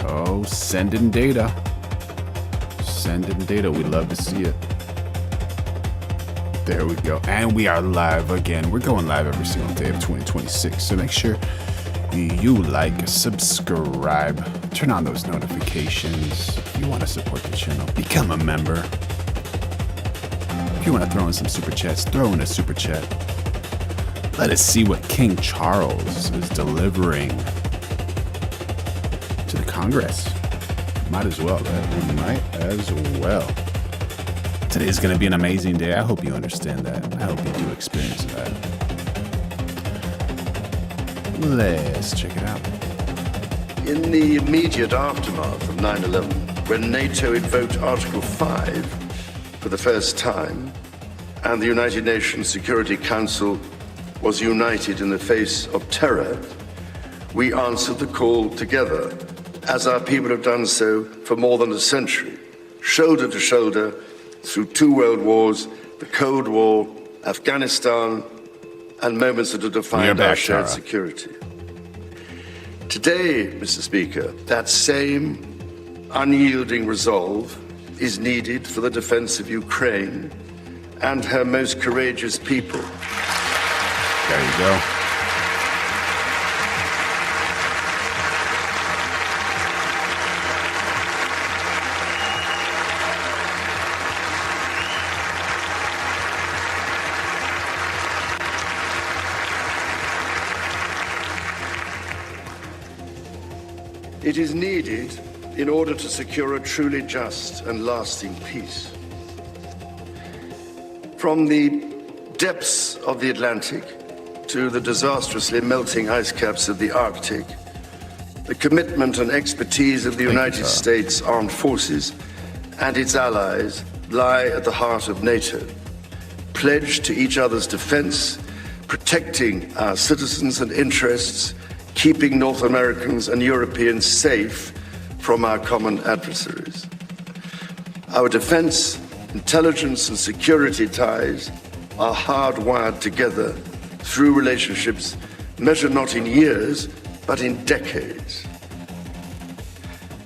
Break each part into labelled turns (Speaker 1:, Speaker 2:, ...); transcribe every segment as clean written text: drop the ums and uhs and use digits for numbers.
Speaker 1: Oh, sending data. Sending data. We love to see it. There we go. And we are live again. We're going live every single day of 2026. So make sure you like, subscribe, turn on those notifications. If you want to support the channel, become a member. If you want to throw in some super chats, throw in a super chat. Let us see what King Charles is delivering to the Congress. Might as well, right? Might as well. Today is going to be an amazing day. I hope you understand that. I hope you do experience that. Let's check it out.
Speaker 2: In the immediate aftermath of 9/11, when NATO invoked Article 5 for the first time, and the United Nations Security Council was united in the face of terror, we answered the call together, as our people have done so for more than a century, shoulder to shoulder, through 2 world wars, the Cold War, Afghanistan, and moments that have defined our shared security. Today, Mr. Speaker, that same unyielding resolve is needed for the defense of Ukraine and her most courageous people.
Speaker 1: There you go.
Speaker 2: It is needed in order to secure a truly just and lasting peace. From the depths of the Atlantic to the disastrously melting ice caps of the Arctic, the commitment and expertise of the United States Armed Forces and its allies lie at the heart of NATO, pledged to each other's defense, protecting our citizens and interests, keeping North Americans and Europeans safe from our common adversaries. Our defense, intelligence, and security ties are hardwired together through relationships measured not in years, but in decades.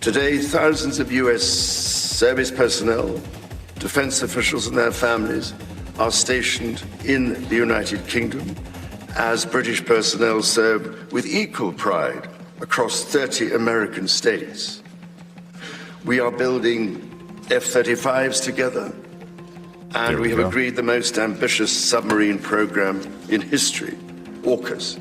Speaker 2: Today, thousands of US service personnel, defense officials and their families are stationed in the United Kingdom, as British personnel serve with equal pride across 30 American states. We are building F-35s together, and we have agreed the most ambitious submarine program in history, Orcus.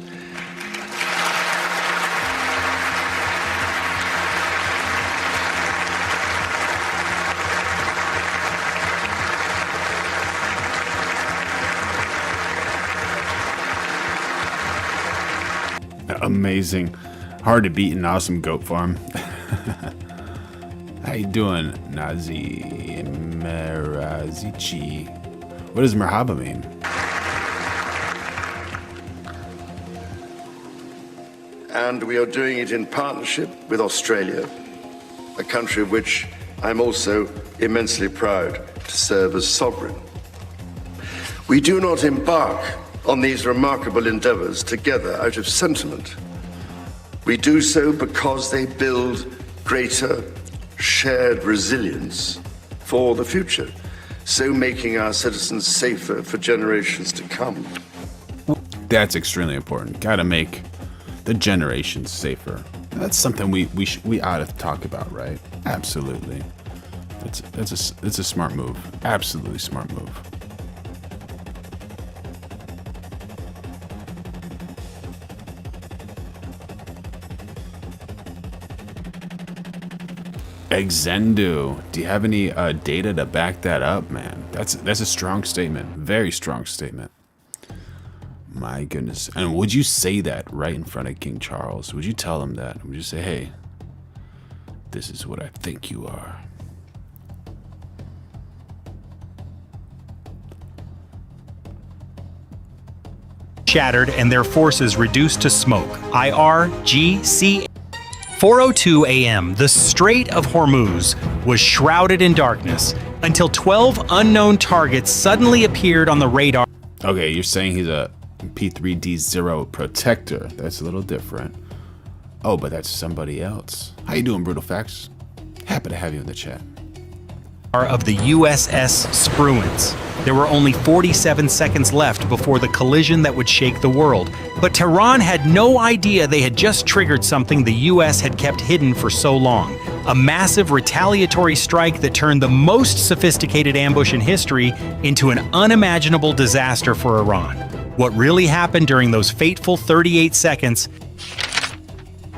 Speaker 1: Amazing. Hard to beat an awesome goat farm. How you doing, Nazi Merazici? What does Merhaba mean?
Speaker 2: And we are doing it in partnership with Australia, a country of which I'm also immensely proud to serve as sovereign. We do not embark on these remarkable endeavors together out of sentiment. We do so because they build greater shared resilience for the future, so making our citizens safer for generations to come.
Speaker 1: That's extremely important. Got to make the generations safer. That's something we ought to talk about, right? Absolutely. It's a smart move. Absolutely smart move. Exendu, do you have any data to back that up, man? That's a strong statement. Very strong statement. My goodness. And would you say that right in front of King Charles? Would you tell him that? Would you say, hey, this is what I think you are?
Speaker 3: Shattered and their forces reduced to smoke. IRGC. 4:02 a.m., the Strait of Hormuz was shrouded in darkness until 12 unknown targets suddenly appeared on the radar.
Speaker 1: Okay, you're saying he's a P3D0 protector. That's a little different. Oh, but that's somebody else. How you doing, Brutal Facts? Happy to have you in the chat.
Speaker 3: Of the USS Spruance. There were only 47 seconds left before the collision that would shake the world. But Tehran had no idea they had just triggered something the US had kept hidden for so long. A massive retaliatory strike that turned the most sophisticated ambush in history into an unimaginable disaster for Iran. What really happened during those fateful 38 seconds?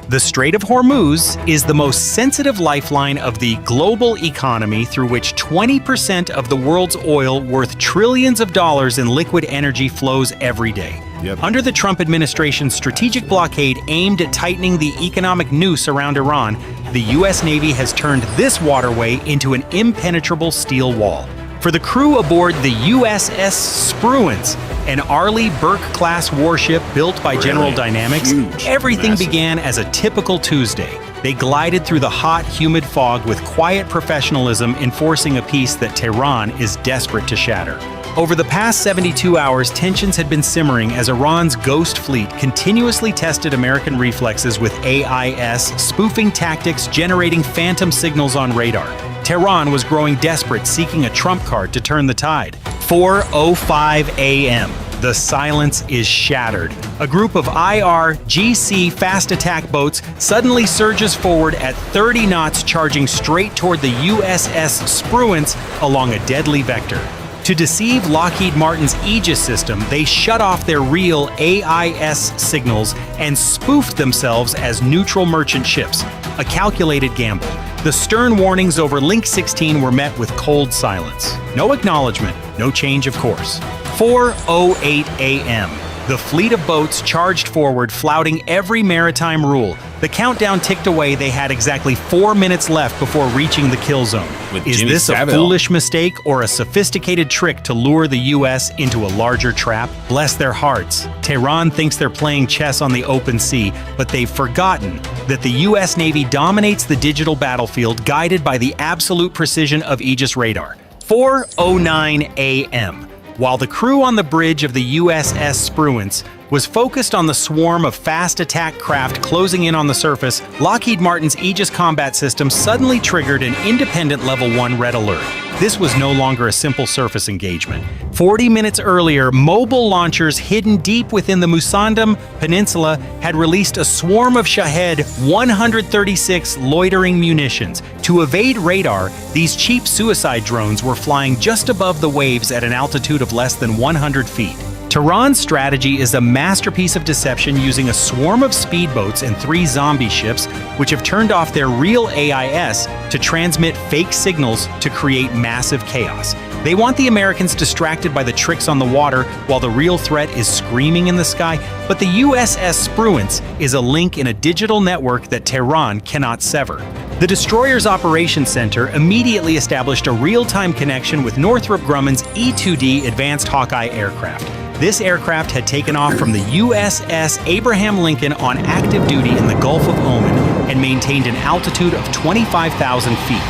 Speaker 3: The Strait of Hormuz is the most sensitive lifeline of the global economy through which 20% of the world's oil worth trillions of dollars in liquid energy flows every day.
Speaker 1: Yep.
Speaker 3: Under the Trump administration's strategic blockade aimed at tightening the economic noose around Iran, the U.S. Navy has turned this waterway into an impenetrable steel wall. For the crew aboard the USS Spruance, an Arleigh Burke-class warship built by General Dynamics,
Speaker 1: huge,
Speaker 3: everything
Speaker 1: massive.
Speaker 3: began as a typical Tuesday. They glided through the hot, humid fog with quiet professionalism, enforcing a peace that Tehran is desperate to shatter. Over the past 72 hours, tensions had been simmering as Iran's Ghost Fleet continuously tested American reflexes with AIS, spoofing tactics, generating phantom signals on radar. Tehran was growing desperate, seeking a trump card to turn the tide. 4:05 a.m. The silence is shattered. A group of IRGC fast attack boats suddenly surges forward at 30 knots, charging straight toward the USS Spruance along a deadly vector. To deceive Lockheed Martin's Aegis system, they shut off their real AIS signals and spoofed themselves as neutral merchant ships. A calculated gamble. The stern warnings over Link 16 were met with cold silence. No acknowledgement, no change of course. 4:08 a.m. The fleet of boats charged forward, flouting every maritime rule. The countdown ticked away. They had exactly 4 minutes left before reaching the kill zone.
Speaker 1: With
Speaker 3: Is
Speaker 1: Jimmy
Speaker 3: this a
Speaker 1: Savile.
Speaker 3: foolish mistake or a sophisticated trick to lure the U.S. into a larger trap? Bless their hearts. Tehran thinks they're playing chess on the open sea, but they've forgotten that the U.S. Navy dominates the digital battlefield, guided by the absolute precision of Aegis radar. 4:09 a.m. While the crew on the bridge of the USS Spruance was focused on the swarm of fast attack craft closing in on the surface, Lockheed Martin's Aegis combat system suddenly triggered an independent Level 1 red alert. This was no longer a simple surface engagement. 40 minutes earlier, mobile launchers hidden deep within the Musandam Peninsula had released a swarm of Shahed 136 loitering munitions. To evade radar, these cheap suicide drones were flying just above the waves at an altitude of less than 100 feet. Tehran's strategy is a masterpiece of deception, using a swarm of speedboats and 3 zombie ships, which have turned off their real AIS to transmit fake signals to create massive chaos. They want the Americans distracted by the tricks on the water while the real threat is screaming in the sky, but the USS Spruance is a link in a digital network that Tehran cannot sever. The destroyer's operations center immediately established a real-time connection with Northrop Grumman's E-2D Advanced Hawkeye aircraft. This aircraft had taken off from the USS Abraham Lincoln on active duty in the Gulf of Oman and maintained an altitude of 25,000 feet.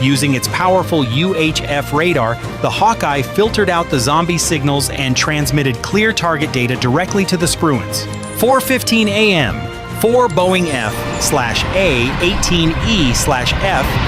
Speaker 3: Using its powerful UHF radar, the Hawkeye filtered out the zombie signals and transmitted clear target data directly to the Spruance. 4:15 a.m. 4 Boeing F/A-18E/F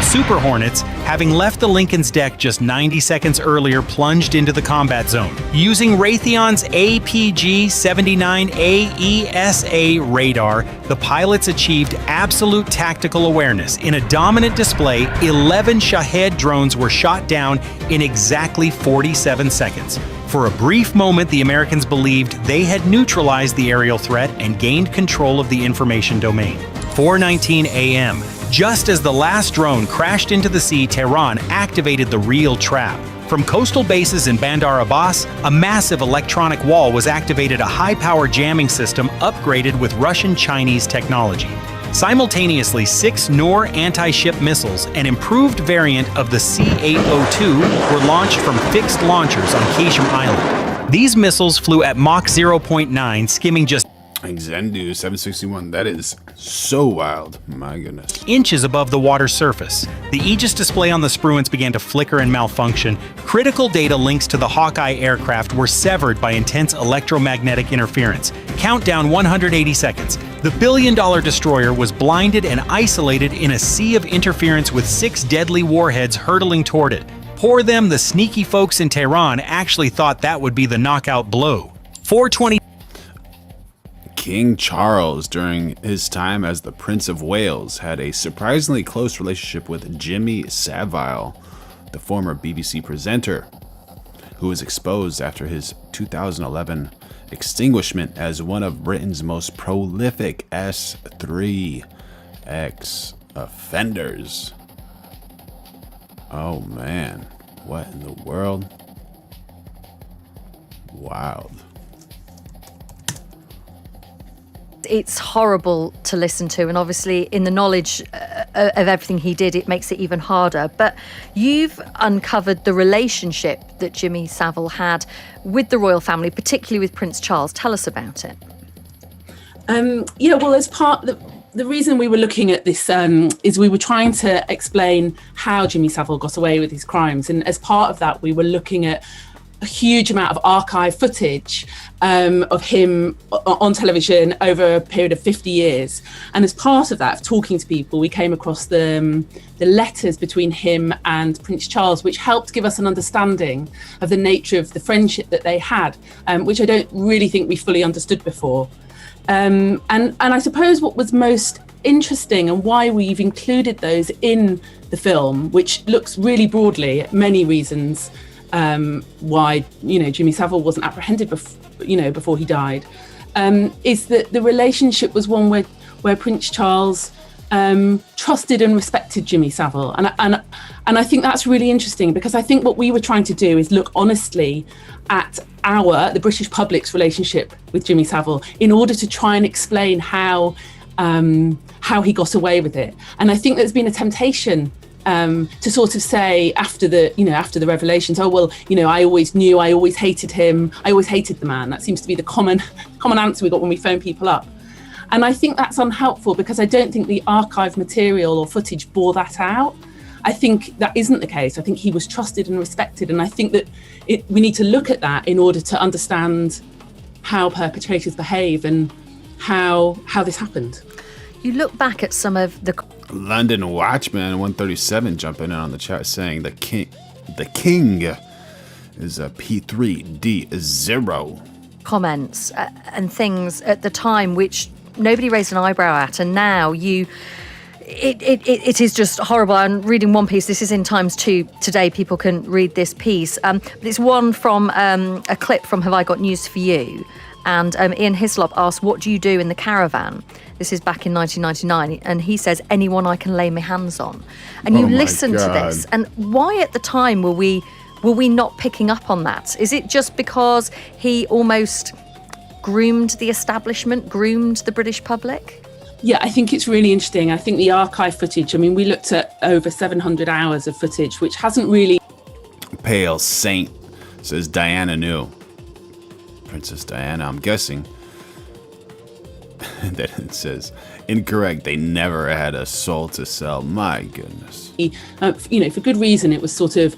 Speaker 3: Super Hornets, having left the Lincoln's deck just 90 seconds earlier, plunged into the combat zone. Using Raytheon's APG-79 AESA radar, the pilots achieved absolute tactical awareness. In a dominant display, 11 Shahed drones were shot down in exactly 47 seconds. For a brief moment, the Americans believed they had neutralized the aerial threat and gained control of the information domain. 4:19 a.m. Just as the last drone crashed into the sea, Tehran activated the real trap. From coastal bases in Bandar Abbas, a massive electronic wall was activated, a high-power jamming system upgraded with Russian-Chinese technology. Simultaneously, 6 Noor anti-ship missiles, an improved variant of the C-802, were launched from fixed launchers on Kashim Island. These missiles flew at Mach 0.9, skimming just
Speaker 1: Xandu 761, that is so wild. My goodness.
Speaker 3: inches above the water's surface. The Aegis display on the Spruance began to flicker and malfunction. Critical data links to the Hawkeye aircraft were severed by intense electromagnetic interference. Countdown 180 seconds. The billion-dollar destroyer was blinded and isolated in a sea of interference with 6 deadly warheads hurtling toward it. Poor them, the sneaky folks in Tehran actually thought that would be the knockout blow. 420.
Speaker 1: King Charles, during his time as the Prince of Wales, had a surprisingly close relationship with Jimmy Savile, the former BBC presenter, who was exposed after his 2011 extinguishment as one of Britain's most prolific S3 ex-offenders. Oh man, what in the world? Wild.
Speaker 4: It's horrible to listen to, and obviously in the knowledge of everything he did, it makes it even harder. But you've uncovered the relationship that Jimmy Savile had with the royal family, particularly with Prince Charles. Tell us about it.
Speaker 5: Well, as part the reason we were looking at this is we were trying to explain how Jimmy Savile got away with his crimes, and as part of that, we were looking at a huge amount of archive footage of him on television over a period of 50 years. And as part of that, of talking to people, we came across the letters between him and Prince Charles, which helped give us an understanding of the nature of the friendship that they had, which I don't really think we fully understood before. And I suppose what was most interesting and why we've included those in the film, which looks really broadly at many reasons why Jimmy Savile wasn't apprehended before he died, is that the relationship was one where Prince Charles trusted and respected Jimmy Savile, and I think that's really interesting, because I think what we were trying to do is look honestly at the British public's relationship with Jimmy Savile in order to try and explain how he got away with it. And I think there's been a temptation to sort of say after the revelations, I always knew, I always hated him, I always hated the man. That seems to be the common answer we got when we phone people up. And I think that's unhelpful, because I don't think the archive material or footage bore that out. I think that isn't the case. I think he was trusted and respected. And I think that we need to look at that in order to understand how perpetrators behave and how this happened.
Speaker 4: You look back at some of the
Speaker 1: London Watchman 137 jumping in on the chat saying the king is a P3D0
Speaker 4: comments and things at the time which nobody raised an eyebrow at, and now it is just horrible. I'm reading one piece. This is in Times 2 today. People can read this piece. It's one from a clip from Have I Got News for You? And Ian Hislop asked, what do you do in the caravan? This is back in 1999. And he says, anyone I can lay my hands on. And you listen to this. And why at the time were we not picking up on that? Is it just because he almost groomed the establishment, groomed the British public?
Speaker 5: Yeah, I think it's really interesting. I think the archive footage, we looked at over 700 hours of footage, which hasn't really...
Speaker 1: Pale Saint says Diana knew. Princess Diana, I'm guessing. And then it says, incorrect, they never had a soul to sell. My goodness.
Speaker 5: For good reason, it was sort of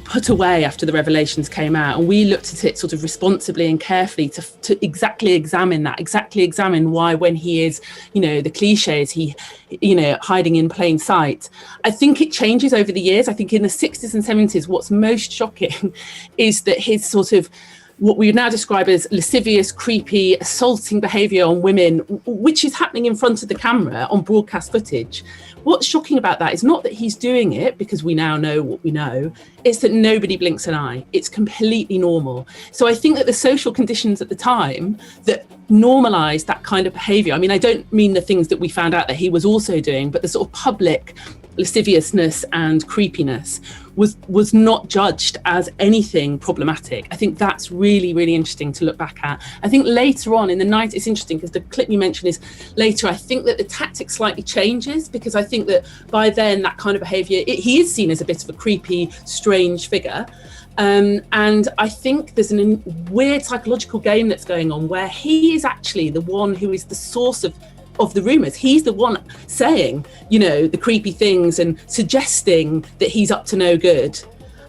Speaker 5: put away after the revelations came out, and we looked at it sort of responsibly and carefully to exactly examine why, when he is, the cliches, he, hiding in plain sight. I think it changes over the years. I think in the 60s and 70s, what's most shocking is that his sort of what we would now describe as lascivious, creepy, assaulting behaviour on women, which is happening in front of the camera on broadcast footage. What's shocking about that is not that he's doing it because we now know what we know, it's that nobody blinks an eye. It's completely normal. So I think that the social conditions at the time that normalised that kind of behaviour, I don't mean the things that we found out that he was also doing, but the sort of public lasciviousness and creepiness was not judged as anything problematic. I think that's really, really interesting to look back at. I think later on in the night, it's interesting because the clip you mentioned is later. I think that the tactic slightly changes, because I think that by then that kind of behaviour, he is seen as a bit of a creepy, strange figure. And I think there's a weird psychological game that's going on where he is actually the one who is the source of the rumours. He's the one saying, the creepy things and suggesting that he's up to no good.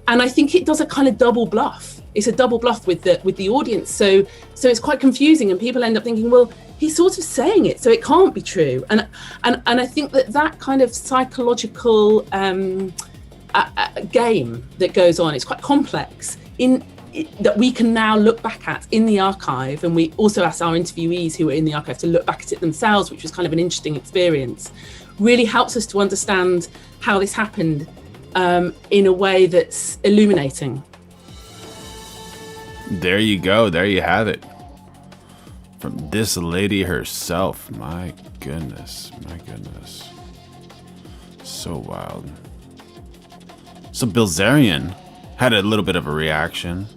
Speaker 5: And I think it does a kind of double bluff. It's a double bluff with the audience. So it's quite confusing, and people end up thinking, well, he's sort of saying it, so it can't be true. And I think that kind of psychological game that goes on, it's quite complex that we can now look back at in the archive, and we also asked our interviewees who were in the archive to look back at it themselves, which was kind of an interesting experience. Really helps us to understand how this happened in a way that's illuminating.
Speaker 1: There you go. There you have it. From this lady herself. My goodness. My goodness. So wild. So Bilzerian had a little bit of a reaction.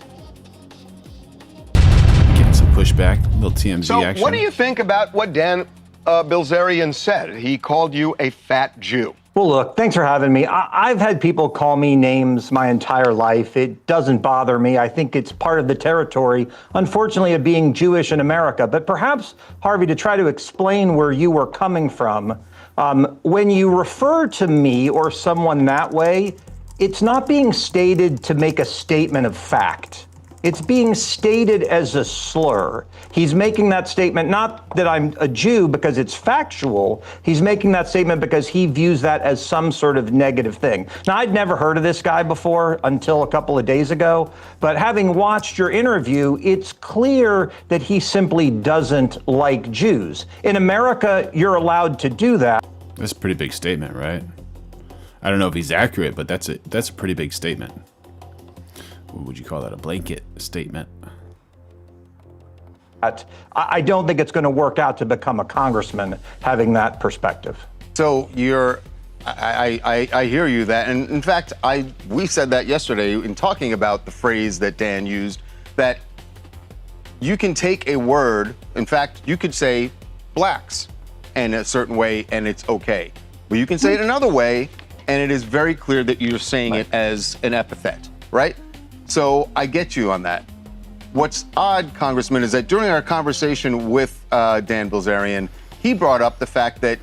Speaker 1: Getting some pushback. A little TMZ action.
Speaker 6: So what do you think about what Dan Bilzerian said? He called you a fat Jew.
Speaker 7: Well, look, thanks for having me. I've had people call me names my entire life. It doesn't bother me. I think it's part of the territory, unfortunately, of being Jewish in America. But perhaps, Harvey, to try to explain where you were coming from, when you refer to me or someone that way, it's not being stated to make a statement of fact. It's being stated as a slur. He's making that statement, not that I'm a Jew because it's factual. He's making that statement because he views that as some sort of negative thing. Now, I'd never heard of this guy before until a couple of days ago, but having watched your interview, it's clear that he simply doesn't like Jews. In America, you're allowed to do that.
Speaker 1: That's a pretty big statement, right? I don't know if he's accurate, but that's a pretty big statement. What would you call that? A blanket statement?
Speaker 7: I don't think it's going to work out to become a congressman having that perspective.
Speaker 6: So I hear you that, and in fact, we said that yesterday in talking about the phrase that Dan used, that you can take a word, in fact, you could say blacks in a certain way and it's okay. But you can say it another way and it is very clear that you're saying it as an epithet, right? So I get you on that. What's odd, Congressman, is that during our conversation with Dan Bilzerian, he brought up the fact that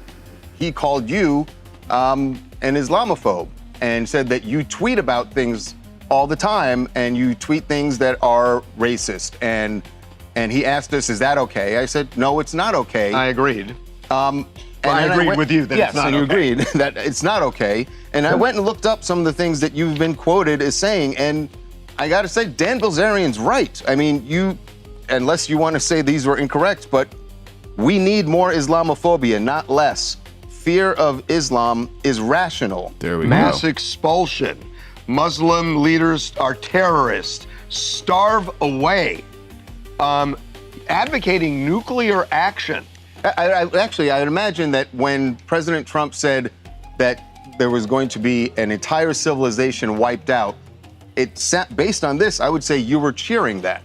Speaker 6: he called you an Islamophobe and said that you tweet about things all the time and you tweet things that are racist. And he asked us, is that okay? I said, no, it's not okay.
Speaker 8: I agreed.
Speaker 6: And
Speaker 8: I agreed with you that
Speaker 6: yes,
Speaker 8: it's not
Speaker 6: and you
Speaker 8: okay.
Speaker 6: agreed that it's not okay. And I went and looked up some of the things that you've been quoted as saying, and I got to say, Dan Bilzerian's right. I mean, unless you want to say these were incorrect, but we need more Islamophobia, not less. Fear of Islam is rational.
Speaker 1: There we
Speaker 8: Mass
Speaker 1: go.
Speaker 8: expulsion. Muslim leaders are terrorists. Starve away. Advocating nuclear action.
Speaker 6: I imagine that when President Trump said that there was going to be an entire civilization wiped out, based on this, I would say you were cheering that.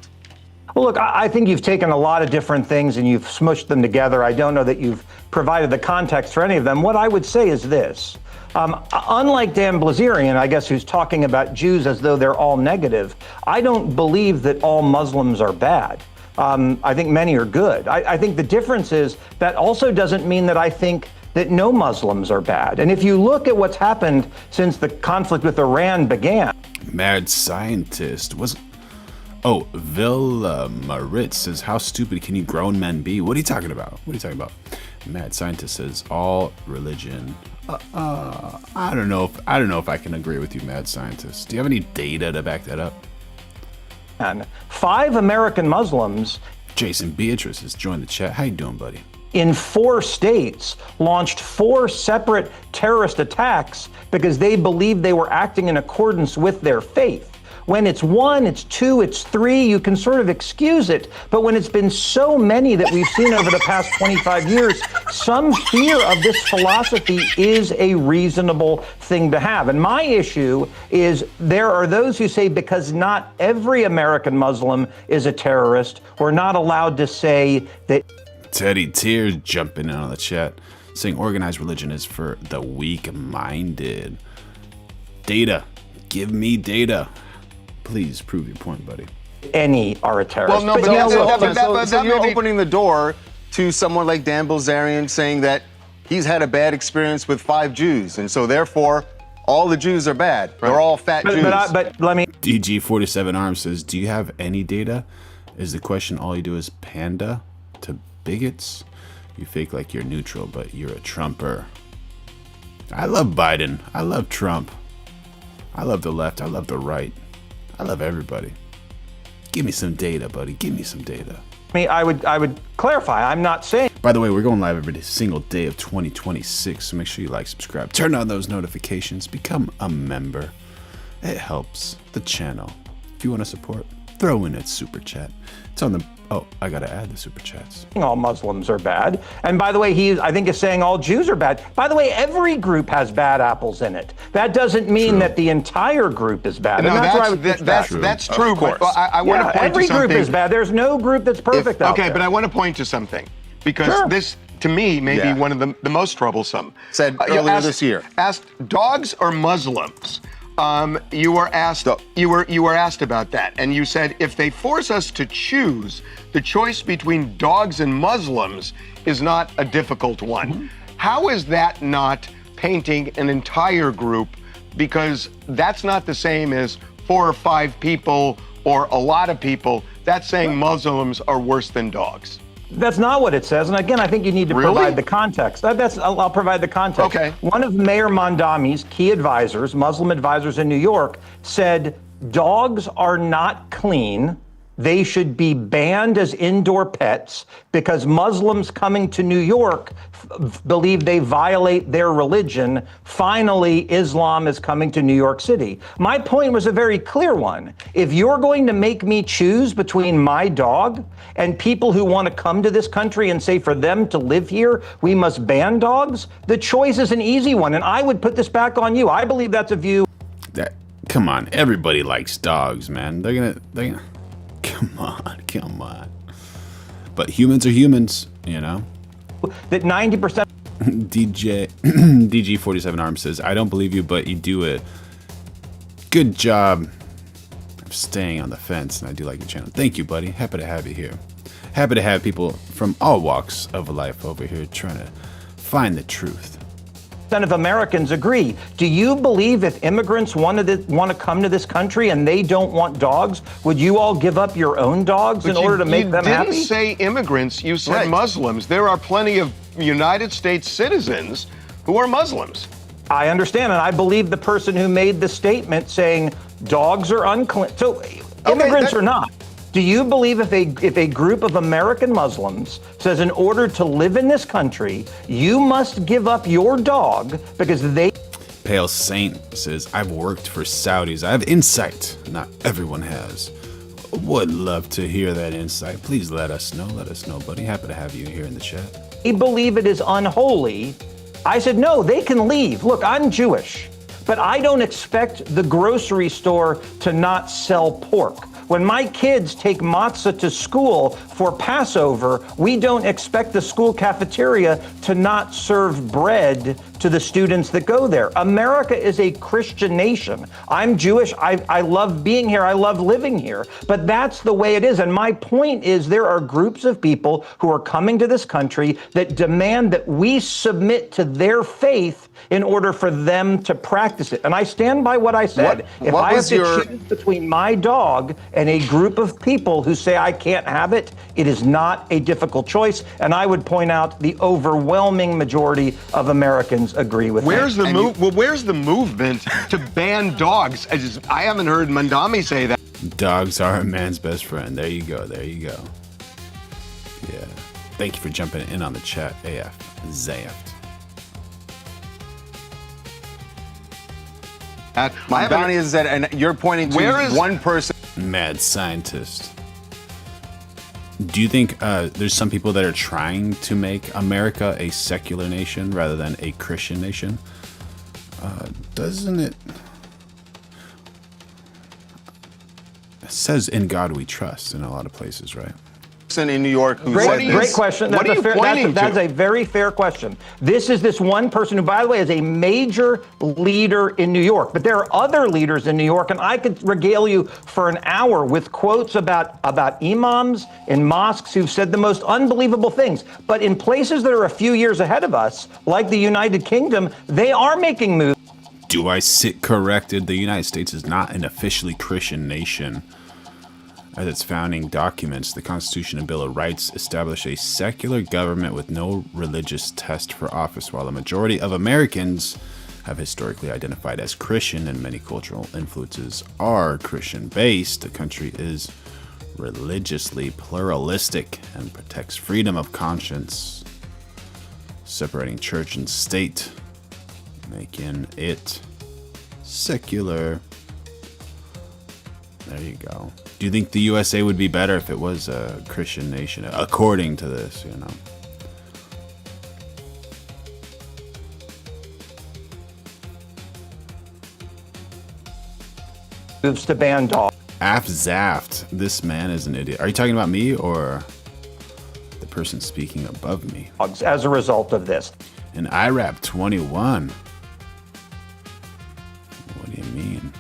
Speaker 7: Well, look, I think you've taken a lot of different things and you've smushed them together. I don't know that you've provided the context for any of them. What I would say is this. Unlike Dan Bilzerian, I guess, who's talking about Jews as though they're all negative, I don't believe that all Muslims are bad. I think many are good. I think the difference is that also doesn't mean that I think that no Muslims are bad. And if you look at what's happened since the conflict with Iran began.
Speaker 1: Mad scientist was. Oh, Maritz says, how stupid can you grown men be? What are you talking about? What are you talking about? Mad scientist says, all religion. I don't know if I can agree with you, mad scientist. Do you have any data to back that up?
Speaker 7: 5 American Muslims.
Speaker 1: Jason Beatrice has joined the chat. How you doing, buddy?
Speaker 7: In 4 states, launched 4 separate terrorist attacks because they believed they were acting in accordance with their faith. When it's 1, it's 2, it's 3, you can sort of excuse it. But when it's been so many that we've seen over the past 25 years, some fear of this philosophy is a reasonable thing to have. And my issue is there are those who say because not every American Muslim is a terrorist, we're not allowed to say that.
Speaker 1: Teddy Tears jumping in on the chat, saying organized religion is for the weak-minded. Data. Give me data. Please prove your point, buddy.
Speaker 7: Any are a terrorist.
Speaker 6: Well, no, but you're opening the door to someone like Dan Bilzerian saying that he's had a bad experience with 5 Jews, and so therefore all the Jews are bad. Right. They're all fat Jews.
Speaker 7: But let me.
Speaker 1: DG47 Arms says, do you have any data? Is the question all you do is panda to bigots. You fake like you're neutral, but you're a Trumper. I love Biden. I love Trump. I love the left. I love the right. I love everybody. Give me some data, buddy. Give me some data.
Speaker 7: I would clarify. I'm not saying.
Speaker 1: By the way, we're going live every single day of 2026, so make sure you like, subscribe, turn on those notifications, become a member. It helps the channel. If you want to support, throw in a super chat. It's on the. Oh, I gotta add the super chats.
Speaker 7: All Muslims are bad. And by the way, I think is saying all Jews are bad. By the way, every group has bad apples in it. That doesn't mean that the entire group is bad.
Speaker 8: No,
Speaker 7: And
Speaker 8: that's true. But I want to point to
Speaker 7: every
Speaker 8: something.
Speaker 7: group is bad. There's no group that's perfect out
Speaker 8: Okay,
Speaker 7: there.
Speaker 8: but I want to point to something because this, to me, may be one of the most troublesome.
Speaker 6: Said earlier this year.
Speaker 8: Asked dogs or Muslims. You were asked about that, and you said if they force us to choose, the choice between dogs and Muslims is not a difficult one.
Speaker 7: Mm-hmm.
Speaker 8: How is that not painting an entire group? Because that's not the same as 4 or 5 people or a lot of people. That's saying Muslims are worse than dogs.
Speaker 7: That's not what it says. And again, I think you need to provide the context. I'll provide the context.
Speaker 8: Okay.
Speaker 7: One of Mayor Mondami's key advisors, Muslim advisors in New York, said dogs are not clean. They should be banned as indoor pets because Muslims coming to New York believe they violate their religion. Finally, Islam is coming to New York City. My point was a very clear one. If you're going to make me choose between my dog and people who want to come to this country and say for them to live here, we must ban dogs, the choice is an easy one. And I would put this back on you. I believe that's a view.
Speaker 1: Come on, everybody likes dogs, man. They're gonna. Come on. But humans are humans, you know?
Speaker 7: That 90%.
Speaker 1: DG47 Arms says, I don't believe you, but you do a good job of staying on the fence, and I do like your channel. Thank you, buddy. Happy to have you here. Happy to have people from all walks of life over here trying to find the truth.
Speaker 7: Of Americans agree. Do you believe if immigrants want to come to this country and they don't want dogs, would you all give up your own dogs in order to make them happy?
Speaker 8: You didn't say immigrants, you said Muslims. There are plenty of United States citizens who are Muslims.
Speaker 7: I understand, and I believe the person who made the statement saying dogs are unclean. So immigrants or not. Do you believe if a group of American Muslims says in order to live in this country, you must give up your dog because they...
Speaker 1: Pale Saint says, I've worked for Saudis. I have insight. Not everyone has. Would love to hear that insight. Please let us know. Let us know, buddy. Happy to have you here in the chat.
Speaker 7: They believe it is unholy. I said, no, they can leave. Look, I'm Jewish, but I don't expect the grocery store to not sell pork. When my kids take matzah to school for Passover, we don't expect the school cafeteria to not serve bread to the students that go there. America is a Christian nation. I'm Jewish. I love being here. I love living here. But that's the way it is. And my point is there are groups of people who are coming to this country that demand that we submit to their faith in order for them to practice it. And I stand by what I said. If I have to choose between my dog and a group of people who say I can't have it, it is not a difficult choice. And I would point out the overwhelming majority of Americans agree with
Speaker 8: where's
Speaker 7: me.
Speaker 8: Where's the movement to ban dogs? I haven't heard Mondami say that.
Speaker 1: Dogs are a man's best friend. There you go. There you go. Yeah. Thank you for jumping in on the chat, AF Zaft.
Speaker 6: Mondani is that, and you're pointing to one person.
Speaker 1: Mad scientist. Do you think there's some people that are trying to make America a secular nation rather than a Christian nation? Doesn't it? It says "In God We Trust" in a lot of places, right?
Speaker 6: In New York who
Speaker 7: Great question.
Speaker 8: What are you pointing to?
Speaker 7: That's a very fair question. This is this one person who, by the way, is a major leader in New York. But there are other leaders in New York, and I could regale you for an hour with quotes about imams in mosques who've said the most unbelievable things. But in places that are a few years ahead of us, like the United Kingdom, they are making moves.
Speaker 1: Do I sit corrected? The United States is not an officially Christian nation. As its founding documents, the Constitution and Bill of Rights establish a secular government with no religious test for office, while the majority of Americans have historically identified as Christian and many cultural influences are Christian-based. The country is religiously pluralistic and protects freedom of conscience, separating church and state, making it secular. There you go. Do you think the USA would be better if it was a Christian nation, according to this, you know?
Speaker 7: Moves to ban dogs.
Speaker 1: Zaft. This man is an idiot. Are you talking about me or the person speaking above me?
Speaker 7: As a result of this.
Speaker 1: And IRAP 21. What do you mean?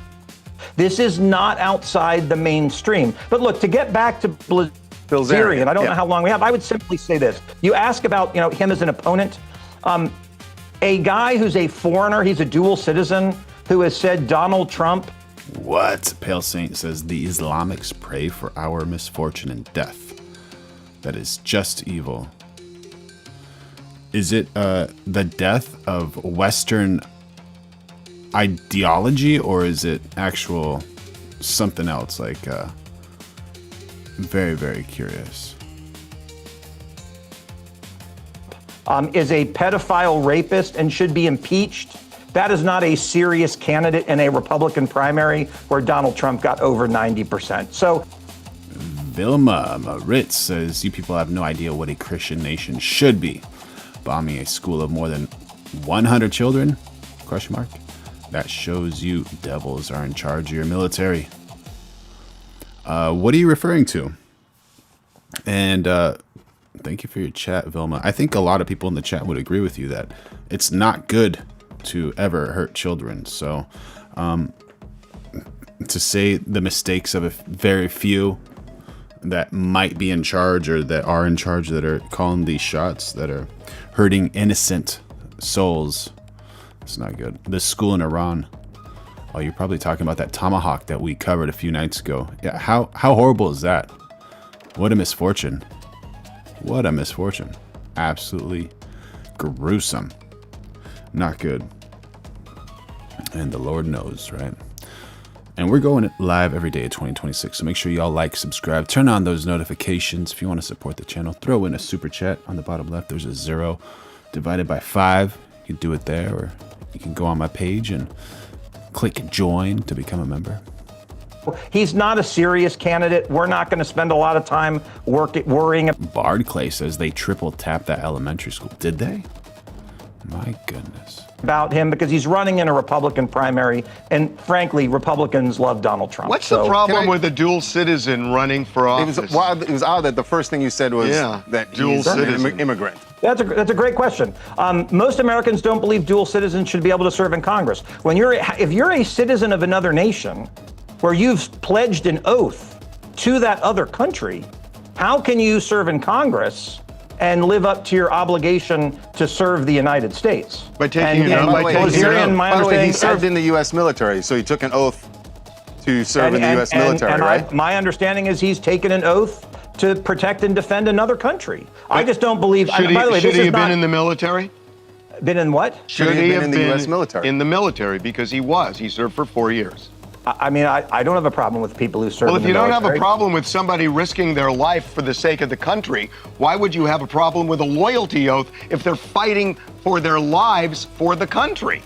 Speaker 7: This is not outside the mainstream. But look, to get back to Bilzerian, I don't know how long we have. I would simply say this. You ask about, him as an opponent. A guy who's a foreigner, he's a dual citizen, who has said Donald Trump.
Speaker 1: What? Pale Saint says the Islamics pray for our misfortune and death. That is just evil. Is it the death of Western ideology, or is it actual something else? Like, very, very curious.
Speaker 7: Is a pedophile rapist and should be impeached. That is not a serious candidate in a Republican primary where Donald Trump got over 90%. So
Speaker 1: Vilma Maritz says, you people have no idea what a Christian nation should be. Bombing a school of more than 100 children? Question mark. That shows you devils are in charge of your military. What are you referring to? And thank you for your chat, Vilma. I think a lot of people in the chat would agree with you that it's not good to ever hurt children. So to say the mistakes of a very few that might be in charge or that are in charge that are calling these shots that are hurting innocent souls, it's not good. This school in Iran. Oh, you're probably talking about that tomahawk that we covered a few nights ago. Yeah, how horrible is that? What a misfortune. What a misfortune. Absolutely gruesome. Not good. And the Lord knows, right? And we're going live every day of 2026. So make sure y'all like, subscribe, turn on those notifications. If you want to support the channel, throw in a super chat on the bottom left. There's a 0 divided by 5. You can do it there, or you can go on my page and click join to become a member.
Speaker 7: he's not a serious candidate. We're not going to spend a lot of time worrying.
Speaker 1: Bard Clay says they triple tapped that elementary school. Did they? My goodness.
Speaker 7: About him because he's running in a Republican primary, and frankly, Republicans love Donald Trump.
Speaker 8: What's the problem with a dual citizen running for office?
Speaker 6: It was odd that the first thing you said was that
Speaker 8: dual citizen
Speaker 6: an immigrant.
Speaker 7: That's a great question. Most Americans don't believe dual citizens should be able to serve in Congress. If you're a citizen of another nation, where you've pledged an oath to that other country, how can you serve in Congress and live up to your obligation to serve the United States?
Speaker 8: By taking an oath.
Speaker 6: By the way, he served in the U.S. military, so he took an oath to serve in the U.S. military, right?
Speaker 7: My understanding is he's taken an oath to protect and defend another country. But I just don't believe.
Speaker 8: Should he have been in the military?
Speaker 7: Been in what?
Speaker 8: Should he have been in the U.S. military? In the military, because he was. He served for 4 years.
Speaker 7: I mean, I don't have a problem with people who serve in the military.
Speaker 8: Well, if you don't have a problem with somebody risking their life for the sake of the country, why would you have a problem with a loyalty oath if they're fighting for their lives for the country?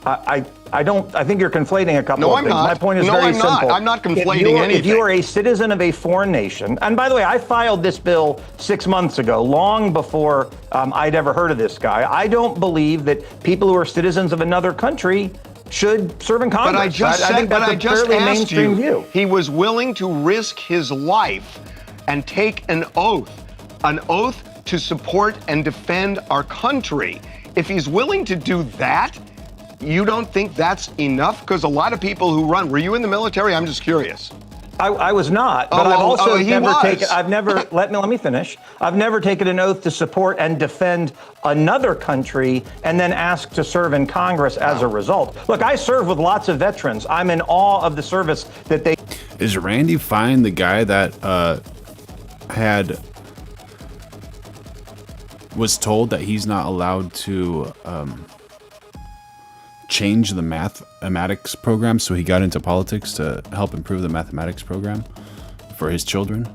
Speaker 7: I think you're conflating a couple of things.
Speaker 8: No, I'm not.
Speaker 7: My point is very simple.
Speaker 8: I'm not conflating anything.
Speaker 7: If you are a citizen of a foreign nation, and by the way, I filed this bill 6 months ago, long before I'd ever heard of this guy. I don't believe that people who are citizens of another country should serve in Congress.
Speaker 8: But I just asked you, he was willing to risk his life and take an oath to support and defend our country. If he's willing to do that, you don't think that's enough? Because a lot of people who run, were you in the military? I'm just curious.
Speaker 7: I was not, but I've also let me finish. I've never taken an oath to support and defend another country and then asked to serve in Congress as a result. Look, I serve with lots of veterans. I'm in awe of the service that they.
Speaker 1: Is Randy Fine the guy that was told that he's not allowed to change the mathematics program, so he got into politics to help improve the mathematics program for his children?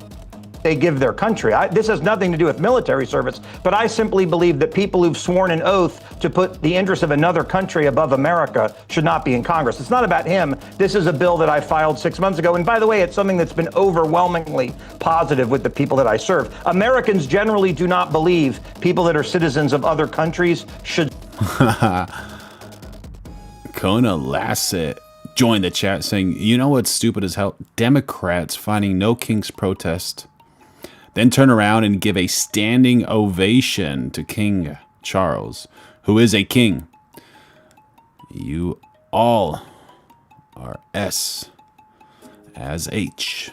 Speaker 7: They give their country. This has nothing to do with military service, but I simply believe that people who've sworn an oath to put the interests of another country above America should not be in Congress. It's not about him. This is a bill that I filed 6 months ago. And by the way, it's something that's been overwhelmingly positive with the people that I serve. Americans generally do not believe people that are citizens of other countries should.
Speaker 1: Kona Lassett joined the chat saying, you know what's stupid as hell? Democrats finding no King's protest, then turn around and give a standing ovation to King Charles, who is a king. You all are S as H.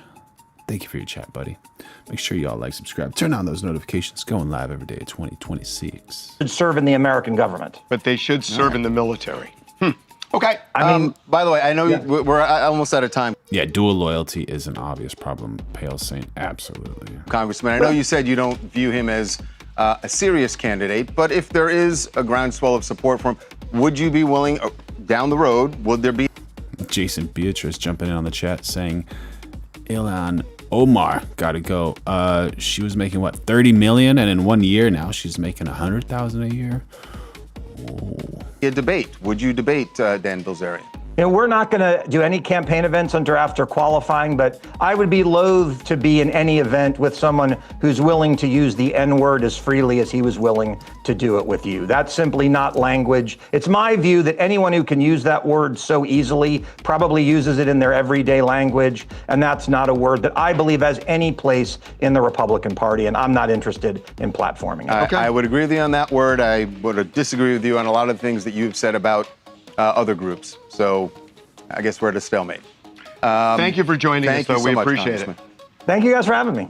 Speaker 1: Thank you for your chat, buddy. Make sure you all like, subscribe, turn on those notifications. Going live every day at 2026.
Speaker 7: Should serve in the American government.
Speaker 8: But they should serve in the military. Okay.
Speaker 6: I mean, by the way, I know we're almost out of time.
Speaker 1: Yeah, dual loyalty is an obvious problem, Pale Saint. Absolutely.
Speaker 6: Congressman, I know you said you don't view him as a serious candidate, but if there is a groundswell of support for him, would you be willing, down the road, would there be?
Speaker 1: Jason Beatrice jumping in on the chat saying, Ilhan Omar gotta go. She was making what, 30 million, and in 1 year now she's making 100,000 a year. Oh.
Speaker 6: A debate. Would you debate Dan Bilzerian?
Speaker 7: You know, we're not going to do any campaign events until after qualifying, but I would be loath to be in any event with someone who's willing to use the N-word as freely as he was willing to do it with you. That's simply not language. It's my view that anyone who can use that word so easily probably uses it in their everyday language, and that's not a word that I believe has any place in the Republican Party, and I'm not interested in platforming it.
Speaker 6: Okay. I would agree with you on that word. I would disagree with you on a lot of things that you've said about other groups. So I guess we're at a stalemate.
Speaker 8: Thank you for joining us, though. We
Speaker 6: much,
Speaker 8: appreciate it.
Speaker 7: Thank you guys for having me.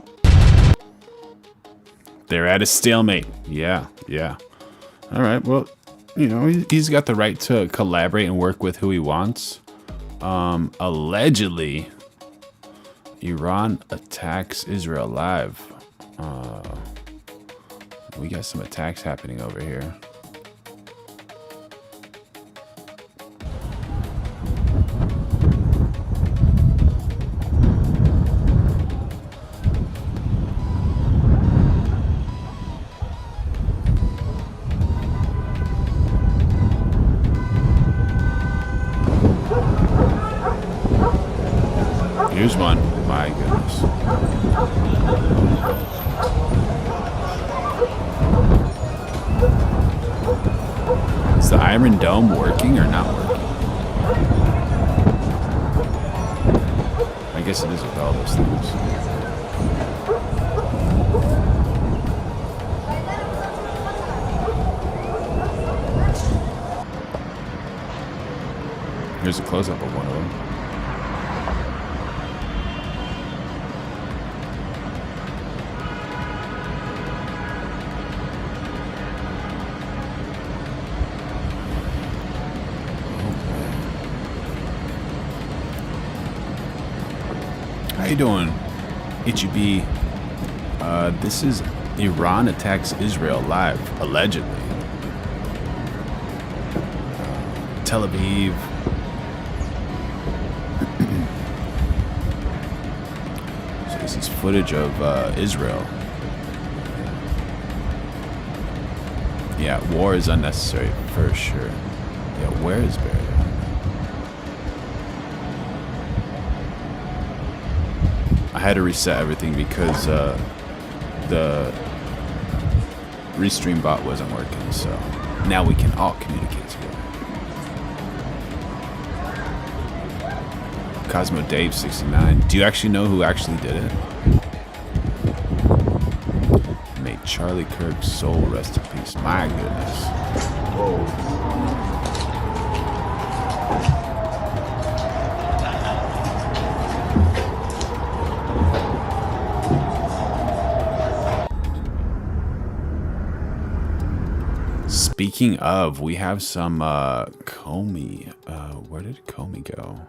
Speaker 1: They're at a stalemate. Yeah. All right. Well, you know, he's got the right to collaborate and work with who he wants. Allegedly, Iran attacks Israel live. We got some attacks happening over here. Here's one. My goodness. Is the Iron Dome working or not working? I guess it is with all those things. Here's a close-up of one of them. How you doing, HEB? This is Iran attacks Israel live, allegedly. Tel Aviv. So this is footage of Israel. Yeah, war is unnecessary for sure. Yeah, where is Barry? I had to reset everything because the restream bot wasn't working, so now we can all communicate together. Cosmo Dave 69. Do you actually know who actually did it? May Charlie Kirk's soul rest in peace. My goodness. Whoa. Speaking of, we have some Comey. Where did Comey go?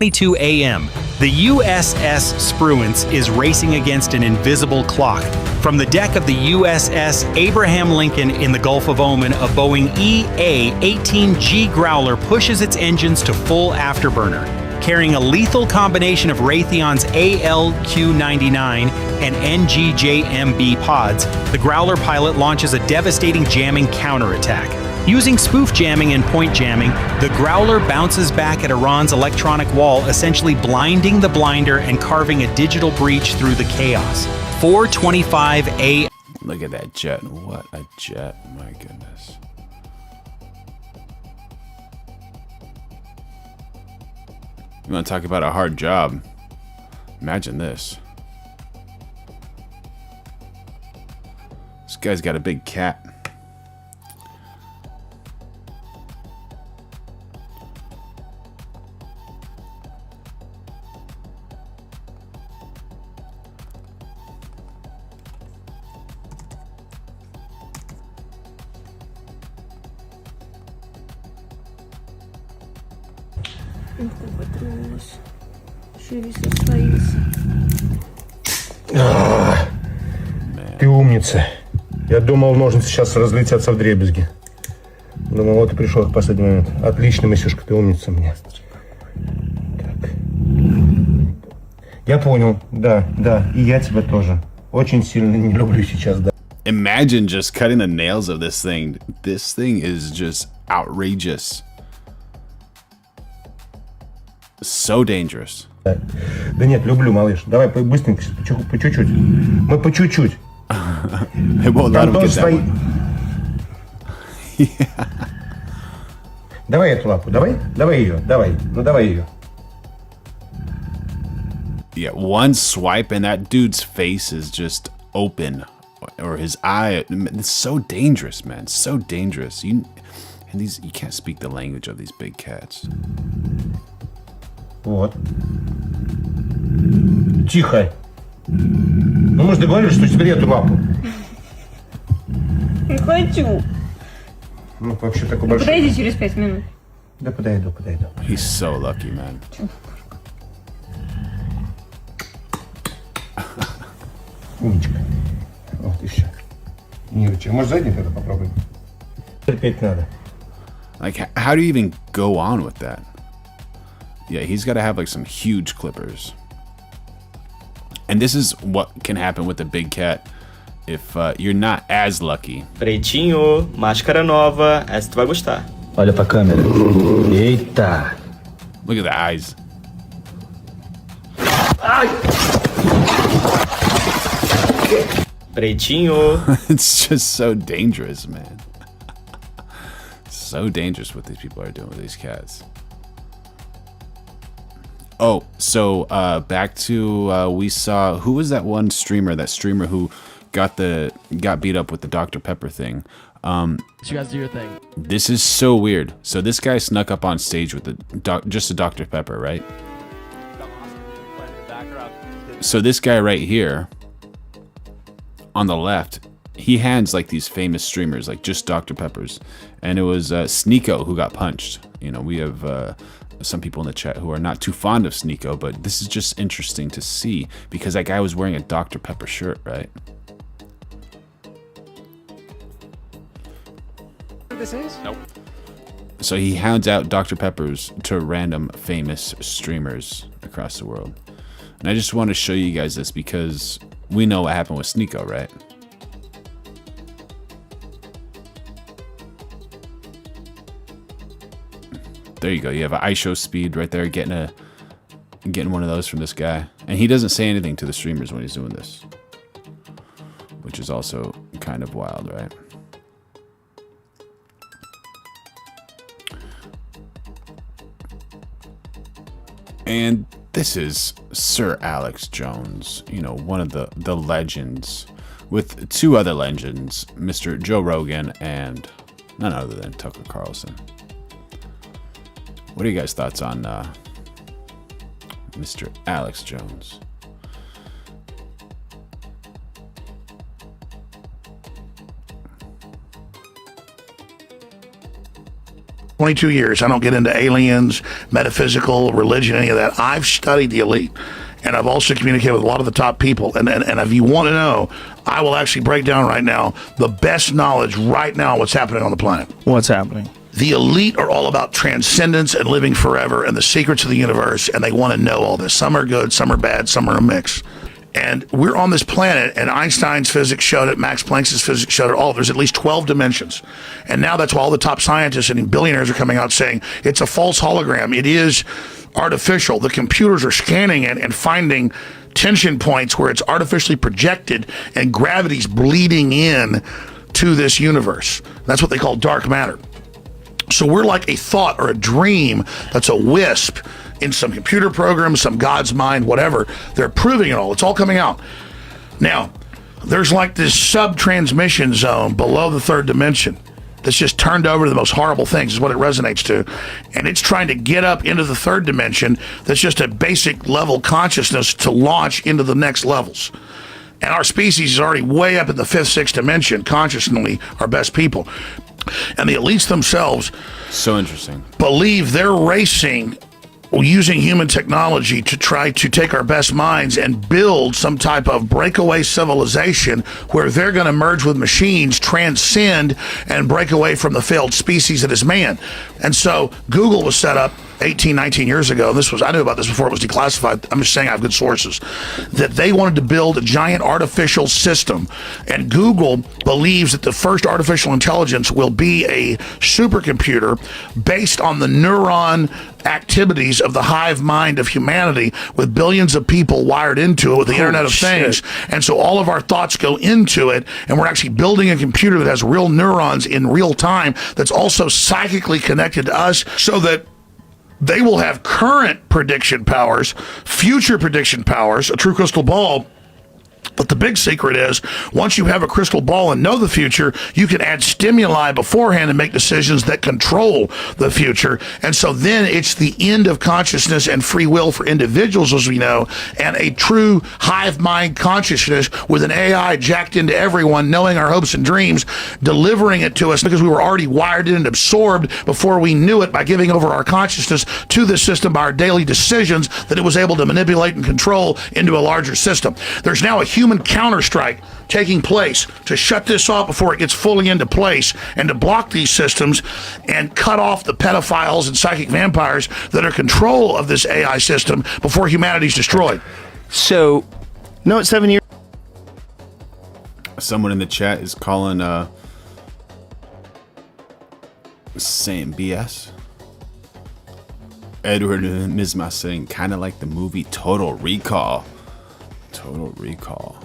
Speaker 3: 22 a.m., the USS Spruance is racing against an invisible clock. From the deck of the USS Abraham Lincoln in the Gulf of Oman, a Boeing EA-18G Growler pushes its engines to full afterburner. Carrying a lethal combination of Raytheon's ALQ-99 and NGJMB pods, the Growler pilot launches a devastating jamming counterattack. Using spoof jamming and point jamming, the Growler bounces back at Iran's electronic wall, essentially blinding the blinder and carving a digital breach through the chaos. 4:25 a.m.
Speaker 1: Look at that jet. What a jet. My goodness. You want to talk about a hard job? Imagine this. This guy's got a big cat.
Speaker 9: Ты умница. Я думал, ножницы сейчас разлетятся в дребезги. Думал, вот и пришел в последний момент. Отлично, Масюшка, ты умница мне. Так. Я понял, да, и я тебя тоже. Очень сильно не люблю сейчас, да.
Speaker 1: Imagine just cutting the nails of this thing. This thing is just outrageous. So dangerous.
Speaker 9: Да нет, люблю, малыш. Давай быстренько, по чуть-чуть. Мы по чуть-чуть.
Speaker 1: It won't let him get that one. Yeah.
Speaker 9: Давай эту лапу, давай ее, давай ее.
Speaker 1: Yeah, one swipe and that dude's face is just open, or his eye. It's so dangerous, man. So dangerous. You can't speak the language of these big cats.
Speaker 9: Вот. Тихо. Ну мы же договорились, что тебе эту лапу.
Speaker 10: Не хочу.
Speaker 9: Ну вообще такой большой.
Speaker 10: Подойди через 5 минут.
Speaker 9: Да подойду.
Speaker 1: He's so lucky, man.
Speaker 9: Умничка. Вот и все. Не рычи. Может задний тогда попробуем? Терпеть надо.
Speaker 1: Like, how do you even go on with that? Yeah, he's got to have like some huge clippers. And this is what can happen with the big cat if you're not as lucky.
Speaker 11: Pretinho, máscara nova, essa tu vai gostar.
Speaker 12: Olha pra câmera. Eita!
Speaker 1: Look at the eyes.
Speaker 11: Pretinho.
Speaker 1: It's just so dangerous, man. So dangerous what these people are doing with these cats. Oh, so back to we saw, who was that one streamer? That streamer who got beat up with the Dr. Pepper thing.
Speaker 13: So you guys do your thing.
Speaker 1: This is so weird. So this guy snuck up on stage with just a Dr. Pepper, right? So this guy right here on the left, he hands like these famous streamers, like just Dr. Peppers, and it was Sneeko who got punched. You know, we have some people in the chat who are not too fond of Sneeko, but this is just interesting to see because that guy was wearing a Dr. Pepper shirt, right?
Speaker 13: This is? Nope.
Speaker 1: So he hands out Dr. Peppers to random famous streamers across the world. And I just want to show you guys this because we know what happened with Sneeko, right? There you go. You have an ISO speed right there, getting one of those from this guy. And he doesn't say anything to the streamers when he's doing this, which is also kind of wild, right? And this is Sir Alex Jones, you know, one of the legends, with two other legends, Mr. Joe Rogan and none other than Tucker Carlson. What are you guys' thoughts on Mr. Alex Jones?
Speaker 10: 22 years. I don't get into aliens, metaphysical, religion, any of that. I've studied the elite, and I've also communicated with a lot of the top people. And if you want to know, I will actually break down right now the best knowledge right now on what's happening on the planet.
Speaker 12: What's happening?
Speaker 10: The elite are all about transcendence and living forever and the secrets of the universe, and they want to know all this. Some are good, some are bad, some are a mix. And we're on this planet, and Einstein's physics showed it, Max Planck's physics showed it, all. There's at least 12 dimensions. And now that's why all the top scientists and billionaires are coming out saying it's a false hologram. It is artificial. The computers are scanning it and finding tension points where it's artificially projected and gravity's bleeding in to this universe. That's what they call dark matter. So we're like a thought or a dream that's a wisp in some computer program, some God's mind, whatever. They're proving it all. It's all coming out. Now, there's like this sub-transmission zone below the third dimension that's just turned over to the most horrible things is what it resonates to. And it's trying to get up into the third dimension that's just a basic level consciousness to launch into the next levels. And our species is already way up in the fifth, sixth dimension, consciously, our best people. And the elites themselves,
Speaker 1: so interesting,
Speaker 10: believe they're racing using human technology to try to take our best minds and build some type of breakaway civilization where they're going to merge with machines, transcend, and break away from the failed species that is man. And so Google was set up 18, 19 years ago. I knew about this before it was declassified. I'm just saying I have good sources, that they wanted to build a giant artificial system. And Google believes that the first artificial intelligence will be a supercomputer based on the neuron activities of the hive mind of humanity, with billions of people wired into it with the Internet of Things. And so all of our thoughts go into it, and we're actually building a computer that has real neurons in real time that's also psychically connected to us, so that they will have current prediction powers, future prediction powers, a true crystal ball. But the big secret is, once you have a crystal ball and know the future, you can add stimuli beforehand and make decisions that control the future. And so then it's the end of consciousness and free will for individuals, as we know, and a true hive mind consciousness with an AI jacked into everyone, knowing our hopes and dreams, delivering it to us because we were already wired in and absorbed before we knew it by giving over our consciousness to the system by our daily decisions that it was able to manipulate and control into a larger system. There's now a human counterstrike taking place to shut this off before it gets fully into place, and to block these systems and cut off the pedophiles and psychic vampires that are control of this AI system before humanity's destroyed.
Speaker 14: So, no, it's 7 years.
Speaker 1: Someone in the chat is calling saying BS. Edward Misma saying kind of like the movie Total Recall. Total Recall.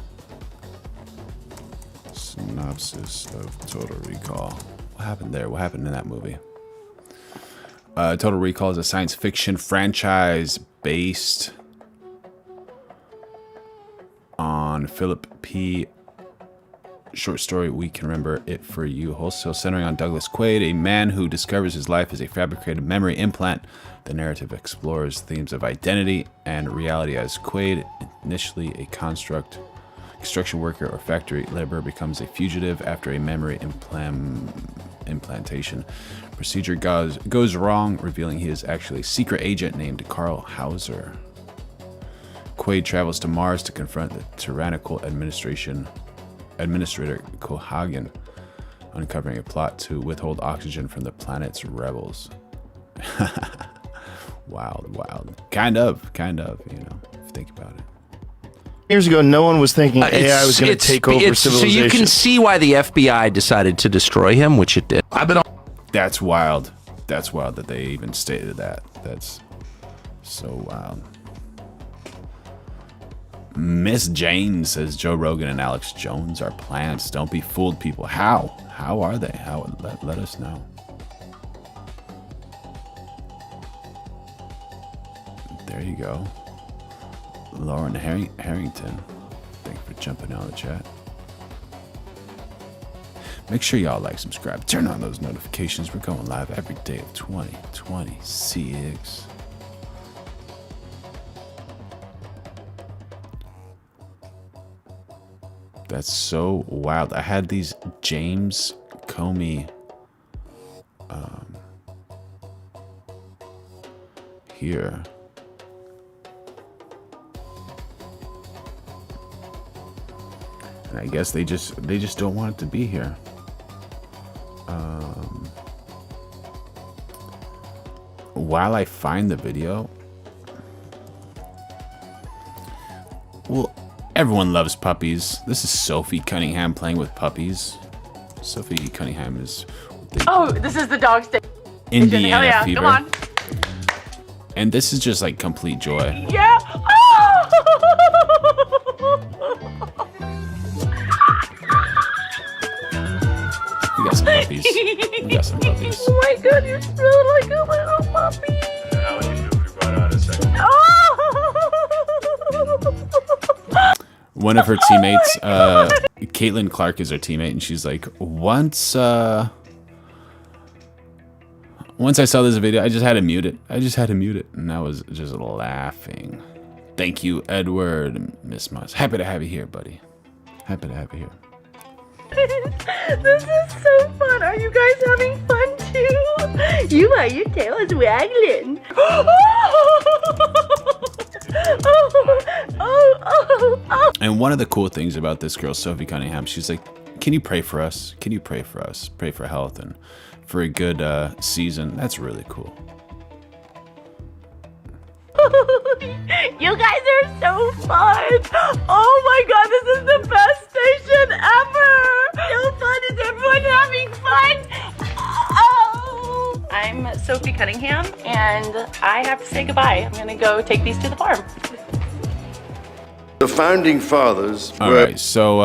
Speaker 1: Synopsis of Total Recall. What happened there? What happened in that movie? Total Recall is a science fiction franchise based on Philip P. short story We Can Remember It For You, wholesale centering on Douglas Quaid, a man who discovers his life as a fabricated memory implant. The narrative explores themes of identity and reality as Quaid, initially a construction worker or factory laborer, becomes a fugitive after a memory implantation procedure goes wrong, revealing he is actually a secret agent named Carl Hauser. Quaid travels to Mars to confront the tyrannical Administrator Cohagen, uncovering a plot to withhold oxygen from the planet's rebels. Wild. Kind of, you know, if you think about it.
Speaker 14: Years ago, no one was thinking AI was going to take over civilization.
Speaker 15: So you can see why the FBI decided to destroy him, which it did.
Speaker 1: That's wild. That's wild that they even stated that. That's so wild. Miss Jane says Joe Rogan and Alex Jones are plants. Don't be fooled, people. How? How are they? How? Let us know. There you go. Lauren Harrington. Thank you for jumping on the chat. Make sure y'all like, subscribe, turn on those notifications. We're going live every day of 2026. That's so wild. I had these James Comey here. And I guess they just don't want it to be here. While I find the video, well, everyone loves puppies. This is Sophie Cunningham playing with puppies. Sophie Cunningham is
Speaker 16: this is the dog station.
Speaker 1: Indiana
Speaker 16: Hell yeah,
Speaker 1: Fever.
Speaker 16: come on.
Speaker 1: And this is just like complete joy.
Speaker 16: Yeah.
Speaker 1: We got some puppies. We got some puppies.
Speaker 16: Oh my god, you smell like a little puppy.
Speaker 17: How would you feel if we brought out a second?
Speaker 1: One of her teammates, Caitlin Clark is her teammate, and she's like, once I saw this video, I just had to mute it. And I was just laughing. Thank you, Edward and Miss Moss. Happy to have you here, buddy. Happy to have you here.
Speaker 16: This is so fun. Are you guys having fun too? You are, your tail is waggling.
Speaker 1: And one of the cool things about this girl, Sophie Cunningham, she's like, can you pray for us? Can you pray for us? Pray for health and for a good season. That's really cool.
Speaker 16: You guys are so fun. Oh my god, this is the best station ever. So fun. Is everyone having fun? Oh. I'm Sophie Cunningham, and I have to say goodbye. I'm going to go take these to the farm.
Speaker 2: The founding fathers
Speaker 1: All
Speaker 2: were...
Speaker 1: right, so,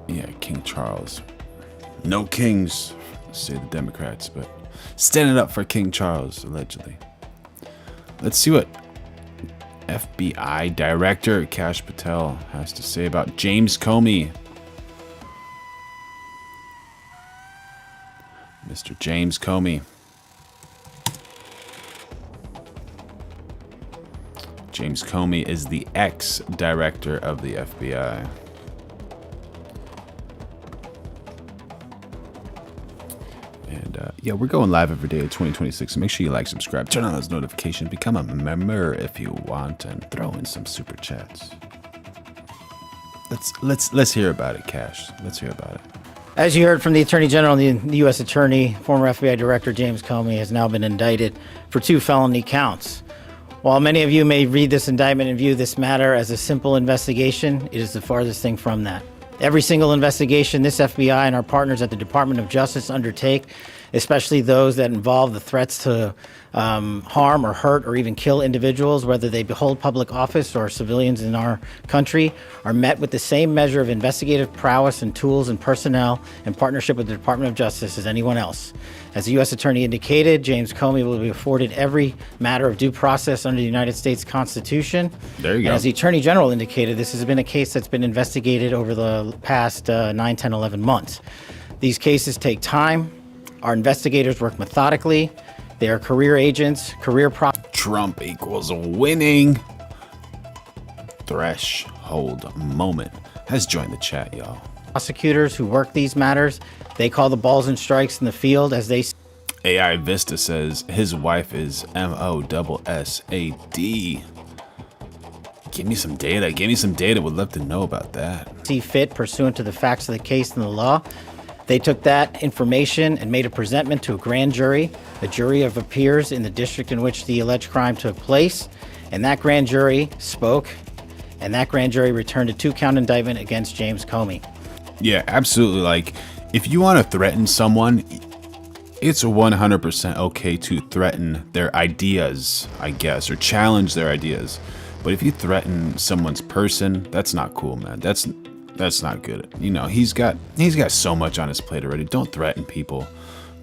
Speaker 1: yeah, King Charles. No kings, say the Democrats, but standing up for King Charles, allegedly. Let's see what FBI Director Kash Patel has to say about James Comey. Mr. James Comey. James Comey is the ex-director of the FBI. And yeah, we're going live every day of 2026. So make sure you like, subscribe, turn on those notifications, become a member if you want, and throw in some super chats. Let's hear about it, Cash. Let's hear about it.
Speaker 18: As you heard from the Attorney General, the U.S. Attorney, former FBI Director James Comey has now been indicted for 2 felony counts. While many of you may read this indictment and view this matter as a simple investigation, it is the farthest thing from that. Every single investigation this FBI and our partners at the Department of Justice undertake, especially those that involve the threats to harm or hurt or even kill individuals, whether they hold public office or civilians in our country, are met with the same measure of investigative prowess and tools and personnel in partnership with the Department of Justice as anyone else. As the U.S. Attorney indicated, James Comey will be afforded every matter of due process under the United States Constitution.
Speaker 1: There you go.
Speaker 18: And as the Attorney General indicated, this has been a case that's been investigated over the past 9, 10, 11 months. These cases take time. Our investigators work methodically. They are career agents,
Speaker 1: Trump equals a winning threshold moment. Has joined the chat, y'all.
Speaker 18: Prosecutors who work these matters, they call the balls and strikes in the field as they...
Speaker 1: AI Vista says his wife is MOSSAD. Give me some data. Give me some data. Would love to know about that.
Speaker 18: ...see fit pursuant to the facts of the case and the law. They took that information and made a presentment to a grand jury, a jury of peers in the district in which the alleged crime took place. And that grand jury spoke, and that grand jury returned a 2-count indictment against James Comey.
Speaker 1: Yeah, absolutely. Like, if you want to threaten someone, it's 100% okay to threaten their ideas, I guess, or challenge their ideas. But if you threaten someone's person, that's not cool, man. That's not good. You know, he's got so much on his plate already. Don't threaten people.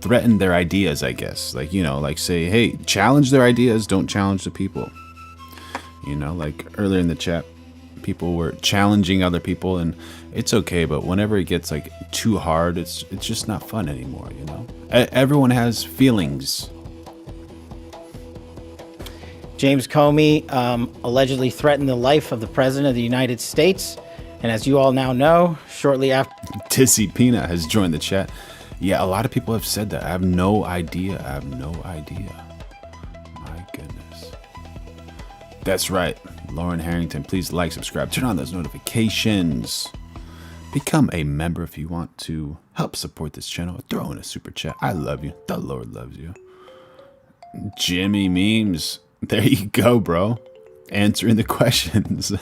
Speaker 1: Threaten their ideas, I guess. Like, you know, like say, hey, challenge their ideas. Don't challenge the people. You know, like earlier in the chat, people were challenging other people, and it's okay. But whenever it gets like too hard, it's just not fun anymore. You know, everyone has feelings.
Speaker 18: James Comey allegedly threatened the life of the President of the United States. And as you all now know, shortly after...
Speaker 1: Tissy Pina has joined the chat. Yeah, a lot of people have said that. I have no idea. That's right. Lauren Harrington, please like, subscribe, turn on those notifications. Become a member if you want to help support this channel. Throw in a super chat. I love you. The Lord loves you. Jimmy Memes. There you go, bro. Answering the questions.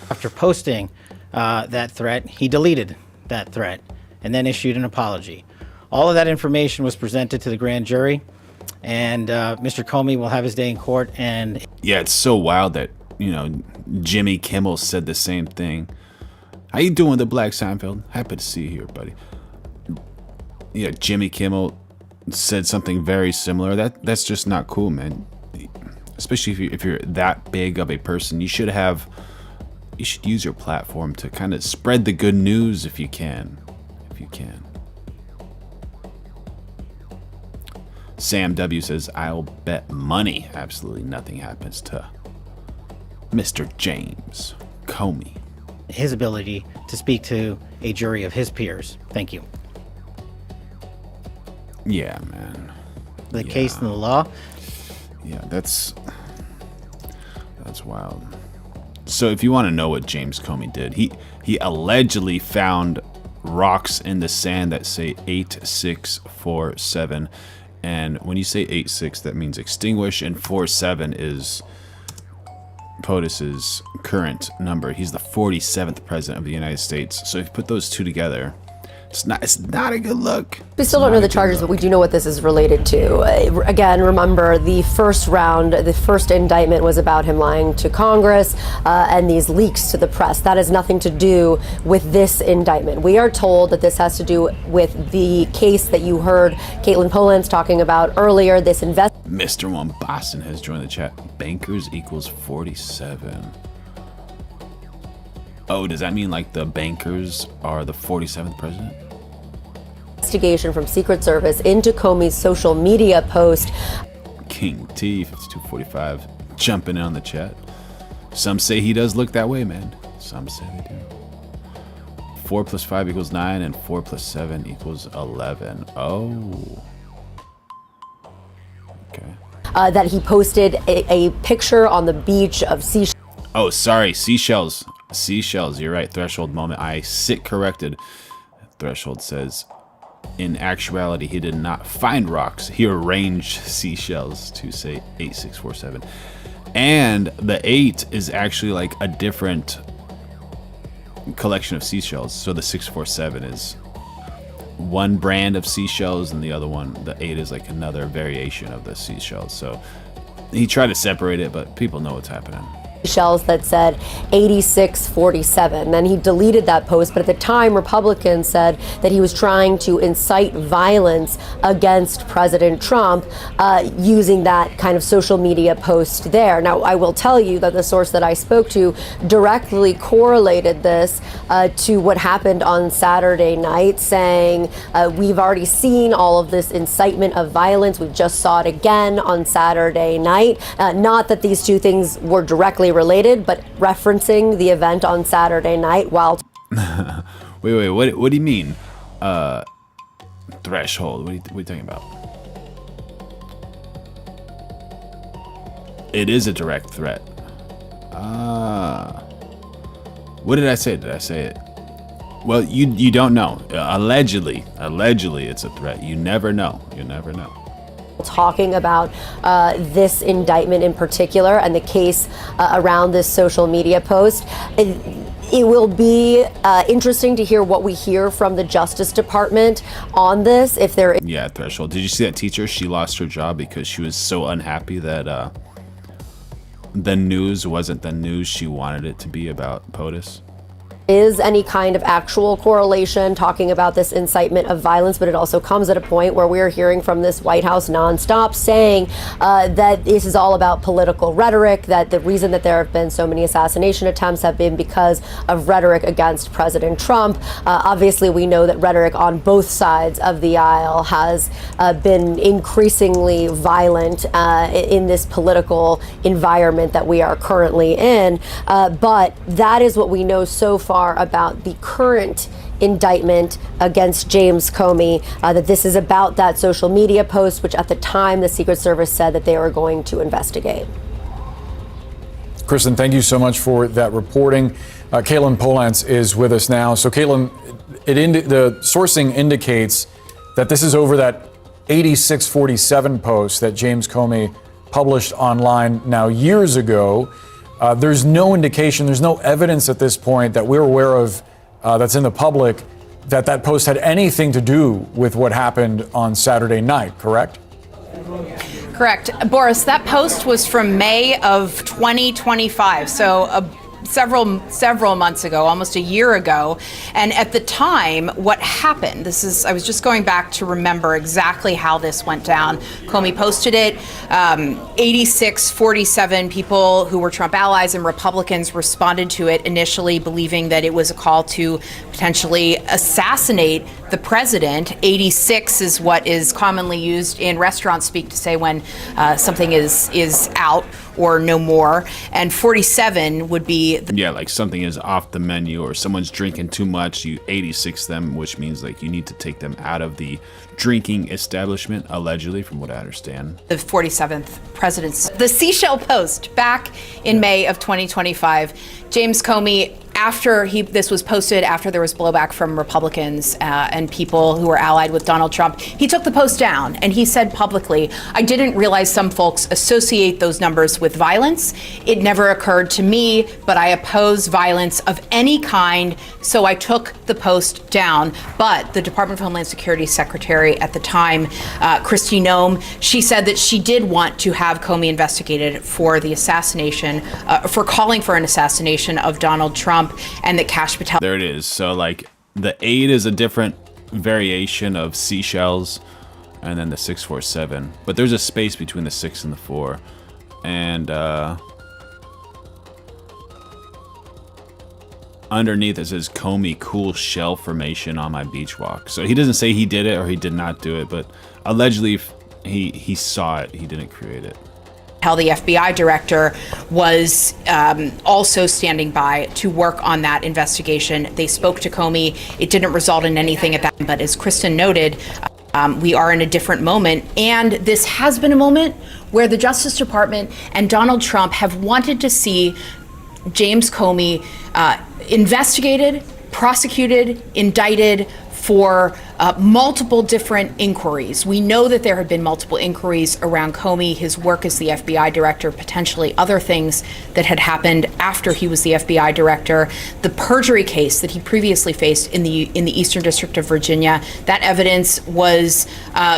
Speaker 18: After posting that threat, he deleted that threat and then issued an apology. All of that information was presented to the grand jury, and Mr. Comey will have his day in court. And
Speaker 1: yeah, it's so wild that, you know, Jimmy Kimmel said the same thing. How you doing, the Black Seinfeld? Happy to see you here, buddy. Yeah, Jimmy Kimmel said something very similar. That's just not cool, man. Especially if you're that big of a person, you should use your platform to kind of spread the good news if you can. Sam W says, I'll bet money absolutely nothing happens to Mr. James Comey.
Speaker 18: His ability to speak to a jury of his peers. Thank you.
Speaker 1: Yeah, man.
Speaker 18: The case and the law.
Speaker 1: Yeah, that's wild. So if you want to know what James Comey did, he allegedly found rocks in the sand that say 8647. And when you say 86, that means extinguish, and 47 is POTUS's current number. He's the 47th president of the United States. So if you put those two together, it's not a good look.
Speaker 19: We still don't know the charges, but we do know what this is related to. Again, remember, the first indictment was about him lying to Congress and these leaks to the press. That has nothing to do with this indictment. We are told that this has to do with the case that you heard Caitlin Polans talking about earlier, this
Speaker 1: Mr. One Boston has joined the chat. Bankers equals 47. Oh, does that mean like the bankers are the 47th president?
Speaker 19: Investigation from Secret Service into Comey's social media post.
Speaker 1: King T 5245 jumping in on the chat. Some say he does look that way, man. Some say they do. 4 plus 5 equals 9, and 4 plus 7 equals 11. Oh. Okay.
Speaker 19: That he posted a picture on the beach of seashells.
Speaker 1: Oh, sorry, seashells. Seashells, you're right. Threshold moment. I sit corrected. Threshold says, in actuality, he did not find rocks. He arranged seashells to say 8647. And the 8 is actually like a different collection of seashells. So the 647 is one brand of seashells, and the other one, the 8, is like another variation of the seashells. So he tried to separate it, but people know what's happening.
Speaker 19: Shells that said 8647. Then he deleted that post, but at the time Republicans said that he was trying to incite violence against President Trump using that kind of social media post there. Now, I will tell you that the source that I spoke to directly correlated this to what happened on Saturday night, saying we've already seen all of this incitement of violence. We just saw it again on Saturday night. Not that these two things were directly related, but referencing the event on Saturday night while...
Speaker 1: wait, what do you mean? Threshold, what are you talking about? It is a direct threat. What did I say? Did I say it? Well, you don't know. Allegedly it's a threat. You never know. You never know.
Speaker 19: Talking about this indictment in particular and the case around this social media post. It will be interesting to hear what we hear from the Justice Department on this. If there,
Speaker 1: yeah, Threshold. Did you see that teacher? She lost her job because she was so unhappy that the news wasn't the news she wanted it to be about POTUS.
Speaker 19: Is any kind of actual correlation talking about this incitement of violence, but it also comes at a point where we're hearing from this White House nonstop saying that this is all about political rhetoric, that the reason that there have been so many assassination attempts have been because of rhetoric against President Trump. Obviously, we know that rhetoric on both sides of the aisle has been increasingly violent in this political environment that we are currently in. But that is what we know so far about the current indictment against James Comey, that this is about that social media post, which at the time the Secret Service said that they were going to investigate.
Speaker 20: Kristen, thank you so much for that reporting. Caitlin Polance is with us now. So, Caitlin, the sourcing indicates that this is over that 8647 post that James Comey published online now years ago. There's no indication, there's no evidence at this point that we're aware of that's in the public that that post had anything to do with what happened on Saturday night, correct?
Speaker 21: Correct. Boris, that post was from May of 2025, so several months ago, almost a year ago. And at the time, what happened, I was just going back to remember exactly how this went down. Comey posted it. 8647 people who were Trump allies and Republicans responded to it, initially believing that it was a call to potentially assassinate the president. 86 is what is commonly used in restaurant speak to say when something is out or no more, and 47 would be
Speaker 1: like something is off the menu or someone's drinking too much, you 86 them, which means like you need to take them out of the drinking establishment, allegedly, from what I understand.
Speaker 21: The 47th president's. The Seashell Post back in May of 2025, James Comey, after this was posted, after there was blowback from Republicans and people who were allied with Donald Trump, he took the post down and he said publicly, "I didn't realize some folks associate those numbers with violence. It never occurred to me, but I oppose violence of any kind, so I took the post down." But the Department of Homeland Security Secretary at the time, Kristi Noem, she said that she did want to have Comey investigated for the assassination, for calling for an assassination of Donald Trump, and that Kash Patel.
Speaker 1: There it is. So like the 8 is a different variation of seashells, and then the 647. But there's a space between the 6 and the 4, and underneath it says Comey cool shell formation on my beach walk. So he doesn't say he did it or he did not do it, but allegedly he saw it. He didn't create it.
Speaker 21: How the FBI director was also standing by to work on that investigation. They spoke to Comey. It didn't result in anything at that time, but as Kristen noted, we are in a different moment, and this has been a moment where the Justice Department and Donald Trump have wanted to see James Comey investigated, prosecuted, indicted for multiple different inquiries. We know that there have been multiple inquiries around Comey, his work as the FBI director, potentially other things that had happened after he was the FBI director. The perjury case that he previously faced in the Eastern District of Virginia, that evidence was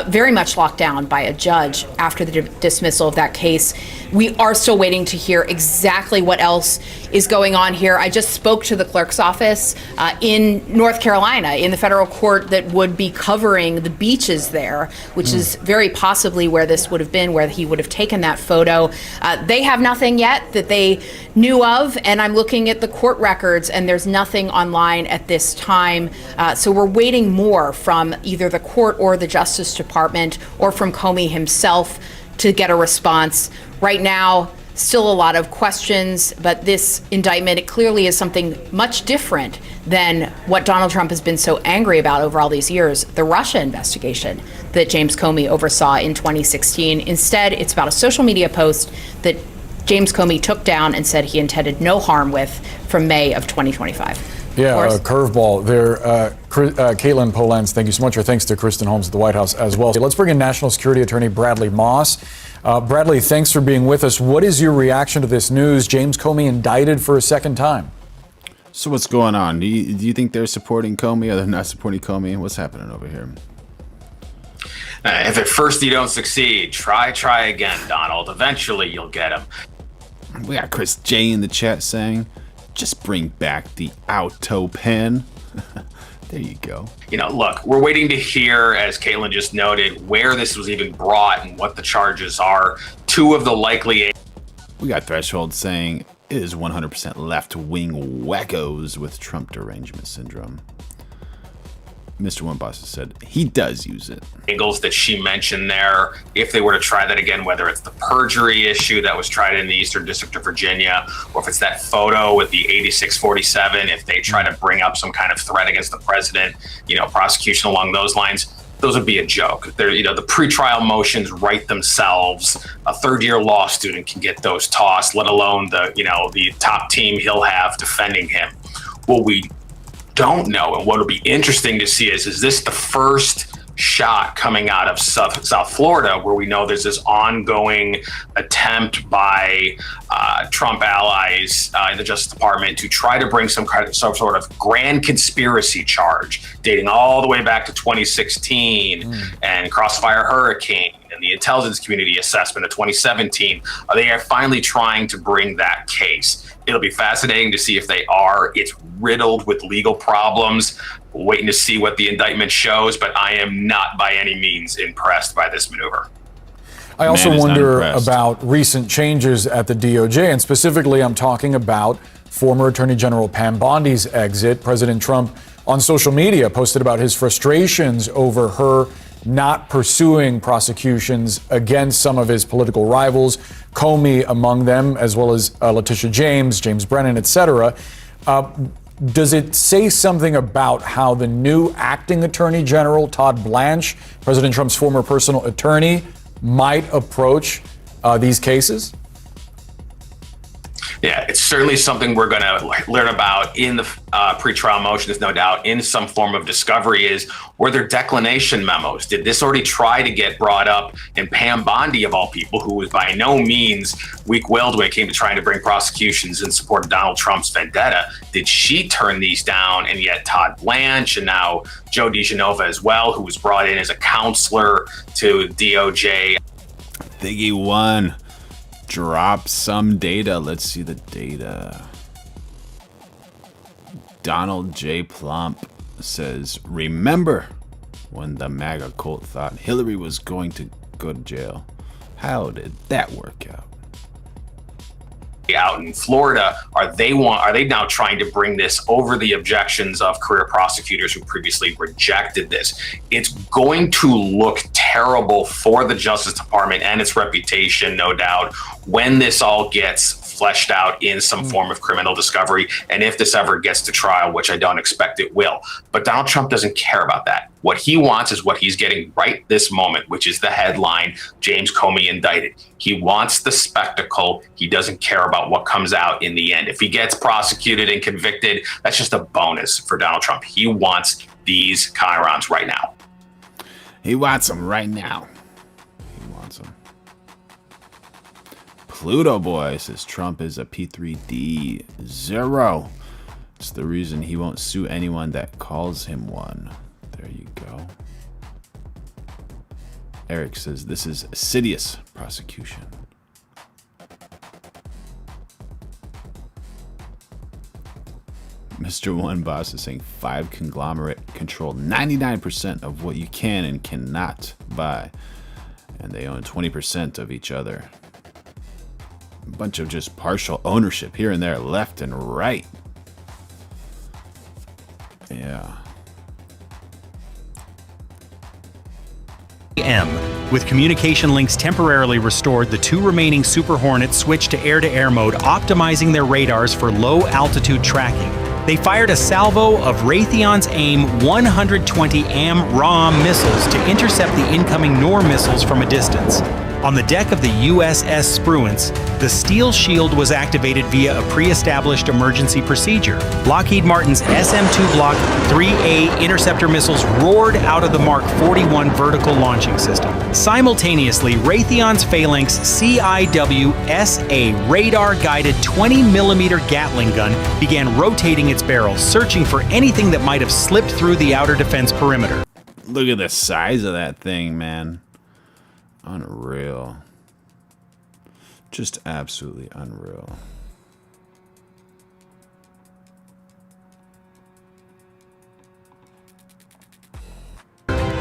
Speaker 21: very much locked down by a judge after the dismissal of that case. We are still waiting to hear exactly what else is going on here. I just spoke to the clerk's office in North Carolina, in the federal court that would be covering the beaches there, which is very possibly where this would have been, where he would have taken that photo. They have nothing yet that they knew of, and I'm looking at the court records, and there's nothing online at this time. So we're waiting more from either the court or the Justice Department or from Comey himself to get a response. Right now, still a lot of questions, but this indictment, it clearly is something much different than what Donald Trump has been so angry about over all these years, the Russia investigation that James Comey oversaw in 2016. Instead, it's about a social media post that James Comey took down and said he intended no harm with from May of 2025.
Speaker 20: Yeah, a curveball there. Caitlin Polance, thank you so much. Or thanks to Kristen Holmes at the White House as well. Let's bring in National Security Attorney Bradley Moss. Bradley, thanks for being with us. What is your reaction to this news? James Comey indicted for a second time.
Speaker 1: So what's going on? Do you think they're supporting Comey or they're not supporting Comey? What's happening over here?
Speaker 22: If at first you don't succeed, try again, Donald. Eventually you'll get him.
Speaker 1: We got Chris J in the chat saying, just bring back the auto pen. There you go.
Speaker 22: You know, look, we're waiting to hear, as Caitlin just noted, where this was even brought and what the charges are. Two of the likely...
Speaker 1: We got Threshold saying, it is 100% left-wing wackos with Trump derangement syndrome. Mr. One Boss said he does use it.
Speaker 22: Angles that she mentioned there, if they were to try that again, whether it's the perjury issue that was tried in the Eastern District of Virginia, or if it's that photo with the 8647, if they try to bring up some kind of threat against the president, you know, prosecution along those lines, those would be a joke. They're, the pretrial motions write themselves. A third-year law student can get those tossed, let alone the top team he'll have defending him. What we don't know, and what will be interesting to see is this the first shot coming out of South Florida, where we know there's this ongoing attempt by Trump allies in the Justice Department to try to bring some sort of grand conspiracy charge dating all the way back to 2016 and Crossfire Hurricane and the intelligence community assessment of 2017. They are finally trying to bring that case. It'll be fascinating to see if they are. It's riddled with legal problems. Waiting to see what the indictment shows, but I am not by any means impressed by this maneuver.
Speaker 20: I also wonder about recent changes at the DOJ, and specifically I'm talking about former Attorney General Pam Bondi's exit. President Trump on social media posted about his frustrations over her not pursuing prosecutions against some of his political rivals, Comey among them, as well as Letitia James, James Brennan, etc. Does it say something about how the new acting Attorney General, Todd Blanche, President Trump's former personal attorney, might approach these cases?
Speaker 22: Yeah, it's certainly something we're going to learn about in the pretrial motions, no doubt, in some form of discovery. Were there declination memos? Did this already try to get brought up? And Pam Bondi, of all people, who was by no means weak-willed when it came to trying to bring prosecutions in support of Donald Trump's vendetta, did she turn these down? And yet Todd Blanche and now Joe DiGenova as well, who was brought in as a counselor to DOJ.
Speaker 1: Thiggy one. Drop some data. Let's see the data. Donald J. Plump says, remember when the MAGA cult thought Hillary was going to go to jail? How did that work out?
Speaker 22: Out in Florida, are they now trying to bring this over the objections of career prosecutors who previously rejected this? It's going to look terrible for the Justice Department and its reputation, no doubt, when this all gets fleshed out in some form of criminal discovery, and if this ever gets to trial, which I don't expect it will. But Donald Trump doesn't care about that. What he wants is what he's getting right this moment, which is the headline, James Comey indicted. He wants the spectacle. He doesn't care about what comes out in the end. If he gets prosecuted and convicted, that's just a bonus for Donald Trump. He wants these chyrons right now.
Speaker 1: He wants them right now. He wants them. Pluto Boy says Trump is a P3D zero. It's the reason he won't sue anyone that calls him one. There you go. Eric says this is assiduous prosecution. Mr. One Boss is saying 5 conglomerate control 99% of what you can and cannot buy, and they own 20% of each other. A bunch of just partial ownership here and there, left and right. Yeah.
Speaker 3: With communication links temporarily restored, the 2 remaining Super Hornets switched to air-to-air mode, optimizing their radars for low-altitude tracking. They fired a salvo of Raytheon's AIM 120 AMRAAM missiles to intercept the incoming NOR missiles from a distance. On the deck of the USS Spruance, the steel shield was activated via a pre-established emergency procedure. Lockheed Martin's SM-2 Block 3A interceptor missiles roared out of the Mark 41 vertical launching system. Simultaneously, Raytheon's Phalanx CIW-SA radar-guided 20mm Gatling gun began rotating its barrels, searching for anything that might have slipped through the outer defense perimeter.
Speaker 1: Look at the size of that thing, man. Unreal. Just absolutely unreal.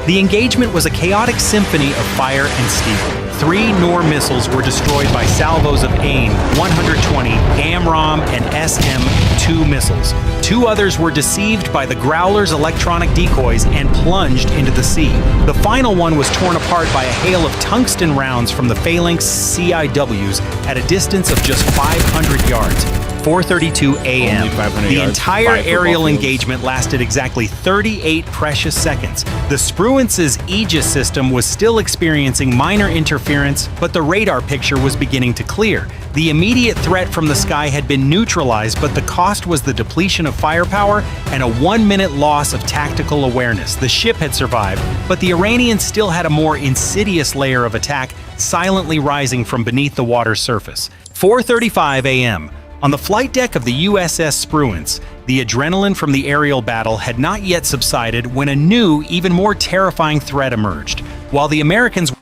Speaker 3: The engagement was a chaotic symphony of fire and steel. 3 NOR missiles were destroyed by salvos of AIM 120, AMRAAM, and SM-2 missiles. 2 others were deceived by the Growler's electronic decoys and plunged into the sea. The final one was torn apart by a hail of tungsten rounds from the Phalanx CIWs at a distance of just 500 yards. 4:32 a.m.
Speaker 1: Only 500
Speaker 3: The
Speaker 1: yards,
Speaker 3: entire
Speaker 1: 5 football
Speaker 3: aerial
Speaker 1: fields.
Speaker 3: engagement lasted exactly 38 precious seconds. The Spruance's Aegis system was still experiencing minor interference, but the radar picture was beginning to clear. The immediate threat from the sky had been neutralized, but the cost was the depletion of firepower and a 1-minute loss of tactical awareness. The ship had survived, but the Iranians still had a more insidious layer of attack, silently rising from beneath the water's surface. 4:35 a.m. On the flight deck of the USS Spruance, the adrenaline from the aerial battle had not yet subsided when a new, even more terrifying threat emerged. While the Americans...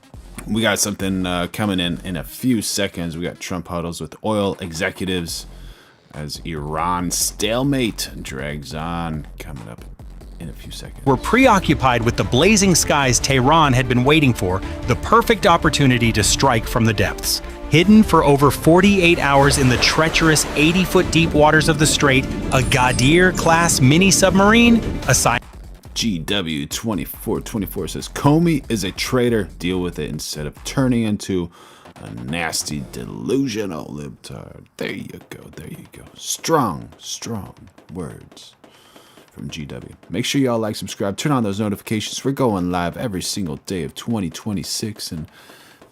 Speaker 1: We got something coming in a few seconds. We got Trump huddles with oil executives as Iran stalemate drags on, coming up in a few seconds.
Speaker 3: Were preoccupied with the blazing skies Tehran had been waiting for, the perfect opportunity to strike from the depths. Hidden for over 48 hours in the treacherous 80-foot deep waters of the Strait, a Ghadir-class mini-submarine, a
Speaker 1: GW2424 says, Comey is a traitor. Deal with it instead of turning into a nasty, delusional libtard. There you go. There you go. Strong words from GW. Make sure y'all like, subscribe, turn on those notifications. We're going live every single day of 2026. And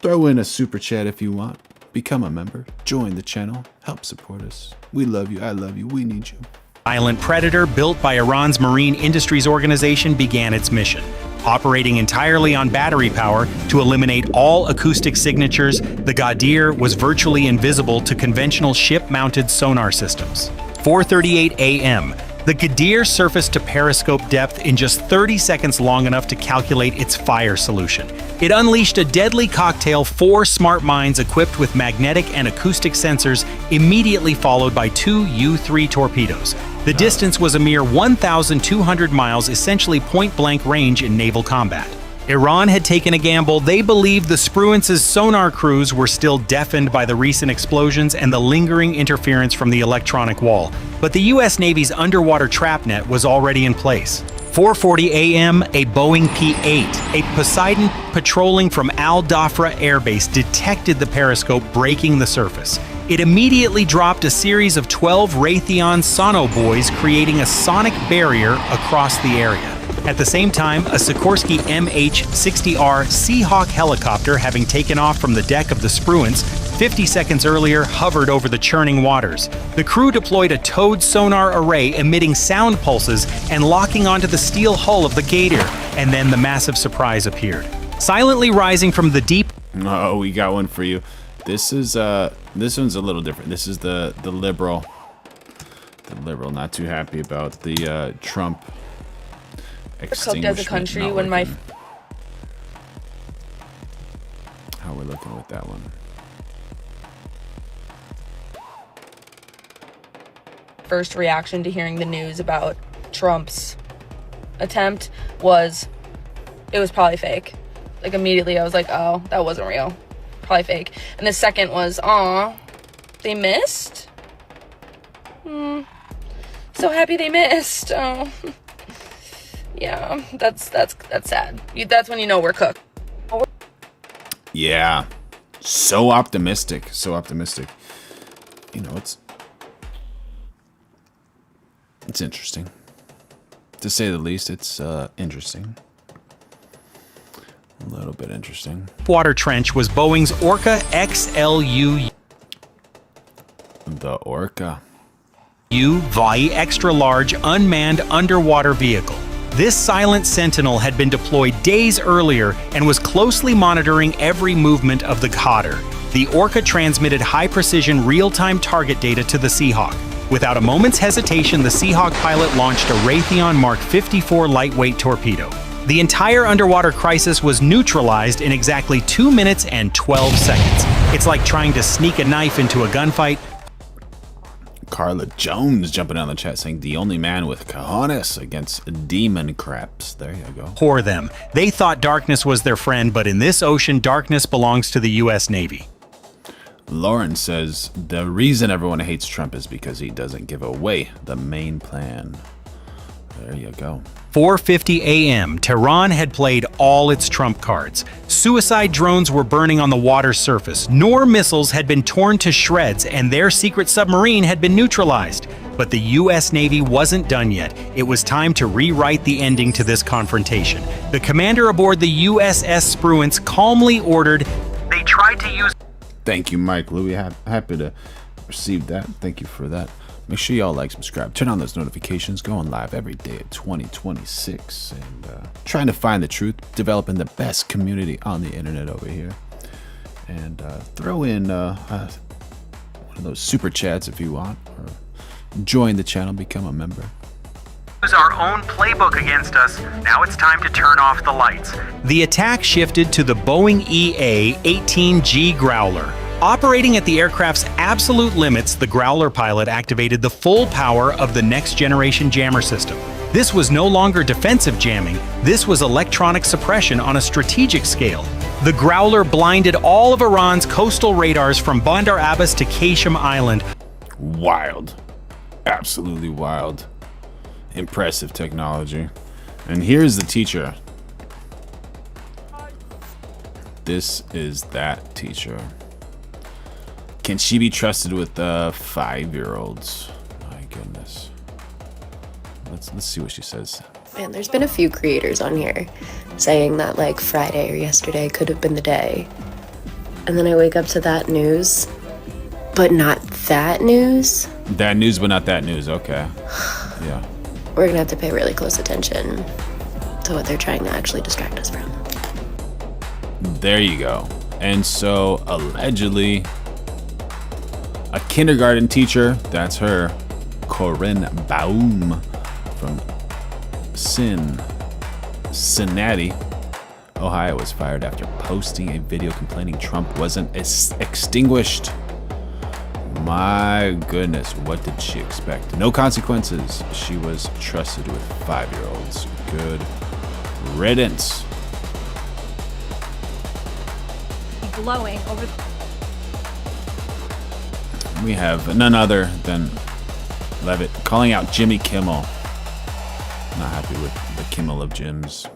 Speaker 1: throw in a super chat if you want. Become a member. Join the channel. Help support us. We love you. I love you. We need you.
Speaker 3: Silent Predator built by Iran's Marine Industries Organization began its mission. Operating entirely on battery power to eliminate all acoustic signatures, the Ghadir was virtually invisible to conventional ship-mounted sonar systems. 4:38 a.m. The Ghadir surfaced to periscope depth in just 30 seconds, long enough to calculate its fire solution. It unleashed a deadly cocktail, 4 smart mines equipped with magnetic and acoustic sensors, immediately followed by 2 U-3 torpedoes. The distance was a mere 1,200 miles, essentially point-blank range in naval combat. Iran had taken a gamble. They believed the Spruance's sonar crews were still deafened by the recent explosions and the lingering interference from the electronic wall. But the U.S. Navy's underwater trap net was already in place. 4:40 a.m., a Boeing P-8, a Poseidon patrolling from Al Dhafra Air Base, detected the periscope breaking the surface. It immediately dropped a series of 12 Raytheon sonobuoys, creating a sonic barrier across the area. At the same time, a Sikorsky MH-60R Seahawk helicopter, having taken off from the deck of the Spruance 50 seconds earlier, hovered over the churning waters. The crew deployed a towed sonar array emitting sound pulses and locking onto the steel hull of the Ghadir, and then the massive surprise appeared. Silently rising from the deep...
Speaker 1: Oh, we got one for you. This one's a little different. This is the liberal. The liberal, not too happy about the Trump
Speaker 4: cooked as a country when my
Speaker 1: how we're looking with that one.
Speaker 4: first reaction to hearing the news about Trump's attempt was it was probably fake. Like immediately I was like, oh, that wasn't real. Probably fake. And the second was, aw, they missed? So happy they missed. Oh. Yeah, that's sad. That's when you know we're cooked.
Speaker 1: Yeah, so optimistic, so optimistic. You know, it's interesting, to say the least. It's interesting, a little bit interesting.
Speaker 3: Water trench was Boeing's Orca XLU.
Speaker 1: The Orca.
Speaker 3: VAI extra-large unmanned underwater vehicle. This silent sentinel had been deployed days earlier and was closely monitoring every movement of the Ghadir. The Orca transmitted high-precision real-time target data to the Seahawk. Without a moment's hesitation, the Seahawk pilot launched a Raytheon Mark 54 lightweight torpedo. The entire underwater crisis was neutralized in exactly 2 minutes and 12 seconds. It's like trying to sneak a knife into a gunfight.
Speaker 1: Carla Jones jumping on the chat saying the only man with cojones against demon craps. There you go.
Speaker 3: Pour them. They thought darkness was their friend, but in this ocean, darkness belongs to the U.S. Navy.
Speaker 1: Lauren says the reason everyone hates Trump is because he doesn't give away the main plan. There you go.
Speaker 3: 4:50 a.m., Tehran had played all its trump cards. Suicide drones were burning on the water surface. Nor missiles had been torn to shreds, and their secret submarine had been neutralized. But the U.S. Navy wasn't done yet. It was time to rewrite the ending to this confrontation. The commander aboard the USS Spruance calmly ordered, "They tried to use..."
Speaker 1: Thank you, Mike Louie. Happy to receive that. Thank you for that. Make sure y'all like, subscribe, turn on those notifications. Going live every day at 2026. And trying to find the truth, developing the best community on the internet over here. And throw in one of those super chats if you want. Or join the channel, become a member.
Speaker 3: Use our own playbook against us. Now it's time to turn off the lights. The attack shifted to the Boeing EA-18G Growler. Operating at the aircraft's absolute limits, the Growler pilot activated the full power of the next-generation jammer system. This was no longer defensive jamming, this was electronic suppression on a strategic scale. The Growler blinded all of Iran's coastal radars from Bandar Abbas to Qasem Island.
Speaker 1: Wild. Absolutely wild. Impressive technology. And here's the teacher. This is that teacher. Can she be trusted with 5-year-olds? My goodness. Let's see what she says.
Speaker 5: Man, there's been a few creators on here saying that like Friday or yesterday could have been the day. And then I wake up to that news, but not that news.
Speaker 1: That news, but not that news. Okay. Yeah.
Speaker 5: We're gonna have to pay really close attention to what they're trying to actually distract us from.
Speaker 1: There you go. And so allegedly, a kindergarten teacher, that's her, Corinne Baum from Cincinnati, Ohio, was fired after posting a video complaining Trump wasn't extinguished. My goodness, what did she expect? No consequences. She was trusted with 5-year-olds. Good riddance.
Speaker 6: Glowing over.
Speaker 1: We have none other than Levitt calling out Jimmy Kimmel. Not happy with the Kimmel of Jims.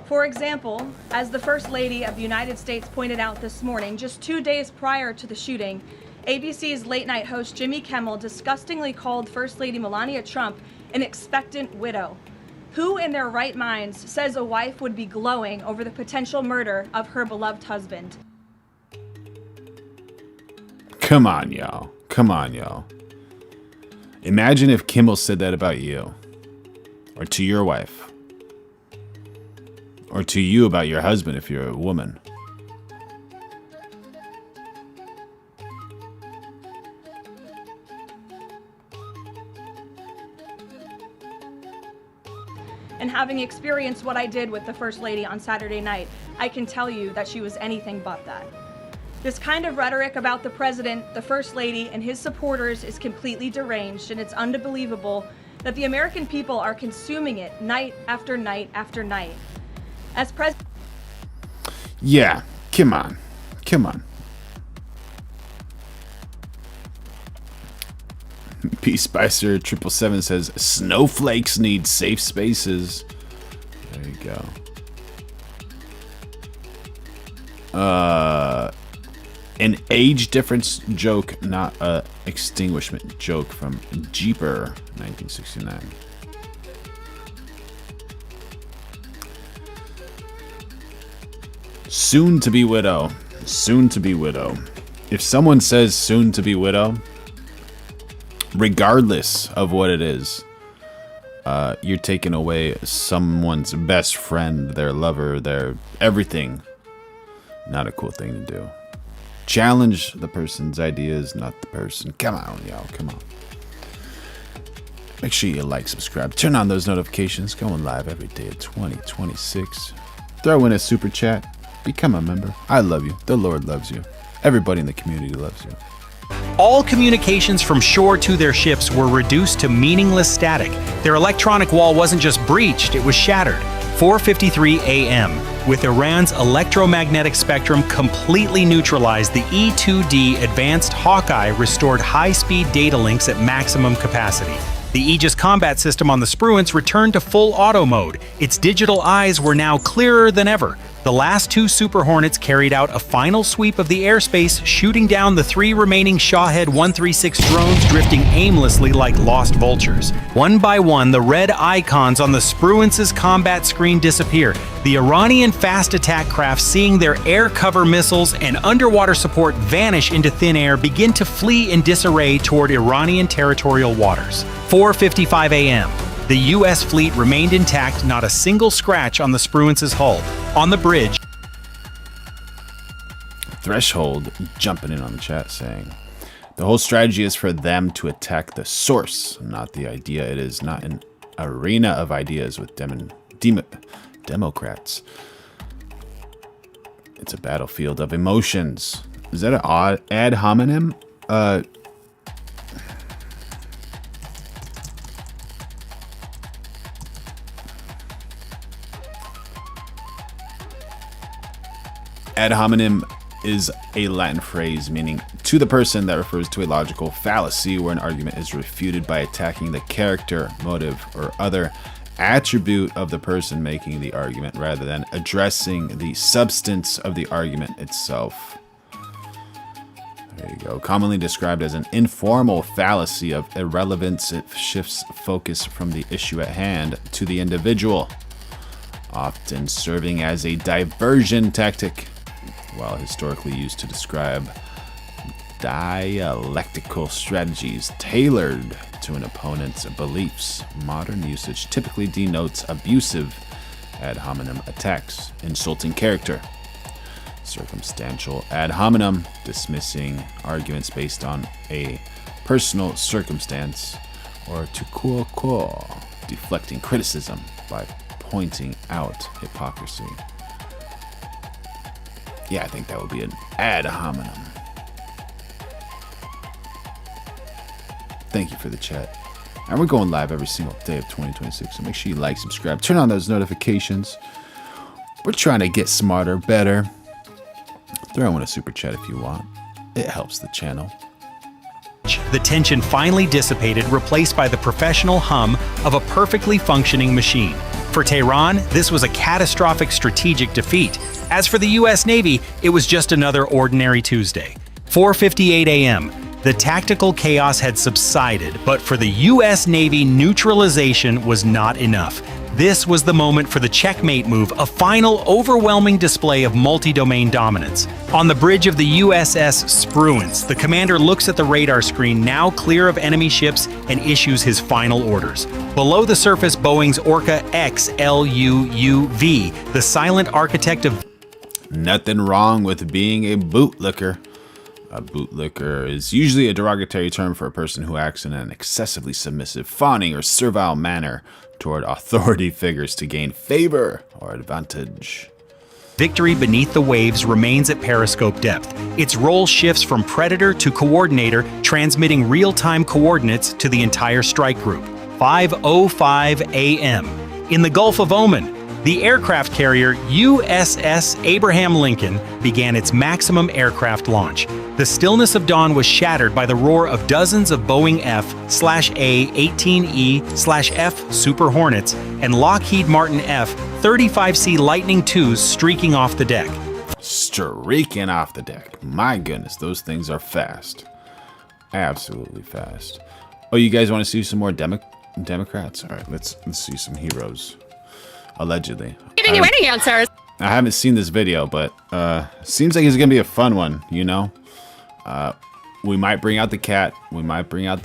Speaker 6: For example, as the First Lady of the United States pointed out this morning, just 2 days prior to the shooting, ABC's late-night host Jimmy Kimmel disgustingly called First Lady Melania Trump an expectant widow. Who in their right minds says a wife would be glowing over the potential murder of her beloved husband?
Speaker 1: Come on, y'all. Come on, y'all. Imagine if Kimmel said that about you, or to your wife, or to you about your husband if you're a woman.
Speaker 6: And having experienced what I did with the First Lady on Saturday night, I can tell you that she was anything but that. This kind of rhetoric about the president, the First Lady, and his supporters is completely deranged, and it's unbelievable that the American people are consuming it night after night after night. As president...
Speaker 1: Yeah, come on. Come on. P Spicer 777 says snowflakes need safe spaces. There you go. An age difference joke, not a extinguishment joke from Jeeper 1969. Soon to be widow. Soon to be widow. If someone says soon to be widow, regardless of what it is, you're taking away someone's best friend, their lover, their everything. Not a cool thing to do. Challenge the person's ideas, not the person. Come on, y'all. Come on. Make sure you like, subscribe, turn on those notifications. Going live every day at 2026. Throw in a super chat. Become a member. I love you. The Lord loves you. Everybody in the community loves you.
Speaker 3: All communications from shore to their ships were reduced to meaningless static. Their electronic wall wasn't just breached, it was shattered. 4:53 a.m. With Iran's electromagnetic spectrum completely neutralized, the E-2D Advanced Hawkeye restored high-speed data links at maximum capacity. The Aegis combat system on the Spruance returned to full auto mode. Its digital eyes were now clearer than ever. The last 2 Super Hornets carried out a final sweep of the airspace, shooting down the 3 remaining Shahhed 136 drones drifting aimlessly like lost vultures. One by one, the red icons on the Spruance's combat screen disappear. The Iranian fast attack craft, seeing their air cover missiles and underwater support vanish into thin air, begin to flee in disarray toward Iranian territorial waters. 4:55 a.m. The U.S. fleet remained intact, not a single scratch on the Spruance's hull. On the bridge,
Speaker 1: Threshold jumping in on the chat saying, the whole strategy is for them to attack the source, not the idea. It is not an arena of ideas with Democrats. It's a battlefield of emotions. Is that an odd ad hominem? Ad hominem is a Latin phrase meaning to the person that refers to a logical fallacy where an argument is refuted by attacking the character, motive, or other attribute of the person making the argument rather than addressing the substance of the argument itself. There you go. Commonly described as an informal fallacy of irrelevance, it shifts focus from the issue at hand to the individual, often serving as a diversion tactic. While historically used to describe dialectical strategies tailored to an opponent's beliefs, modern usage typically denotes abusive ad hominem attacks, insulting character. Circumstantial ad hominem, dismissing arguments based on a personal circumstance, or to quo, deflecting criticism by pointing out hypocrisy. Yeah, I think that would be an ad hominem. Thank you for the chat. And we're going live every single day of 2026, so make sure you like, subscribe, turn on those notifications. We're trying to get smarter, better. Throw in a super chat if you want. It helps the channel.
Speaker 3: the tension finally dissipated, replaced by the professional hum of a perfectly functioning machine. For Tehran, this was a catastrophic strategic defeat. As for the U.S. Navy, it was just another ordinary Tuesday. 4:58 a.m. The tactical chaos had subsided, but for the U.S. Navy, neutralization was not enough. This was the moment for the checkmate move, a final overwhelming display of multi-domain dominance. On the bridge of the USS Spruance, the commander looks at the radar screen, now clear of enemy ships, and issues his final orders. Below the surface, Boeing's Orca XLUUV, the silent architect of...
Speaker 1: Nothing wrong with being a bootlicker. A bootlicker is usually a derogatory term for a person who acts in an excessively submissive, fawning, or servile manner toward authority figures to gain favor or advantage.
Speaker 3: Victory beneath the waves remains at periscope depth. Its role shifts from predator to coordinator, transmitting real-time coordinates to the entire strike group. 5:05 a.m. In the Gulf of Oman, the aircraft carrier USS Abraham Lincoln began its maximum aircraft launch. The stillness of dawn was shattered by the roar of dozens of Boeing F/A-18E/F Super Hornets and Lockheed Martin F-35C Lightning IIs streaking off the deck.
Speaker 1: Streaking off the deck. My goodness, those things are fast. Absolutely fast. Oh, you guys want to see some more Democrats? All right, let's see some heroes. Allegedly.
Speaker 7: Giving you any answers.
Speaker 1: I haven't seen this video, but seems like it's gonna be a fun one, you know? We might bring out the cat. We might bring out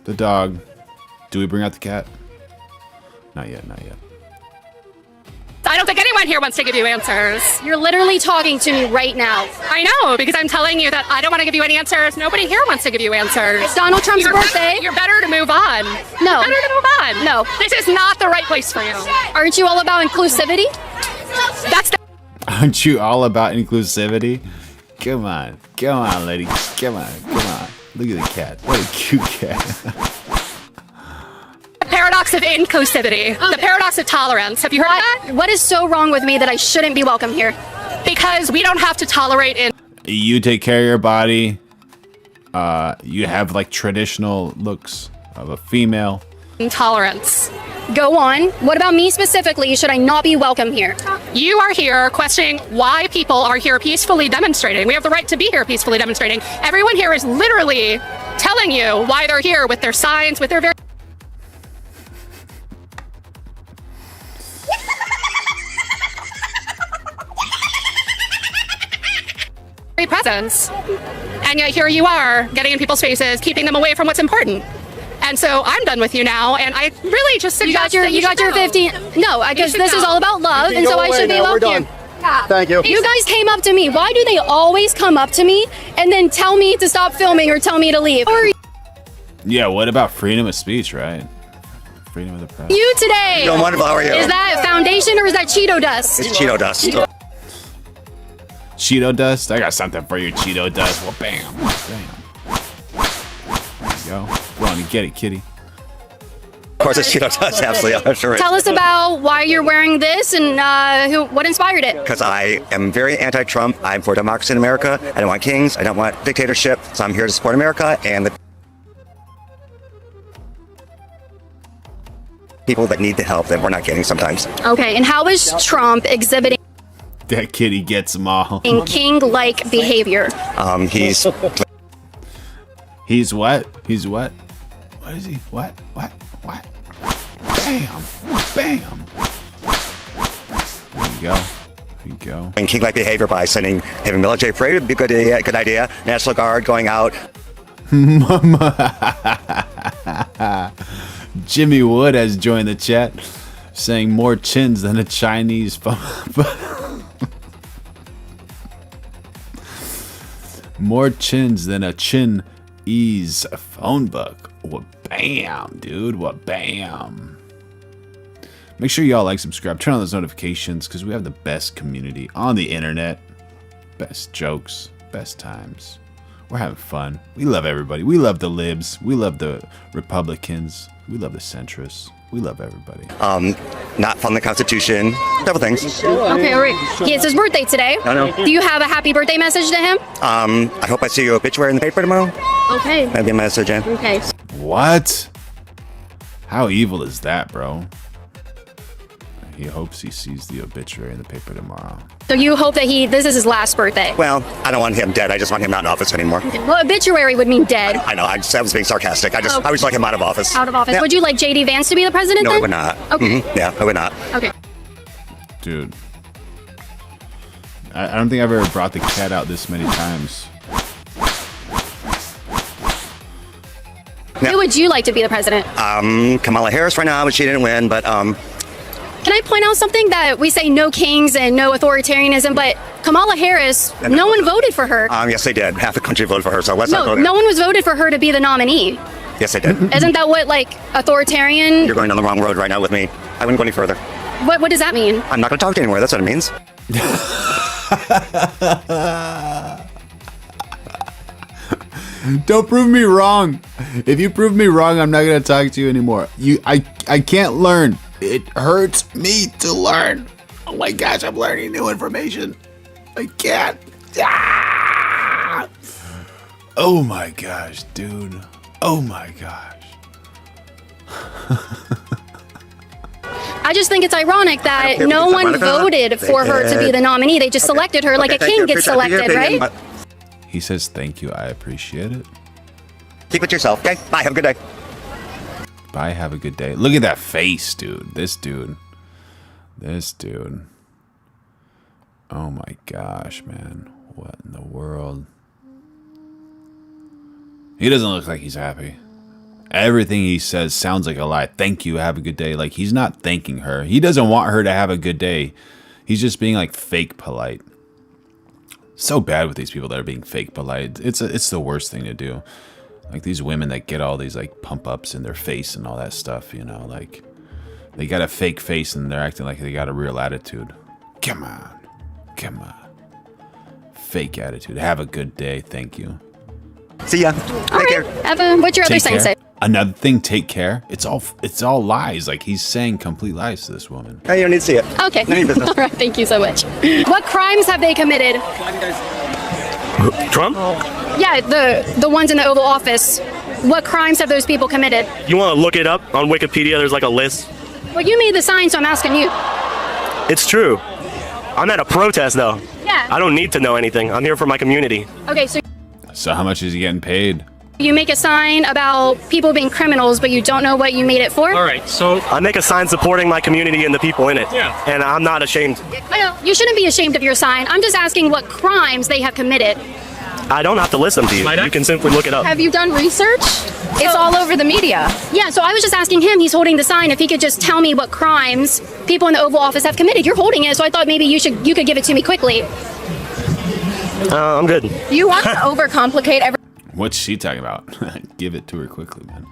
Speaker 1: the dog. Do we bring out the cat? Not yet, not yet.
Speaker 7: I don't think anyone here wants to give you answers.
Speaker 8: You're literally talking to me right now.
Speaker 7: I know, because I'm telling you that I don't want to give you any answers. Nobody here wants to give you answers.
Speaker 8: It's Donald Trump's birthday.
Speaker 7: You're better to move on.
Speaker 8: No.
Speaker 7: You're better to move on.
Speaker 8: No.
Speaker 7: This is not the right place for you.
Speaker 8: Aren't you all about inclusivity?
Speaker 7: That's the...
Speaker 1: Aren't you all about inclusivity? Come on, lady. Come on. Look at the cat. What a cute cat.
Speaker 7: The paradox of inclusivity. The paradox of tolerance. Have you heard of that?
Speaker 8: What is so wrong with me that I shouldn't be welcome here?
Speaker 7: Because we don't have to tolerate it.
Speaker 1: You take care of your body. You have like traditional looks. of a female.
Speaker 8: Intolerance. Go on. What about me specifically? Should I not be welcome here?
Speaker 7: You are here questioning why people are here peacefully demonstrating. We have the right to be here peacefully demonstrating. Everyone here is literally telling you why they're here with their signs, with their very presence. And yet here you are, getting in people's faces, keeping them away from what's important. And so I'm done with you now, and I really just suggest
Speaker 8: you got your 15. No, I guess this is all about love, and so I should be welcome.
Speaker 14: Thank you.
Speaker 8: You guys came up to me. Why do they always come up to me and then tell me to stop filming or tell me to leave?
Speaker 1: Yeah, what about freedom of speech, right? Freedom of the press.
Speaker 8: You today.
Speaker 9: Doing wonderful. How are you?
Speaker 8: Is that foundation or is that Cheeto dust?
Speaker 9: It's Cheeto dust.
Speaker 1: Cheeto dust? I got something for you, Cheeto dust. Well, bam. Bam. There you go. Go on and get it, kitty.
Speaker 9: Of course, it's Cheeto dust. Absolutely. I'm sure.
Speaker 8: Tell us about why you're wearing this and what inspired it.
Speaker 9: Because I am very anti-Trump. I'm for democracy in America. I don't want kings. I don't want dictatorship. So I'm here to support America and the people that need the help that we're not getting sometimes.
Speaker 8: Okay, and how is Trump exhibiting
Speaker 1: that kitty gets them all
Speaker 8: king-like behavior?
Speaker 1: He's what? He's what? What is he? What? Bam! Bam! There you go. There you go.
Speaker 9: And king-like behavior by having military parade would be a good idea. National Guard going out.
Speaker 1: Jimmy Wood has joined the chat, saying more chins than a Chinese phone. More chins than a Chinese phone book. What bam, dude. What bam. Make sure y'all like, subscribe, turn on those notifications because we have the best community on the internet. Best jokes, best times. We're having fun. We love everybody. We love the libs. We love the Republicans. We love the centrists. We love everybody.
Speaker 9: Not from the Constitution. Couple things.
Speaker 8: Okay, all right. It's his birthday today.
Speaker 9: I know.
Speaker 8: Do you have a happy birthday message to him?
Speaker 9: I hope I see your obituary in the paper tomorrow.
Speaker 8: Okay.
Speaker 9: That'd be a message, yeah.
Speaker 8: Okay.
Speaker 1: What? How evil is that, bro? He hopes he sees the obituary in the paper tomorrow.
Speaker 8: So you hope that this is his last birthday?
Speaker 9: Well, I don't want him dead. I just want him not in office anymore.
Speaker 8: Okay. Well, obituary would mean dead.
Speaker 9: I know. I was being sarcastic. I would like him out of office.
Speaker 8: Out of office.
Speaker 9: Yeah.
Speaker 8: Would you like J.D. Vance to be the president
Speaker 9: No,
Speaker 8: then?
Speaker 9: I would not.
Speaker 8: Okay.
Speaker 9: Mm-hmm. Yeah, I would not.
Speaker 8: Okay.
Speaker 1: Dude. I don't think I've ever brought the cat out this many times.
Speaker 8: Who would you like to be the president?
Speaker 9: Kamala Harris right now, but she didn't win. But
Speaker 8: Can I point out something that we say no kings and no authoritarianism, but Kamala Harris, no one voted for her.
Speaker 9: Yes, they did. Half the country voted for her, so let's not go there.
Speaker 8: No one was voted for her to be the nominee.
Speaker 9: Yes, they did.
Speaker 8: Isn't that what, like, authoritarian?
Speaker 9: You're going down the wrong road right now with me. I wouldn't go any further.
Speaker 8: What does that mean?
Speaker 9: I'm not going to talk to you anymore. That's what it means.
Speaker 1: Don't prove me wrong. If you prove me wrong, I'm not gonna talk to you anymore. I can't learn. It hurts me to learn. Oh my gosh, I'm learning new information. I can't. Ah! Oh my gosh, dude. Oh my gosh.
Speaker 8: I just think it's ironic that no one voted for her to be the nominee. They just selected her like a king gets selected, right?
Speaker 1: He says, thank you, I appreciate it.
Speaker 9: Keep it to yourself, okay? Bye, have a good day.
Speaker 1: Bye, have a good day. Look at that face, dude. This dude. Oh my gosh, man. What in the world? He doesn't look like he's happy. Everything he says sounds like a lie. Thank you, have a good day. Like, he's not thanking her. He doesn't want her to have a good day. He's just being like fake polite. So bad with these people that are being fake polite. It's the worst thing to do. Like these women that get all these like pump ups in their face and all that stuff, you know, like they got a fake face and they're acting like they got a real attitude. Come on. Fake attitude. Have a good day. Thank you.
Speaker 9: See ya. Take care.
Speaker 8: Evan, what's your other thing say?
Speaker 1: Another thing, take care. It's all lies. Like he's saying complete lies to this woman.
Speaker 9: Hey, you don't need to see it.
Speaker 8: Okay.
Speaker 9: None of your business.
Speaker 8: All right. Thank you so much. What crimes have they committed?
Speaker 9: Trump?
Speaker 8: Yeah, the ones in the Oval Office. what crimes have those people committed?
Speaker 11: You want to look it up on Wikipedia? There's like a list.
Speaker 8: Well, you made the sign, so I'm asking you.
Speaker 11: It's true. I'm at a protest though.
Speaker 8: Yeah.
Speaker 11: I don't need to know anything. I'm here for my community.
Speaker 8: Okay,
Speaker 1: So how much is he getting paid?
Speaker 8: you make a sign about people being criminals, but you don't know what you made it for?
Speaker 11: All right, so I make a sign supporting my community and the people in it. Yeah. And I'm not ashamed.
Speaker 8: I know. You shouldn't be ashamed of your sign. I'm just asking what crimes they have committed.
Speaker 11: I don't have to listen to you. You can simply look it up.
Speaker 8: Have you done research? It's all over the media. Yeah, so I was just asking him, he's holding the sign, if he could just tell me what crimes people in the Oval Office have committed. You're holding it, so I thought maybe you could give it to me quickly.
Speaker 11: I'm good.
Speaker 8: You want to overcomplicate everything.
Speaker 1: What's she talking about? Give it to her quickly, man.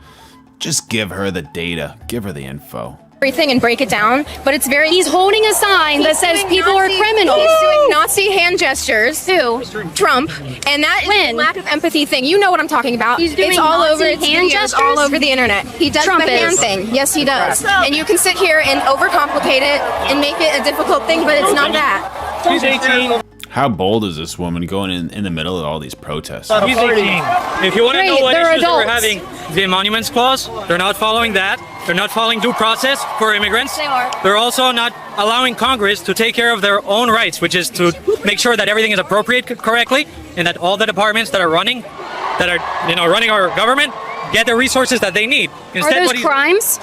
Speaker 1: Just give her the data. Give her the info.
Speaker 13: And break it down, but it's very...
Speaker 8: He's holding a sign that says people are criminals.
Speaker 13: He's doing Nazi hand gestures.
Speaker 8: Who?
Speaker 13: Trump. And that is a lack of empathy thing. You know what I'm talking about.
Speaker 8: He's doing
Speaker 13: it's all
Speaker 8: Nazi
Speaker 13: over its
Speaker 8: hand
Speaker 13: videos,
Speaker 8: gestures?
Speaker 13: all over the internet. He does
Speaker 8: Trump
Speaker 13: the hand
Speaker 8: is.
Speaker 13: thing. Yes, he does. And you can sit here and overcomplicate it and make it a difficult thing, but it's not that.
Speaker 23: He's 18.
Speaker 1: How bold is this woman going in the middle of all these protests?
Speaker 23: He's 18. If you want to know what
Speaker 8: they're
Speaker 23: issues we're
Speaker 8: adults.
Speaker 23: having, the Emoluments Clause, they're not following that. They're not following due process for immigrants.
Speaker 8: They are.
Speaker 23: They're also not allowing Congress to take care of their own rights, which is to make sure that everything is appropriate correctly and that all the departments that are running our government get the resources that they need.
Speaker 8: Are those crimes?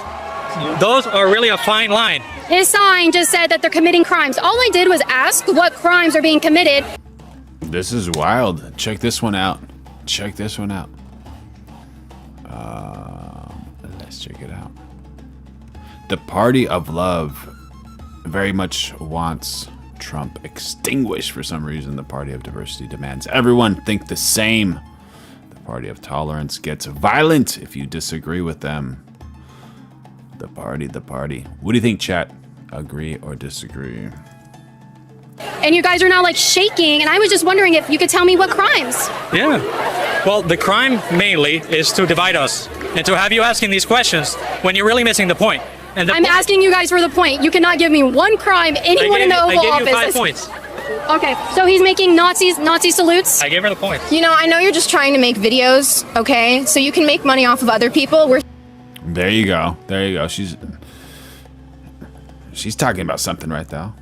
Speaker 23: Those are really a fine line.
Speaker 8: His sign just said that they're committing crimes. All I did was ask what crimes are being committed.
Speaker 1: This is wild. Check this one out. Check this one out. Let's check it out. The Party of Love very much wants Trump extinguished for some reason. The Party of Diversity demands everyone think the same. The Party of Tolerance gets violent if you disagree with them. The party. What do you think, chat? Agree or disagree?
Speaker 8: And you guys are now like shaking, and I was just wondering if you could tell me what crimes.
Speaker 23: Yeah. Well, the crime mainly is to divide us and to have you asking these questions when you're really missing the point. And
Speaker 8: I'm asking you guys for the point. You cannot give me one crime anyone in the Oval Office.
Speaker 23: I gave you 5 points.
Speaker 8: Okay, so he's making Nazi salutes.
Speaker 23: I gave her the point.
Speaker 13: You know, I know you're just trying to make videos, okay? So you can make money off of other people.
Speaker 1: There you go. There you go. She's talking about something right now.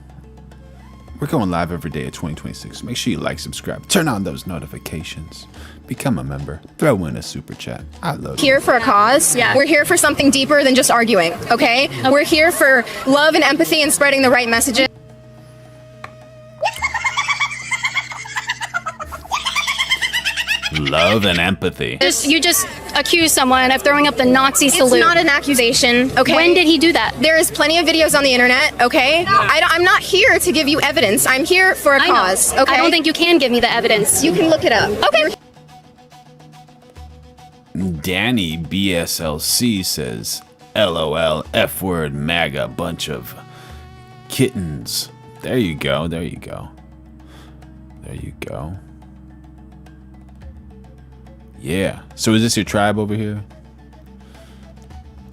Speaker 1: We're going live every day at 2026. Make sure you like, subscribe, turn on those notifications, become a member, throw in a super chat. I love
Speaker 13: Here for a cause.
Speaker 8: Yeah.
Speaker 13: We're here for something deeper than just arguing, okay? We're here for love and empathy and spreading the right messages.
Speaker 1: Love and empathy.
Speaker 8: You just accuse someone of throwing up the Nazi salute.
Speaker 13: It's not an accusation, okay?
Speaker 8: When did he do that?
Speaker 13: There is plenty of videos on the internet, okay? I'm not here to give you evidence. I'm here for a cause, okay?
Speaker 8: I don't think you can give me the evidence.
Speaker 13: You can look it up.
Speaker 8: Okay.
Speaker 1: Danny BSLC says, LOL, F word, MAGA, bunch of kittens. There you go. There you go. There you go. Yeah. So is this your tribe over here?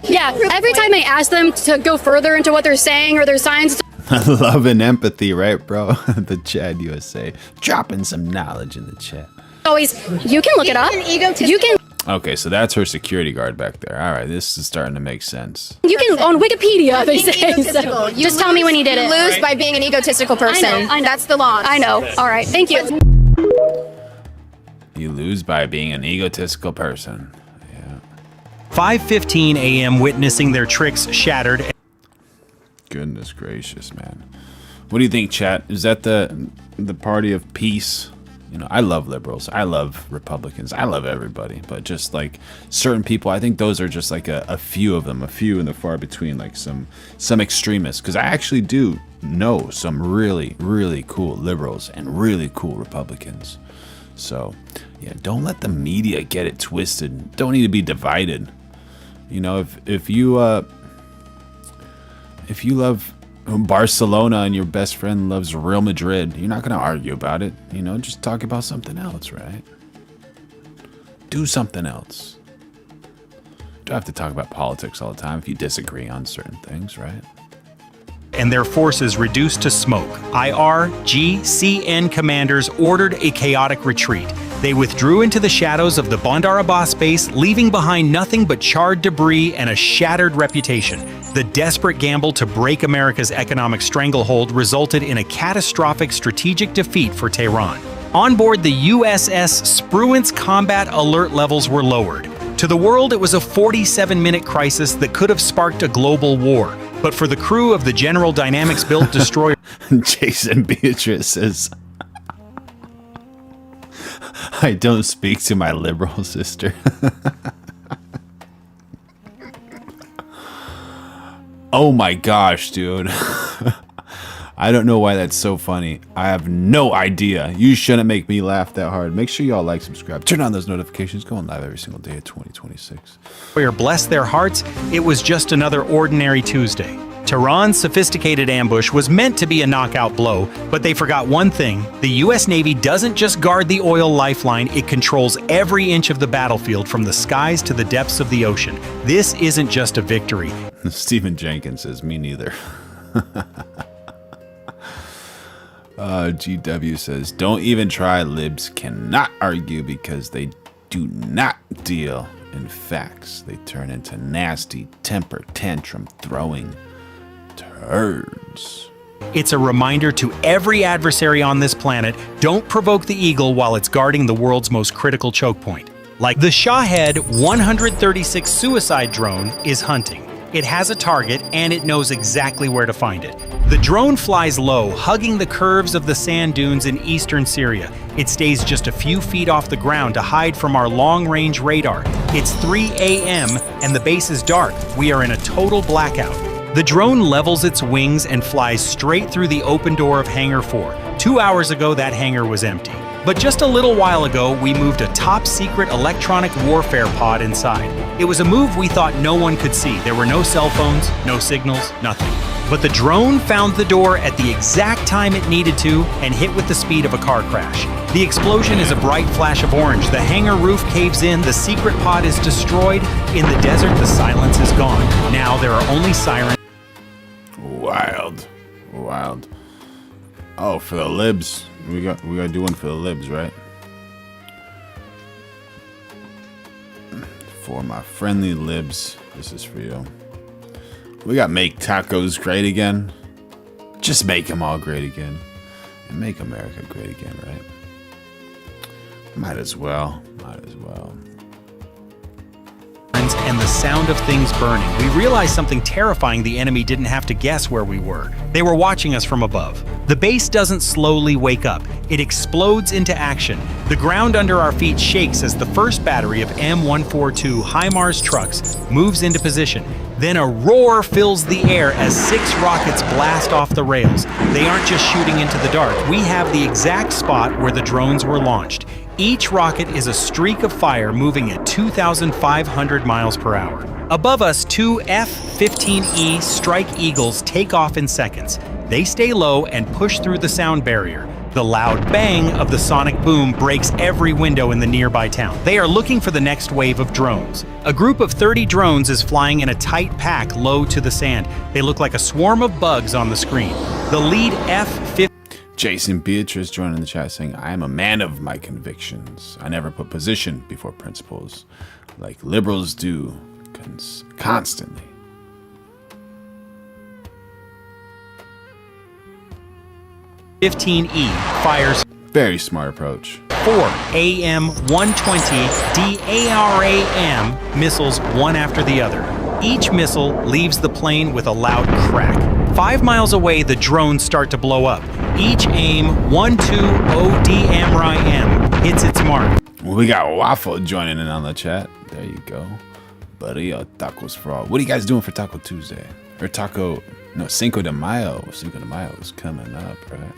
Speaker 8: Yeah. Every time I ask them to go further into what they're saying or their signs.
Speaker 1: Love and empathy, right, bro? The Chad USA. Dropping some knowledge in the chat.
Speaker 8: Always, you can look it up. You can.
Speaker 1: Okay, so that's her security guard back there. All right, this is starting to make sense.
Speaker 8: You can on Wikipedia. They say. So. Just tell me when he did it.
Speaker 13: You lose by being an egotistical person.
Speaker 8: I know.
Speaker 13: That's the law.
Speaker 8: I know. All right. Thank you.
Speaker 1: You lose by being an egotistical person. Yeah.
Speaker 3: 5:15 a.m. witnessing their tricks shattered.
Speaker 1: Goodness gracious, man. What do you think, chat? Is that the party of peace? You know, I love liberals. I love Republicans. I love everybody. But just like certain people, I think those are just like a few of them, a few in the far between, like some extremists. Because I actually do know some really, really cool liberals and really cool Republicans. So, yeah, don't let the media get it twisted. Don't need to be divided. You know, if you love Barcelona and your best friend loves Real Madrid, you're not going to argue about it. You know, just talk about something else, right? Do something else. Don't have to talk about politics all the time if you disagree on certain things, right?
Speaker 3: And their forces reduced to smoke. IRGCN commanders ordered a chaotic retreat. They withdrew into the shadows of the Bandar Abbas base, leaving behind nothing but charred debris and a shattered reputation. The desperate gamble to break America's economic stranglehold resulted in a catastrophic strategic defeat for Tehran. On board the USS Spruance, combat alert levels were lowered. To the world, it was a 47-minute crisis that could have sparked a global war. But for the crew of the General Dynamics-built destroyer...
Speaker 1: Jason Beatrice says, I don't speak to my liberal sister. Oh my gosh, dude. I don't know why that's so funny. I have no idea. You shouldn't make me laugh that hard. Make sure y'all like, subscribe, turn on those notifications. Going live every single day of 2026.
Speaker 3: Bless their hearts, it was just another ordinary Tuesday. Tehran's sophisticated ambush was meant to be a knockout blow, but they forgot one thing. The U.S. Navy doesn't just guard the oil lifeline, it controls every inch of the battlefield from the skies to the depths of the ocean. This isn't just a victory.
Speaker 1: Stephen Jenkins says, me neither. GW says, don't even try. Libs cannot argue because they do not deal in facts. They turn into nasty temper tantrum throwing turds.
Speaker 3: It's a reminder to every adversary on this planet, don't provoke the eagle while it's guarding the world's most critical choke point. Like the Shahed 136 suicide drone is hunting. It has a target and it knows exactly where to find it. The drone flies low, hugging the curves of the sand dunes in eastern Syria. It stays just a few feet off the ground to hide from our long-range radar. It's 3 a.m. and the base is dark. We are in a total blackout. The drone levels its wings and flies straight through the open door of Hangar 4. 2 hours ago, that hangar was empty. But just a little while ago, we moved a top-secret electronic warfare pod inside. It was a move we thought no one could see. There were no cell phones, no signals, nothing. But the drone found the door at the exact time it needed to and hit with the speed of a car crash. The explosion is a bright flash of orange. The hangar roof caves in. The secret pod is destroyed. In the desert, the silence is gone. Now there are only sirens.
Speaker 1: Wild. Wild. Oh, for the libs. We got to do one for the libs, right? For my friendly libs, this is for you. We got make tacos great again. Just make them all great again. And make America great again, right? Might as well. Might as well.
Speaker 3: And the sound of things burning. We realized something terrifying. The enemy didn't have to guess where we were. They were watching us from above. The base doesn't slowly wake up. It explodes into action. The ground under our feet shakes as the first battery of M142 HIMARS trucks moves into position. Then a roar fills the air as 6 rockets blast off the rails. They aren't just shooting into the dark. We have the exact spot where the drones were launched. Each rocket is a streak of fire moving at 2,500 miles per hour. Above us, 2 F-15E Strike Eagles take off in seconds. They stay low and push through the sound barrier. The loud bang of the sonic boom breaks every window in the nearby town. They are looking for the next wave of drones. A group of 30 drones is flying in a tight pack low to the sand. They look like a swarm of bugs on the screen. The lead F-15...
Speaker 1: Jason Beatrice joining the chat saying, I am a man of my convictions. I never put position before principles like liberals do constantly.
Speaker 3: F-15E fires.
Speaker 1: Very smart approach.
Speaker 3: 4 AM-120 DARAM missiles, one after the other. Each missile leaves the plane with a loud crack. 5 miles away, the drones start to blow up. Each AIM-120ODMRIM hits its mark.
Speaker 1: We got Waffle joining in on the chat. There you go. Buddy, tacos for all. What are you guys doing for Taco Tuesday? Or Cinco de Mayo. Cinco de Mayo is coming up, right?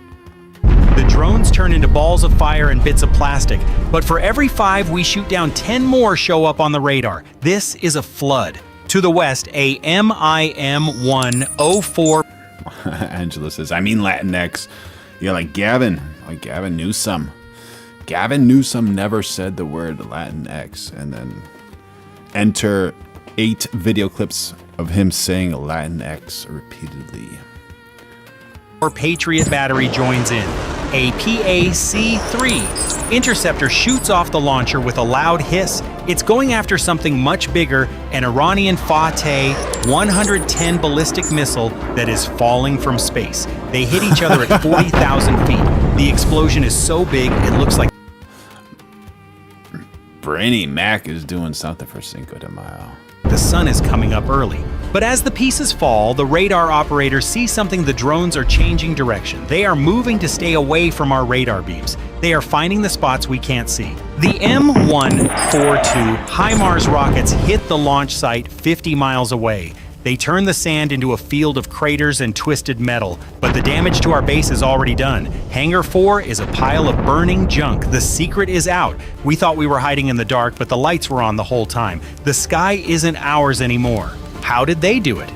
Speaker 3: The drones turn into balls of fire and bits of plastic, but for every 5 we shoot down, 10 more show up on the radar. This is a flood. To the west, a MIM-104.
Speaker 1: Angela says, I mean Latinx. Yeah, like Gavin Newsom. Gavin Newsom never said the word Latinx. And then enter 8 video clips of him saying Latinx repeatedly.
Speaker 3: Our Patriot battery joins in. a PAC-3. Interceptor shoots off the launcher with a loud hiss. It's going after something much bigger, an Iranian Fateh 110 ballistic missile that is falling from space. They hit each other at 40,000 feet. The explosion is so big, it looks like
Speaker 1: Brainy Mac is doing something for Cinco de Mayo.
Speaker 3: the sun is coming up early. But as the pieces fall, the radar operators see something. The drones are changing direction. They are moving to stay away from our radar beams. They are finding the spots we can't see. The M142 HIMARS rockets hit the launch site 50 miles away. They turn the sand into a field of craters and twisted metal, but the damage to our base is already done. Hangar 4 is a pile of burning junk. The secret is out. We thought we were hiding in the dark, but the lights were on the whole time. The sky isn't ours anymore. How did they do it?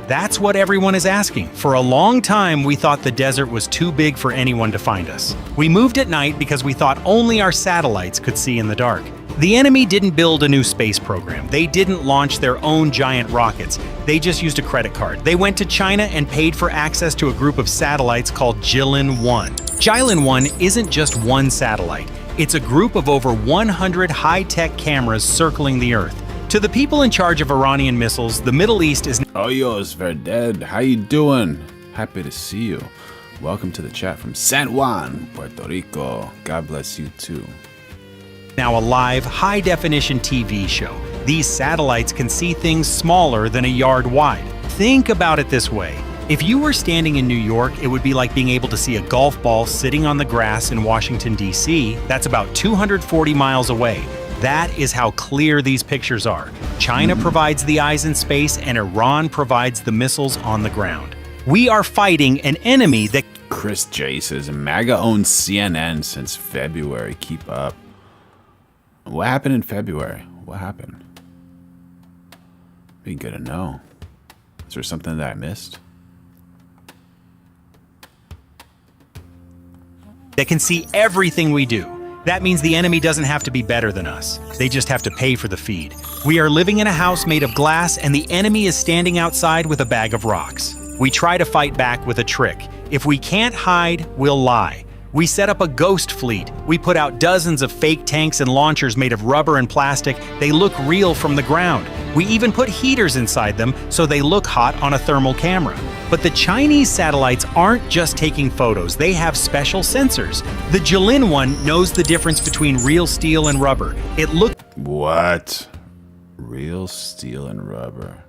Speaker 3: That's what everyone is asking. For a long time, we thought the desert was too big for anyone to find us. We moved at night because we thought only our satellites could see in the dark. The enemy didn't build a new space program. They didn't launch their own giant rockets. They just used a credit card. They went to China and paid for access to a group of satellites called Jilin-1. Jilin-1 isn't just one satellite. It's a group of over 100 high-tech cameras circling the Earth. To the people in charge of Iranian missiles, the Middle East is...
Speaker 1: Oyos Verdad, how you doing? Happy to see you. Welcome to the chat from San Juan, Puerto Rico. God bless you too.
Speaker 3: Now a live, high-definition TV show. These satellites can see things smaller than a yard wide. Think about it this way. If you were standing in New York, it would be like being able to see a golf ball sitting on the grass in Washington, D.C. That's about 240 miles away. That is how clear these pictures are. China provides the eyes in space, and Iran provides the missiles on the ground. We are fighting an enemy that...
Speaker 1: Chris J says, MAGA owns CNN since February. Keep up. What happened in February? What happened? Be good to know. Is there something that I missed?
Speaker 3: That can see everything we do. That means the enemy doesn't have to be better than us. They just have to pay for the feed. We are living in a house made of glass, and the enemy is standing outside with a bag of rocks. We try to fight back with a trick. If we can't hide, we'll lie. We set up a ghost fleet. We put out dozens of fake tanks and launchers made of rubber and plastic. They look real from the ground. We even put heaters inside them so they look hot on a thermal camera. But the Chinese satellites aren't just taking photos. They have special sensors. The Jilin-1 knows the difference between real steel and rubber. It looks...
Speaker 1: What? Real steel and rubber.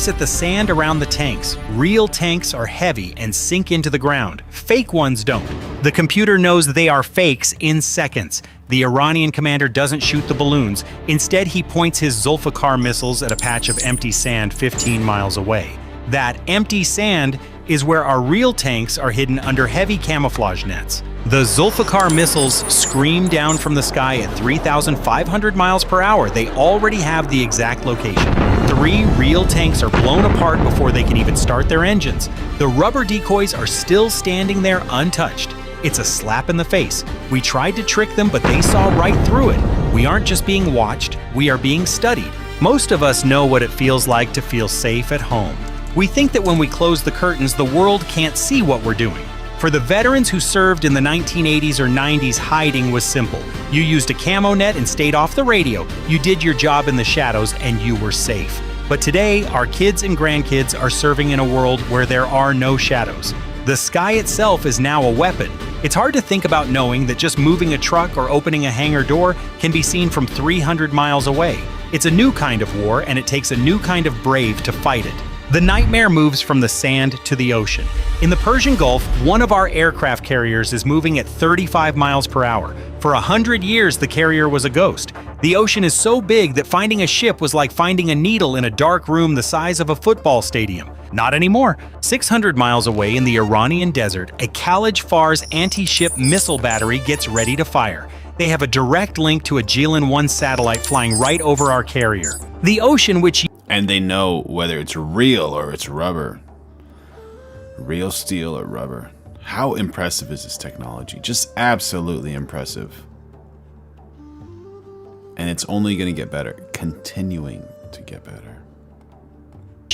Speaker 3: At the sand around the tanks. Real tanks are heavy and sink into the ground. Fake ones don't. The computer knows they are fakes in seconds. The Iranian commander doesn't shoot the balloons. Instead, he points his Zulfikar missiles at a patch of empty sand 15 miles away. That empty sand is where our real tanks are hidden under heavy camouflage nets. The Zulfikar missiles scream down from the sky at 3,500 miles per hour. They already have the exact location. 3 real tanks are blown apart before they can even start their engines. The rubber decoys are still standing there untouched. It's a slap in the face. We tried to trick them, but they saw right through it. We aren't just being watched, we are being studied. Most of us know what it feels like to feel safe at home. We think that when we close the curtains, the world can't see what we're doing. For the veterans who served in the 1980s or 90s, hiding was simple. You used a camo net and stayed off the radio. You did your job in the shadows and you were safe. But today, our kids and grandkids are serving in a world where there are no shadows. The sky itself is now a weapon. It's hard to think about knowing that just moving a truck or opening a hangar door can be seen from 300 miles away. It's a new kind of war, and it takes a new kind of brave to fight it. The nightmare moves from the sand to the ocean. In the Persian Gulf, one of our aircraft carriers is moving at 35 miles per hour. For 100 years, the carrier was a ghost. The ocean is so big that finding a ship was like finding a needle in a dark room the size of a football stadium. Not anymore. 600 miles away in the Iranian desert, a Khalij Fars anti-ship missile battery gets ready to fire. They have a direct link to a Jilin-1 satellite flying right over our carrier. The ocean, which...
Speaker 1: And they know whether it's real or it's rubber. Real steel or rubber. How impressive is this technology? Just absolutely impressive. And it's only going to get better. Continuing to get better.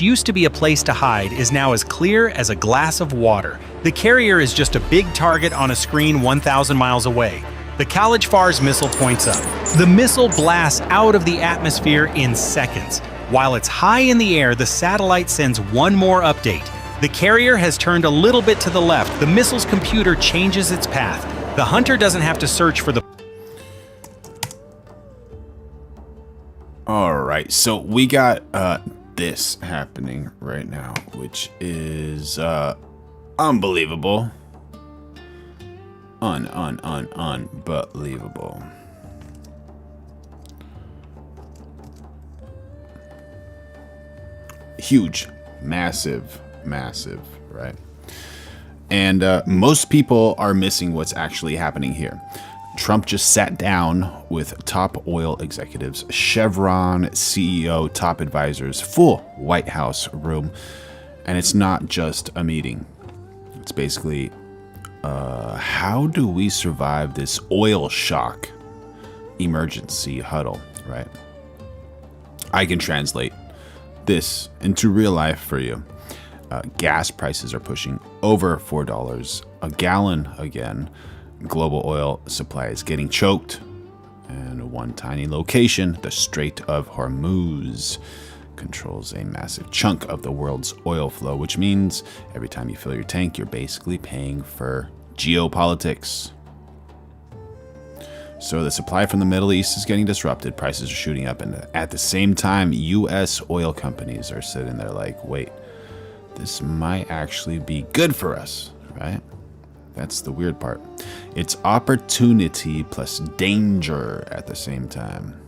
Speaker 3: used to be a place to hide is now as clear as a glass of water. The carrier is just a big target on a screen 1,000 miles away. The College Far's missile points up. The missile blasts out of the atmosphere in seconds. While it's high in the air, the satellite sends one more update. The carrier has turned a little bit to the left. The missile's computer changes its path. The hunter doesn't have to search for the...
Speaker 1: All right, so we got this happening right now, which is unbelievable. Unbelievable. Huge, massive, right? And most people are missing what's actually happening here. Trump just sat down with top oil executives, Chevron CEO, top advisors, full White House room. And it's not just a meeting. It's basically, how do we survive this oil shock emergency huddle, right? I can translate this into real life for you. Gas prices are pushing over $4 a gallon again. Global oil supply is getting choked, and one tiny location, the Strait of Hormuz, controls a massive chunk of the world's oil flow, which means every time you fill your tank, you're basically paying for geopolitics. So the supply from the Middle East is getting disrupted, prices are shooting up, and at the same time, U.S. oil companies are sitting there like, wait, this might actually be good for us, right? That's the weird part. It's opportunity plus danger at the same time.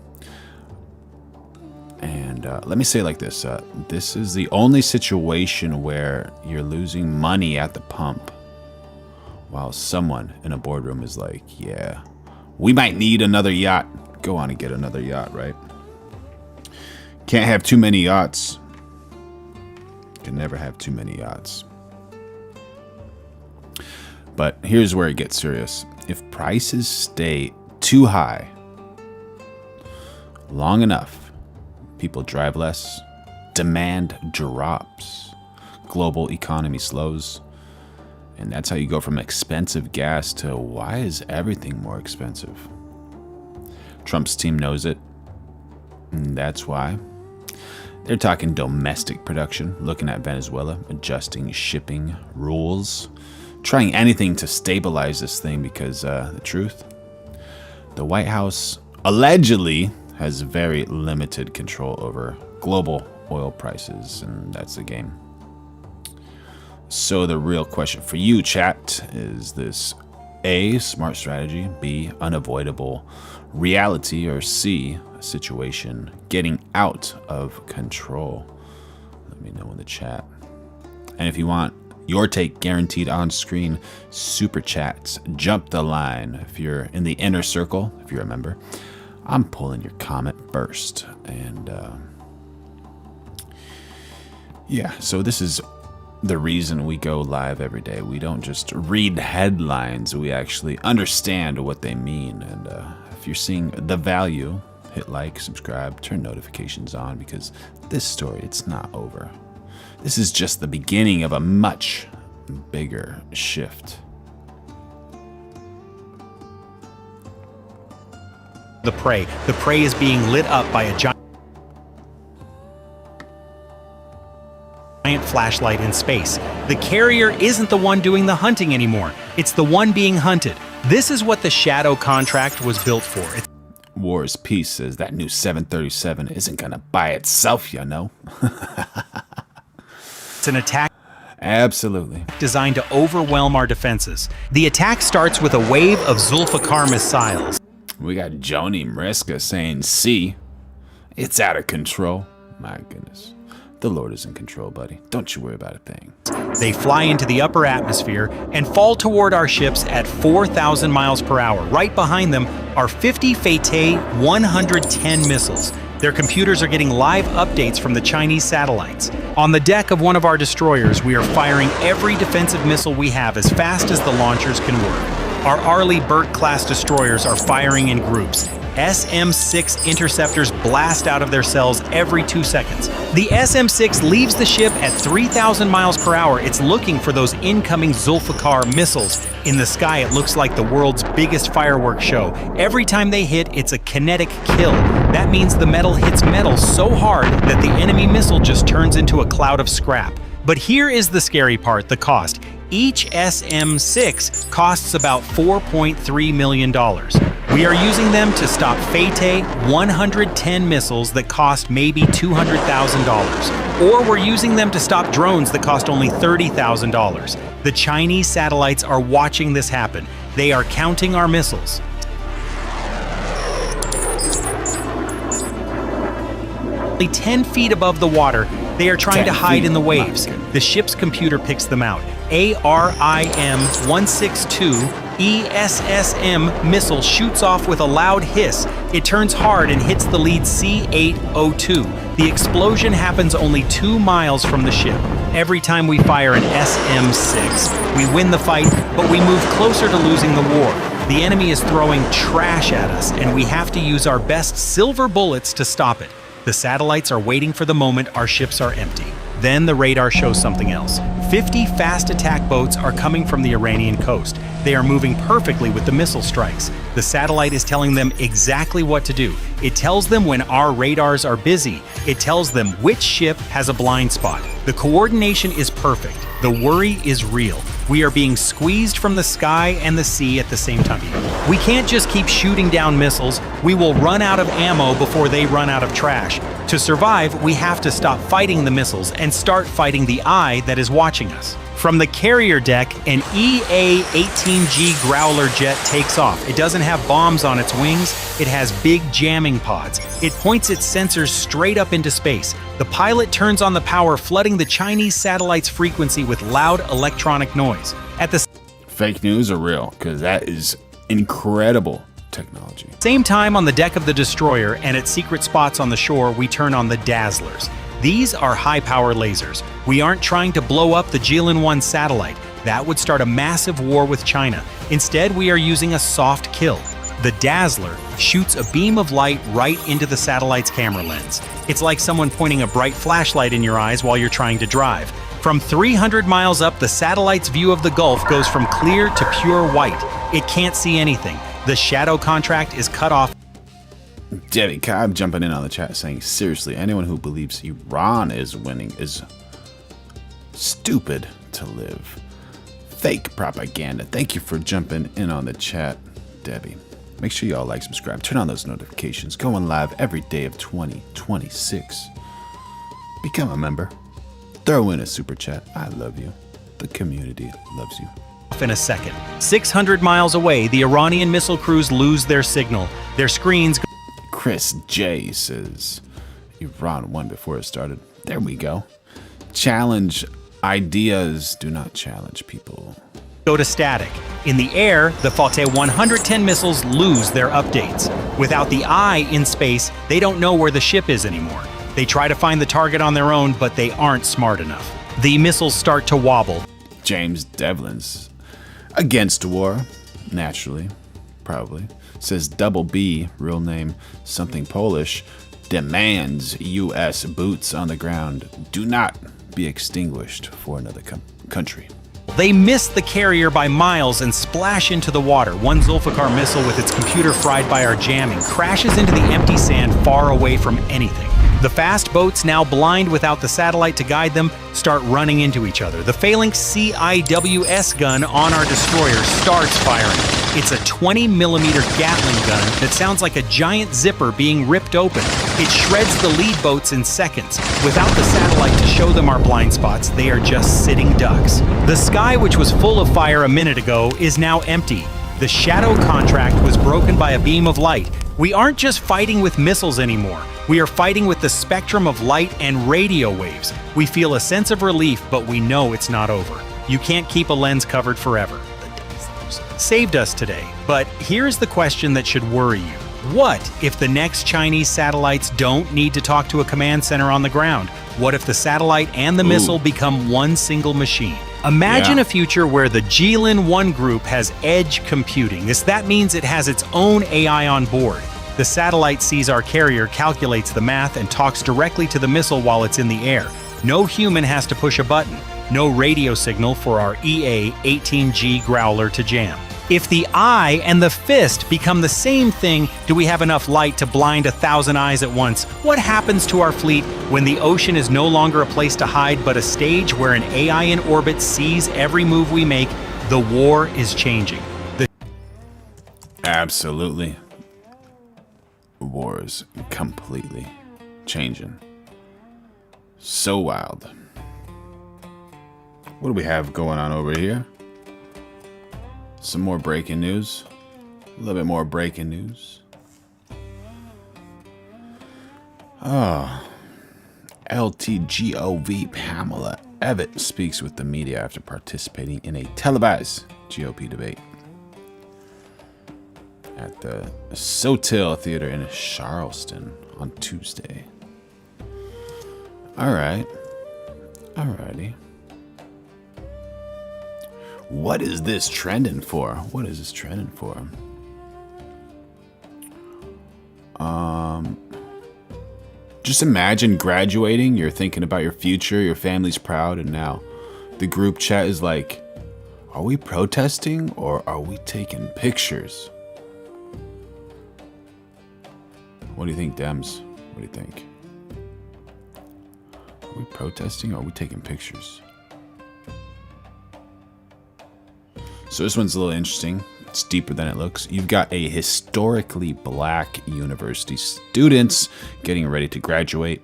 Speaker 1: And let me say it like this. This is the only situation where you're losing money at the pump while someone in a boardroom is like, yeah, we might need another yacht. Go on and get another yacht, right? Can't have too many yachts. Can never have too many yachts. But here's where it gets serious. If prices stay too high long enough, people drive less, demand drops, global economy slows, and that's how you go from expensive gas to why is everything more expensive? Trump's team knows it, and that's why. They're talking domestic production, looking at Venezuela, adjusting shipping rules, trying anything to stabilize this thing because the truth, the White House allegedly has very limited control over global oil prices, and that's the game. So the real question for you, chat, is this A, smart strategy, B, unavoidable reality, or C, a situation getting out of control? Let me know in the chat. And if you want your take guaranteed on screen, super chats, jump the line. If you're in the inner circle, if you're a member, I'm pulling your comment first. And yeah, so this is the reason we go live every day. We don't just read headlines, we actually understand what they mean. And if you're seeing the value, hit like, subscribe, turn notifications on, because this story, it's not over. This is just the beginning of a much bigger shift.
Speaker 3: The prey. The prey is being lit up by a giant flashlight in space. The carrier isn't the one doing the hunting anymore. It's the one being hunted. This is what the shadow contract was built for.
Speaker 1: War is Peace says that new 737 isn't gonna buy itself, you know.
Speaker 3: It's an attack
Speaker 1: absolutely
Speaker 3: designed to overwhelm our defenses. The attack starts with a wave of Zulfikar missiles.
Speaker 1: We got Joni Mariska saying, see, it's out of control. My goodness. The Lord is in control, buddy. Don't you worry about a thing.
Speaker 3: They fly into the upper atmosphere and fall toward our ships at 4,000 miles per hour. Right behind them are 50 Fate 110 missiles. Their computers are getting live updates from the Chinese satellites. On the deck of one of our destroyers, we are firing every defensive missile we have as fast as the launchers can work. Our Arleigh Burke-class destroyers are firing in groups. SM-6 interceptors blast out of their cells every 2 seconds. The SM-6 leaves the ship at 3,000 miles per hour. It's looking for those incoming Zulfikar missiles. In the sky, it looks like the world's biggest fireworks show. Every time they hit, it's a kinetic kill. That means the metal hits metal so hard that the enemy missile just turns into a cloud of scrap. But here is the scary part, the cost. Each SM-6 costs about $4.3 million. We are using them to stop Fate 110 missiles that cost maybe $200,000. Or we're using them to stop drones that cost only $30,000. The Chinese satellites are watching this happen. They are counting our missiles. Only 10 feet above the water, they are trying to hide in the waves. The ship's computer picks them out. ARIM-162 ESSM missile shoots off with a loud hiss. It turns hard and hits the lead C-802. The explosion happens only 2 miles from the ship. Every time we fire an SM-6, we win the fight, but we move closer to losing the war. The enemy is throwing trash at us, and we have to use our best silver bullets to stop it. The satellites are waiting for the moment our ships are empty. Then the radar shows something else. 50 fast attack boats are coming from the Iranian coast. They are moving perfectly with the missile strikes. The satellite is telling them exactly what to do. It tells them when our radars are busy. It tells them which ship has a blind spot. The coordination is perfect. The worry is real. We are being squeezed from the sky and the sea at the same time. We can't just keep shooting down missiles. We will run out of ammo before they run out of trash. To survive, we have to stop fighting the missiles and start fighting the eye that is watching us. From the carrier deck, an EA-18G Growler jet takes off. It doesn't have bombs on its wings. It has big jamming pods. It points its sensors straight up into space. The pilot turns on the power, flooding the Chinese satellite's frequency with loud electronic noise. At the
Speaker 1: Fake news or real? Because that is incredible technology.
Speaker 3: same time, on the deck of the destroyer and at secret spots on the shore, we turn on the dazzlers. These are high-power lasers. We aren't trying to blow up the Jilin-1 satellite. That would start a massive war with China. Instead, we are using a soft kill. The dazzler shoots a beam of light right into the satellite's camera lens. It's like someone pointing a bright flashlight in your eyes while you're trying to drive. From 300 miles up, the satellite's view of the Gulf goes from clear to pure white. It can't see anything. The shadow contract is cut off.
Speaker 1: Debbie Cobb jumping in on the chat saying, seriously, anyone who believes Iran is winning is stupid to live. Fake propaganda. Thank you for jumping in on the chat, Debbie. Make sure y'all like, subscribe, turn on those notifications. Going live every day of 2026. Become a member. Throw in a super chat. I love you. The community loves you.
Speaker 3: In a second. 600 miles away, the Iranian missile crews lose their signal. Their screens
Speaker 1: Chris J says, Iran won before it started. There we go. Challenge ideas, do not challenge people.
Speaker 3: Go to static. In the air, the Fate 110 missiles lose their updates. Without the eye in space, they don't know where the ship is anymore. They try to find the target on their own, but they aren't smart enough. The missiles start to wobble.
Speaker 1: James Devlin's against war, naturally, probably. Says Double B, real name, something Polish, demands U.S. boots on the ground do not be extinguished for another country.
Speaker 3: They miss the carrier by miles and splash into the water. One Zulfikar missile with its computer fried by our jamming crashes into the empty sand far away from anything. The fast boats, now blind without the satellite to guide them, start running into each other. The failing CIWS gun on our destroyer starts firing. It's a 20mm Gatling gun that sounds like a giant zipper being ripped open. It shreds the lead boats in seconds. Without the satellite to show them our blind spots, they are just sitting ducks. The sky, which was full of fire a minute ago, is now empty. The shadow contract was broken by a beam of light. We aren't just fighting with missiles anymore. We are fighting with the spectrum of light and radio waves. We feel a sense of relief, but we know it's not over. You can't keep a lens covered forever. Saved us today, but here's the question that should worry you. What if the next Chinese satellites don't need to talk to a command center on the ground? What if the satellite and the missile become one single machine? Imagine
Speaker 1: Yeah.
Speaker 3: a future where the Jilin-1 group has edge computing. That means it has its own AI on board. The satellite sees our carrier, calculates the math, and talks directly to the missile while it's in the air. No human has to push a button. No radio signal for our EA-18G Growler to jam. If the eye and the fist become the same thing, do we have enough light to blind 1,000 eyes at once? What happens to our fleet when the ocean is no longer a place to hide but a stage where an AI in orbit sees every move we make? The war is changing.
Speaker 1: Absolutely. War is completely changing. So wild. What do we have going on over here? Some more breaking news. A little bit more breaking news. Oh. LTGOV Pamela Evatt speaks with the media after participating in a televised GOP debate at the Sotil Theater in Charleston on Tuesday. All right. Alrighty. What is this trending for? What is this trending for? Just imagine graduating. You're thinking about your future. Your family's proud, and now the group chat is like, "Are we protesting or are we taking pictures?" What do you think, Dems? What do you think? Are we protesting or are we taking pictures? So this one's a little interesting. It's deeper than it looks. You've got a historically black university students getting ready to graduate.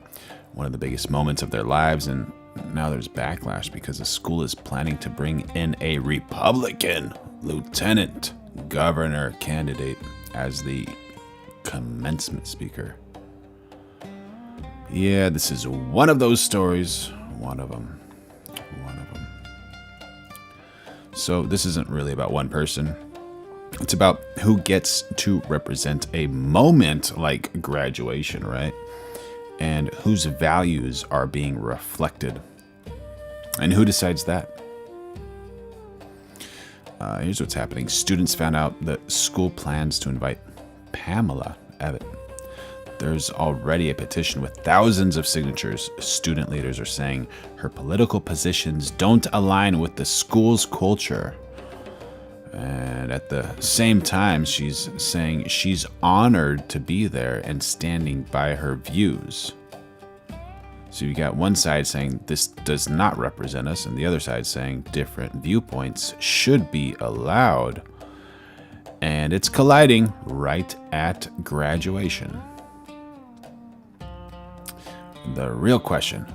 Speaker 1: One of the biggest moments of their lives, and now there's backlash because the school is planning to bring in a Republican lieutenant governor candidate as the commencement speaker. Yeah, this is one of those stories. One of them. So this isn't really about one person. It's about who gets to represent a moment like graduation, right? And whose values are being reflected. And who decides that? Here's what's happening. Students found out that school plans to invite Pamela Evatt. There's already a petition with thousands of signatures. Student leaders are saying her political positions don't align with the school's culture. And at the same time, she's saying she's honored to be there and standing by her views. So you got one side saying this does not represent us, and the other side saying different viewpoints should be allowed. And it's colliding right at graduation. The real question,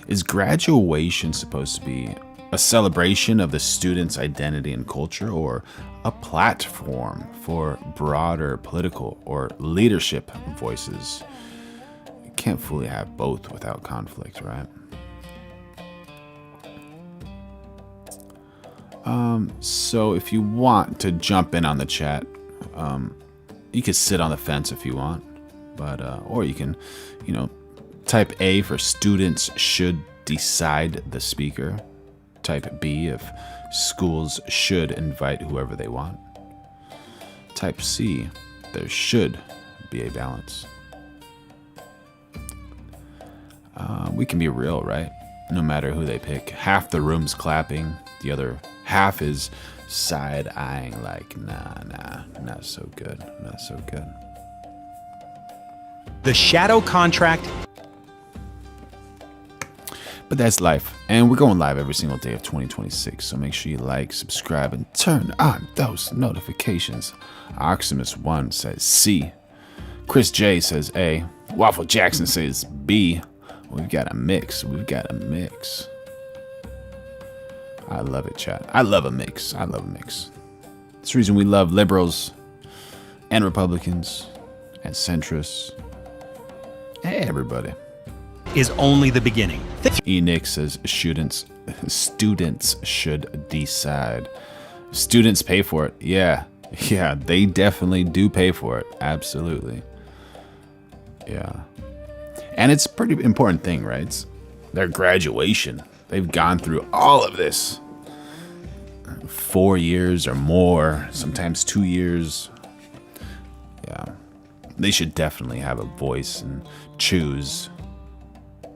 Speaker 1: is graduation supposed to be a celebration of the student's identity and culture, or a platform for broader political or leadership voices? You can't fully have both without conflict, right? So if you want to jump in on the chat, you could sit on the fence if you want, but or you can, type A for students should decide the speaker. Type B if schools should invite whoever they want. Type C, there should be a balance. We can be real, right? No matter who they pick. Half the room's clapping, the other half is side-eyeing like, nah, not so good, not so good.
Speaker 3: The shadow contract.
Speaker 1: But that's life, and we're going live every single day of 2026, so make sure you like, subscribe, and turn on those notifications. Oximus1 says C. Chris J says A. Waffle Jackson says B. We've got a mix. I love it, chat. I love a mix. It's the reason we love liberals and Republicans and centrists. Everybody.
Speaker 3: Is only the beginning.
Speaker 1: Nick says students should decide. Students pay for it. Yeah, they definitely do pay for it. Absolutely. Yeah. And it's a pretty important thing, right? It's their graduation. They've gone through all of this. 4 years or more, sometimes 2 years. Yeah. They should definitely have a voice and choose.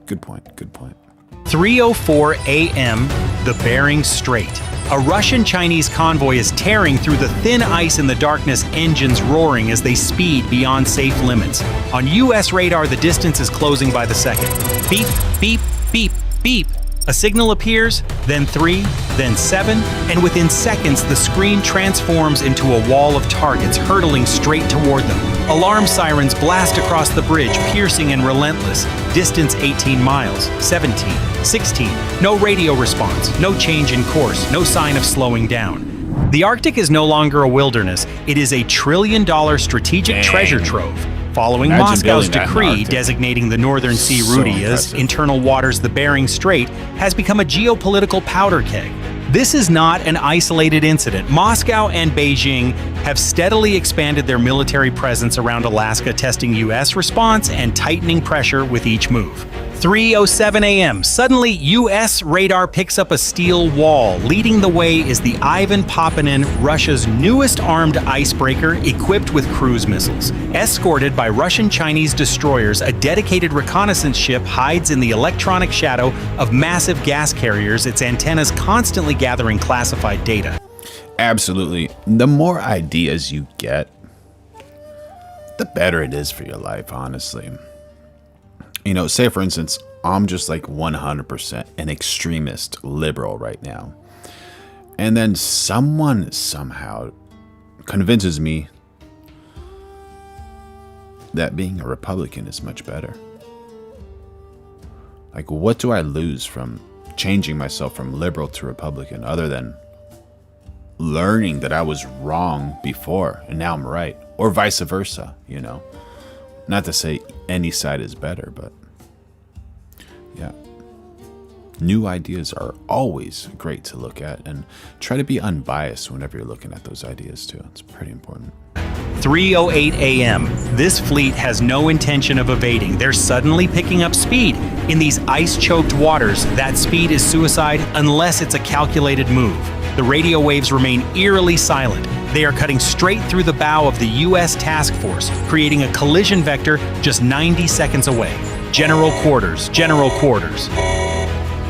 Speaker 1: Good point, good point.
Speaker 3: 3:04 a.m., the Bering Strait. A Russian-Chinese convoy is tearing through the thin ice in the darkness, engines roaring as they speed beyond safe limits. On U.S. radar, the distance is closing by the second. Beep, beep, beep, beep. A signal appears, then 3, then 7, and within seconds the screen transforms into a wall of targets hurtling straight toward them. Alarm sirens blast across the bridge, piercing and relentless. Distance 18 miles, 17, 16. No radio response, no change in course, no sign of slowing down. The Arctic is no longer a wilderness, it is a $trillion strategic treasure trove. Following Moscow's decree designating the Northern Sea route as internal waters, the Bering Strait has become a geopolitical powder keg. This is not an isolated incident. Moscow and Beijing have steadily expanded their military presence around Alaska, testing U.S. response and tightening pressure with each move. 3:07 a.m. Suddenly, U.S. radar picks up a steel wall. Leading the way is the Ivan Papanin, Russia's newest armed icebreaker equipped with cruise missiles. Escorted by Russian-Chinese destroyers, a dedicated reconnaissance ship hides in the electronic shadow of massive gas carriers, its antennas constantly gathering classified data.
Speaker 1: Absolutely. The more ideas you get, the better it is for your life, honestly. You know, say for instance, I'm just like 100% an extremist liberal right now. And then someone somehow convinces me that being a Republican is much better. Like, what do I lose from changing myself from liberal to Republican other than learning that I was wrong before and now I'm right? Or vice versa, you know? Not to say any side is better, but yeah. New ideas are always great to look at, and try to be unbiased whenever you're looking at those ideas too. It's pretty important.
Speaker 3: 3:08 a.m. This fleet has no intention of evading. They're suddenly picking up speed. In these ice-choked waters, that speed is suicide unless it's a calculated move. The radio waves remain eerily silent. They are cutting straight through the bow of the U.S. task force, creating a collision vector just 90 seconds away. General quarters, general quarters.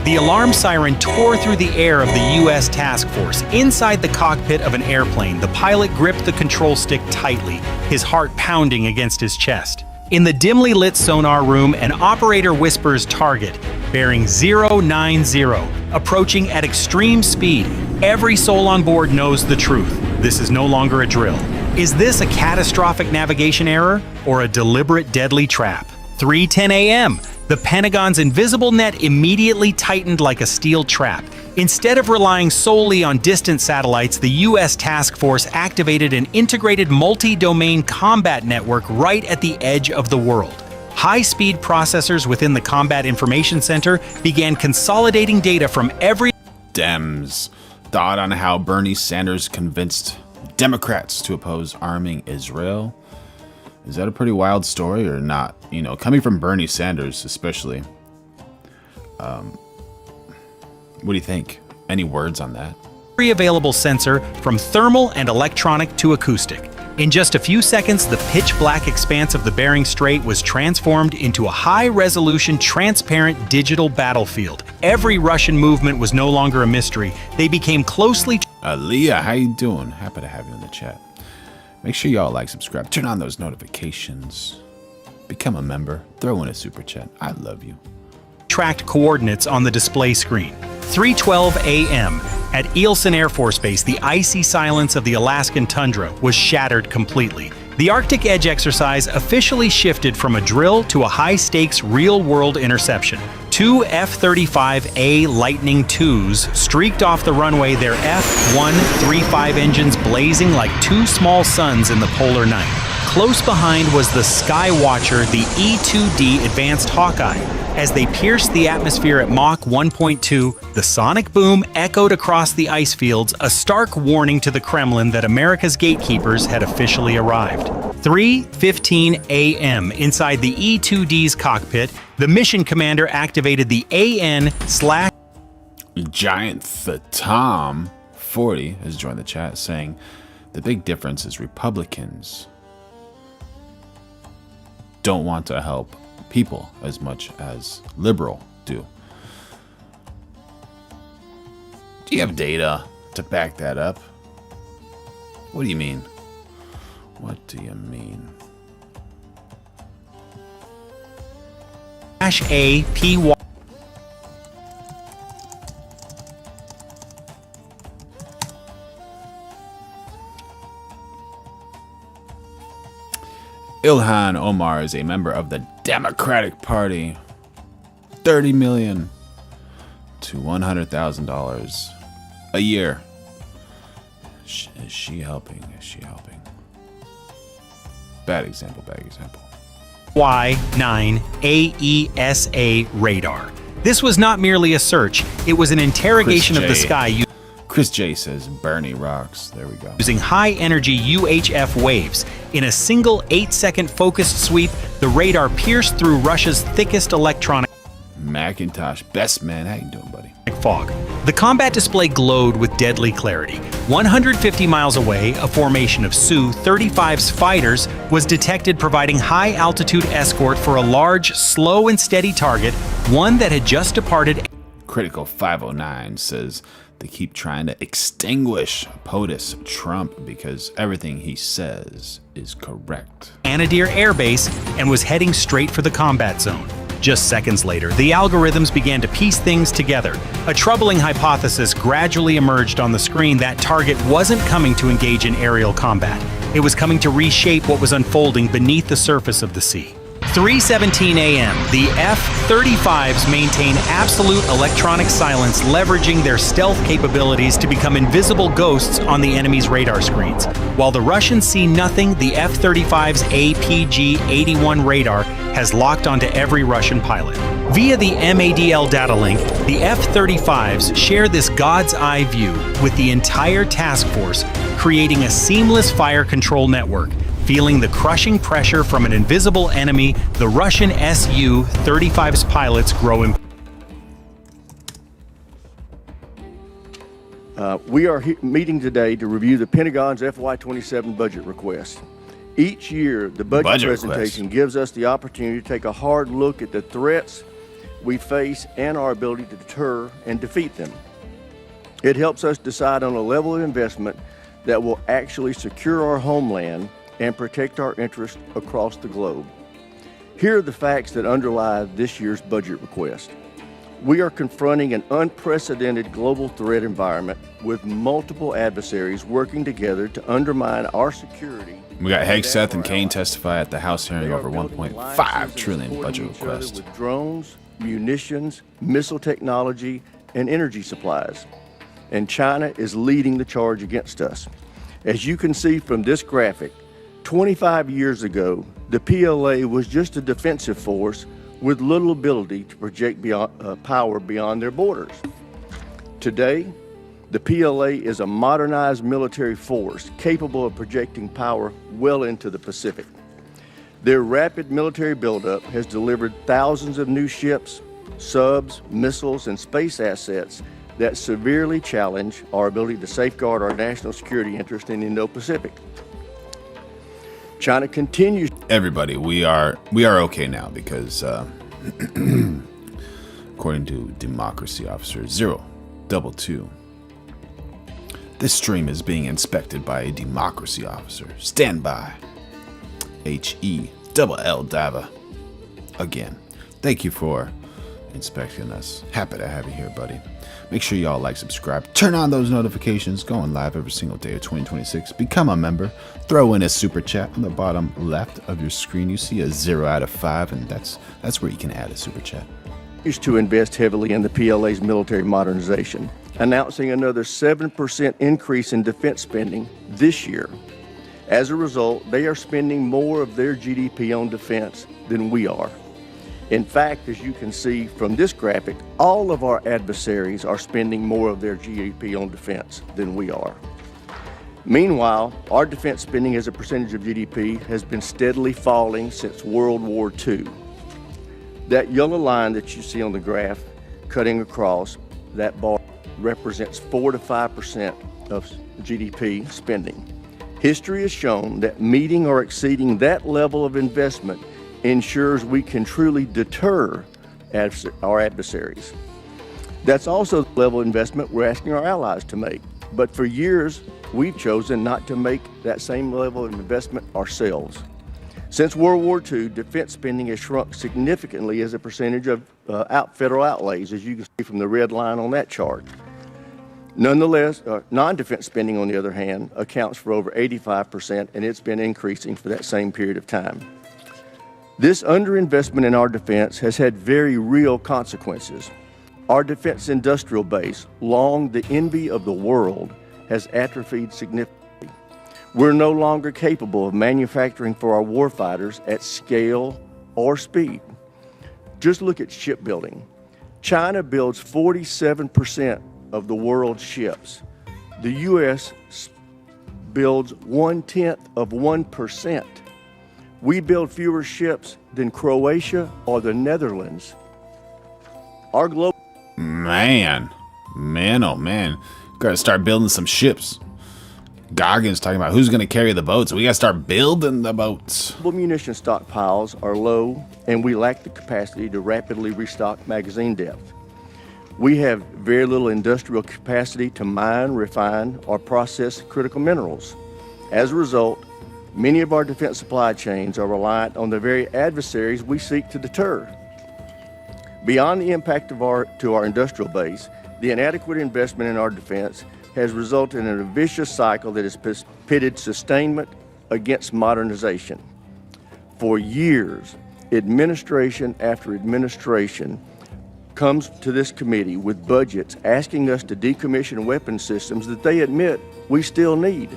Speaker 3: The alarm siren tore through the air of the U.S. task force. Inside the cockpit of an airplane, the pilot gripped the control stick tightly, his heart pounding against his chest. In the dimly lit sonar room, an operator whispers target, bearing 090, approaching at extreme speed. Every soul on board knows the truth. This is no longer a drill. Is this a catastrophic navigation error or a deliberate deadly trap? 3:10 a.m. The Pentagon's invisible net immediately tightened like a steel trap. Instead of relying solely on distant satellites, the U.S. task force activated an integrated multi-domain combat network right at the edge of the world. High-speed processors within the Combat Information Center began consolidating data from every
Speaker 1: Dems thought on how Bernie Sanders convinced Democrats to oppose arming Israel. Is that a pretty wild story or not? You know, coming from Bernie Sanders especially. What do you think? Any words on that?
Speaker 3: Every available sensor, from thermal and electronic to acoustic. In just a few seconds, the pitch-black expanse of the Bering Strait was transformed into a high-resolution, transparent digital battlefield. Every Russian movement was no longer a mystery. They became closely...
Speaker 1: Leah, how you doing? Happy to have you in the chat. Make sure y'all like, subscribe, turn on those notifications. Become a member. Throw in a super chat. I love you.
Speaker 3: Tracked coordinates on the display screen. 3:12 a.m. At Eielson Air Force Base, the icy silence of the Alaskan tundra was shattered completely. The Arctic Edge exercise officially shifted from a drill to a high-stakes, real-world interception. Two F-35A Lightning IIs streaked off the runway, their F-135 engines blazing like two small suns in the polar night. Close behind was the Skywatcher, the E-2D Advanced Hawkeye. As they pierced the atmosphere at Mach 1.2, the sonic boom echoed across the ice fields, a stark warning to the Kremlin that America's gatekeepers had officially arrived. 3:15 a.m. Inside the E-2D's cockpit, the mission commander activated the AN/.
Speaker 1: Giant Tom 40 has joined the chat saying the big difference is Republicans don't want to help people as much as liberal do. Do you have data to back that up? What do you mean? What do you mean?
Speaker 3: -APY.
Speaker 1: Ilhan Omar is a member of the Democratic Party. $30 million to $100,000 a year. Is she helping? Is she helping? Bad example, bad example.
Speaker 3: Y9 AESA radar. This was not merely a search, it was an interrogation of the sky.
Speaker 1: Chris J says Bernie rocks. There we go.
Speaker 3: Using high-energy UHF waves. In a single 8-second focused sweep, the radar pierced through Russia's thickest electronic
Speaker 1: Macintosh, best man. How you doing, buddy?
Speaker 3: Fog. The combat display glowed with deadly clarity. 150 miles away, a formation of Su-35's fighters was detected providing high-altitude escort for a large, slow and steady target, one that had just departed.
Speaker 1: Critical 509 says they keep trying to extinguish POTUS Trump because everything he says is correct.
Speaker 3: Anadir Air Base and was heading straight for the combat zone. Just seconds later, the algorithms began to piece things together. A troubling hypothesis gradually emerged on the screen that target wasn't coming to engage in aerial combat. It was coming to reshape what was unfolding beneath the surface of the sea. 3:17 a.m., the F-35s maintain absolute electronic silence, leveraging their stealth capabilities to become invisible ghosts on the enemy's radar screens. While the Russians see nothing, the F-35's APG-81 radar has locked onto every Russian pilot. Via the MADL data link, the F-35s share this God's eye view with the entire task force, creating a seamless fire control network. Feeling the crushing pressure from an invisible enemy, the Russian Su-35's pilots grow in.
Speaker 10: We are meeting today to review the Pentagon's FY27 budget request. Each year, the budget presentation gives us the opportunity to take a hard look at the threats we face and our ability to deter and defeat them. It helps us decide on a level of investment that will actually secure our homeland and protect our interests across the globe. Here are the facts that underlie this year's budget request. We are confronting an unprecedented global threat environment with multiple adversaries working together to undermine our security.
Speaker 1: We got Hegseth and Kane testify at the House hearing over $1.5 trillion budget request.
Speaker 10: With drones, munitions, missile technology, and energy supplies. And China is leading the charge against us. As you can see from this graphic, 25 years ago, the PLA was just a defensive force with little ability to project power beyond their borders. Today, the PLA is a modernized military force capable of projecting power well into the Pacific. Their rapid military buildup has delivered thousands of new ships, subs, missiles, and space assets that severely challenge our ability to safeguard our national security interest in the Indo-Pacific. China continues.
Speaker 1: Everybody, we are okay now because, according to Democracy Officer 022, this stream is being inspected by a Democracy Officer. Stand by. HELL Dava. Again, thank you for inspecting us. Happy to have you here, buddy. Make sure y'all like, subscribe, turn on those notifications, going live every single day of 2026. Become a member, throw in a super chat. On the bottom left of your screen, you see a 0 out of 5, and that's where you can add a super chat.
Speaker 10: Is to invest heavily in the PLA's military modernization, announcing another 7% increase in defense spending this year. As a result, they are spending more of their GDP on defense than we are. In fact, as you can see from this graphic, all of our adversaries are spending more of their GDP on defense than we are. Meanwhile, our defense spending as a percentage of GDP has been steadily falling since World War II. That yellow line that you see on the graph cutting across that bar represents 4 to 5% of GDP spending. History has shown that meeting or exceeding that level of investment ensures we can truly deter our adversaries. That's also the level of investment we're asking our allies to make. But for years, we've chosen not to make that same level of investment ourselves. Since World War II, defense spending has shrunk significantly as a percentage of federal outlays, as you can see from the red line on that chart. Nonetheless, non-defense spending, on the other hand, accounts for over 85%, and it's been increasing for that same period of time. This underinvestment in our defense has had very real consequences. Our defense industrial base, long the envy of the world, has atrophied significantly. We're no longer capable of manufacturing for our warfighters at scale or speed. Just look at shipbuilding. China builds 47% of the world's ships. The U.S. builds 0.1%. We build fewer ships than Croatia or the Netherlands. Our global...
Speaker 1: Man, oh man. Gotta start building some ships. Goggins talking about who's gonna carry the boats. We gotta start building the boats.
Speaker 10: Global munition stockpiles are low, and we lack the capacity to rapidly restock magazine depth. We have very little industrial capacity to mine, refine, or process critical minerals. As a result, many of our defense supply chains are reliant on the very adversaries we seek to deter. Beyond the impact to our industrial base, the inadequate investment in our defense has resulted in a vicious cycle that has pitted sustainment against modernization. For years, administration after administration comes to this committee with budgets asking us to decommission weapon systems that they admit we still need,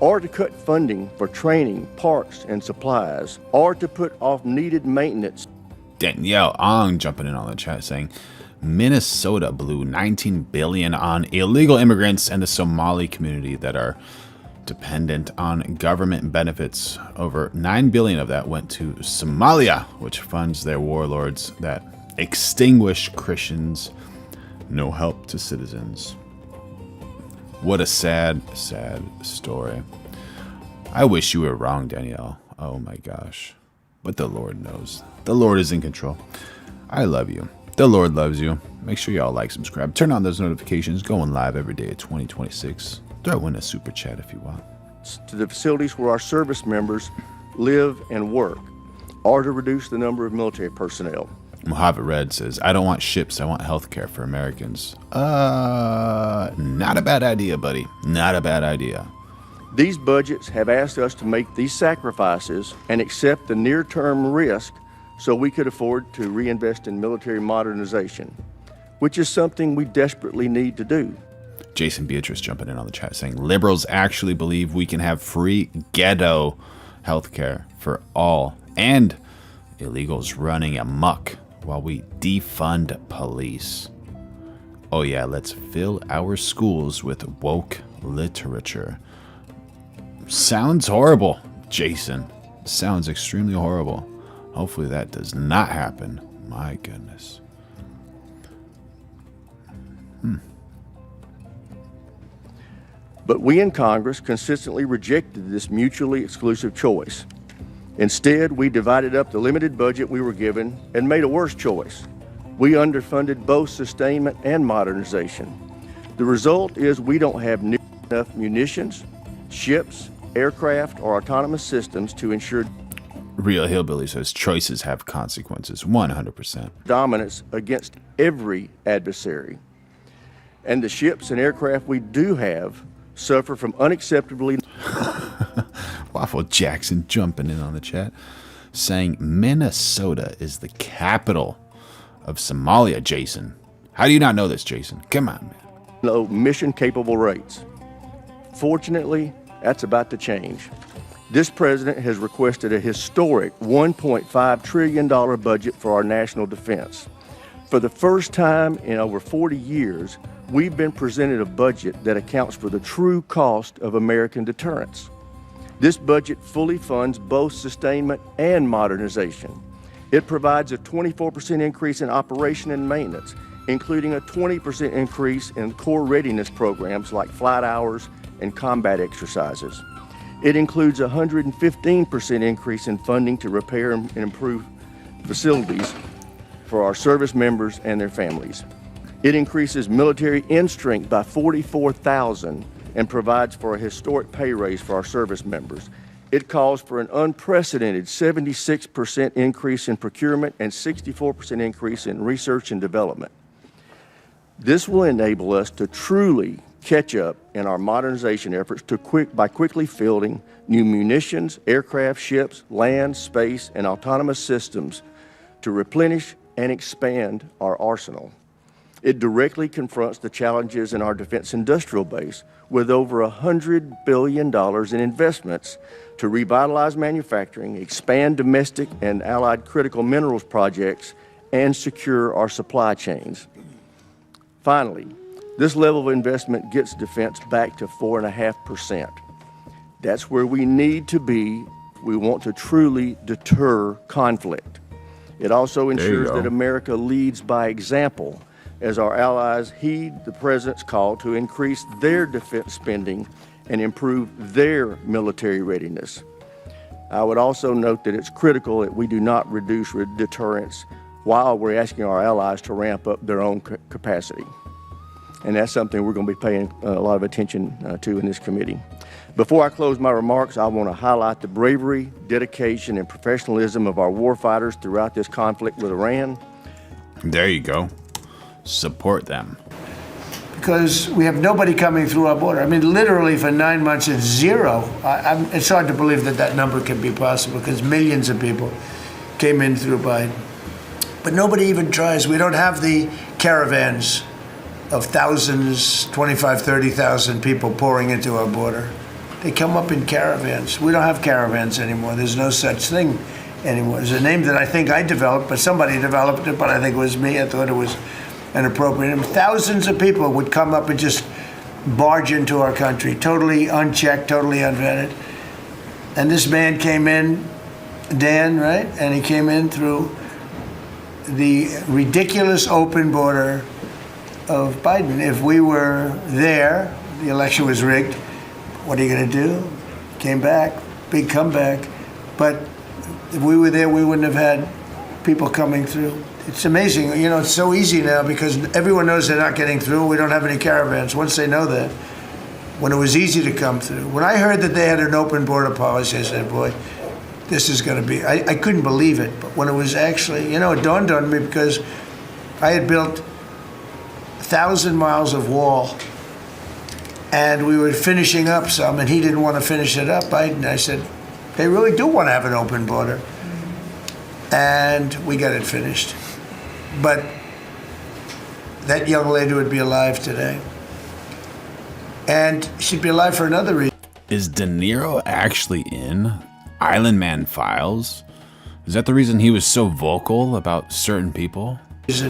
Speaker 10: or to cut funding for training, parts, and supplies, or to put off needed maintenance.
Speaker 1: Danielle Ong jumping in on the chat saying, Minnesota blew $19 billion on illegal immigrants and the Somali community that are dependent on government benefits. Over $9 billion of that went to Somalia, which funds their warlords that extinguish Christians. No help to citizens. What a sad, sad story. I wish you were wrong, Danielle. Oh my gosh. But the Lord knows. The Lord is in control. I love you. The Lord loves you. Make sure y'all like, subscribe, turn on those notifications. Going live every day at 2026. Throw in a super chat if you want.
Speaker 10: To the facilities where our service members live and work, or to reduce the number of military personnel.
Speaker 1: Mojave Red says, I don't want ships, I want health care for Americans. Not a bad idea, buddy. Not a bad idea.
Speaker 10: These budgets have asked us to make these sacrifices and accept the near-term risk so we could afford to reinvest in military modernization, which is something we desperately need to do.
Speaker 1: Jason Beatrice jumping in on the chat saying, liberals actually believe we can have free ghetto health care for all and illegals running amok while we defund police. Oh yeah, let's fill our schools with woke literature. Sounds horrible, Jason. Sounds extremely horrible. Hopefully that does not happen. My goodness.
Speaker 10: But we in Congress consistently rejected this mutually exclusive choice. Instead, we divided up the limited budget we were given and made a worse choice. We underfunded both sustainment and modernization. The result is we don't have enough munitions, ships, aircraft, or autonomous systems to ensure
Speaker 1: Real Hillbilly says choices have consequences. 100%.
Speaker 10: dominance against every adversary. And the ships and aircraft we do have suffer from unacceptably...
Speaker 1: Waffle Jackson jumping in on the chat saying Minnesota is the capital of Somalia, Jason. How do you not know this, Jason? Come on, man.
Speaker 10: low mission-capable rates. Fortunately, that's about to change. This president has requested a historic $1.5 trillion budget for our national defense. For the first time in over 40 years, we've been presented a budget that accounts for the true cost of American deterrence. This budget fully funds both sustainment and modernization. It provides a 24% increase in operation and maintenance including a 20% increase in core readiness programs like flight hours and combat exercises. It includes a 115% increase in funding to repair and improve facilities for our service members and their families. It increases military end strength by 44,000 and provides for a historic pay raise for our service members. It calls for an unprecedented 76% increase in procurement and 64% increase in research and development. This will enable us to truly catch up in our modernization efforts by quickly fielding new munitions, aircraft, ships, land, space, and autonomous systems to replenish and expand our arsenal. It directly confronts the challenges in our defense industrial base with over $100 billion in investments to revitalize manufacturing, expand domestic and allied critical minerals projects, and secure our supply chains. Finally, this level of investment gets defense back to 4.5%. That's where we need to be. We want to truly deter conflict. It also ensures that America leads by example as our allies heed the President's call to increase their defense spending and improve their military readiness. I would also note that it's critical that we do not reduce deterrence while we're asking our allies to ramp up their own capacity. And that's something we're going to be paying a lot of attention to in this committee. Before I close my remarks, I want to highlight the bravery, dedication, and professionalism of our warfighters throughout this conflict with Iran.
Speaker 1: There you go. Support them.
Speaker 12: Because we have nobody coming through our border. I mean, literally for 9 months, it's zero. It's hard to believe that that number can be possible because millions of people came in through Biden. But nobody even tries. We don't have the caravans of thousands, 25, 30,000 people pouring into our border. They come up in caravans. We don't have caravans anymore. There's no such thing anymore. There's a name that I think I developed, but somebody developed it, but I think it was me. I thought it was inappropriate. And thousands of people would come up and just barge into our country, totally unchecked, totally unvetted. And this man came in, Dan, right? And he came in through the ridiculous open border of Biden. If we were there, the election was rigged. What are you going to do? Came back, big comeback. But if we were there, we wouldn't have had people coming through. It's amazing. You know, it's so easy now because everyone knows they're not getting through. We don't have any caravans. Once they know that, when it was easy to come through. When I heard that they had an open border policy, I said, boy, this is going to be, I couldn't believe it. But when it was actually, you know, it dawned on me because I had built 1,000 miles of wall and we were finishing up some and he didn't want to finish it up. I said, they really do want to have an open border. And we got it finished. But that young lady would be alive today. And she'd be alive for another reason.
Speaker 1: Is De Niro actually in Island Man Files? Is that the reason he was so vocal about certain people?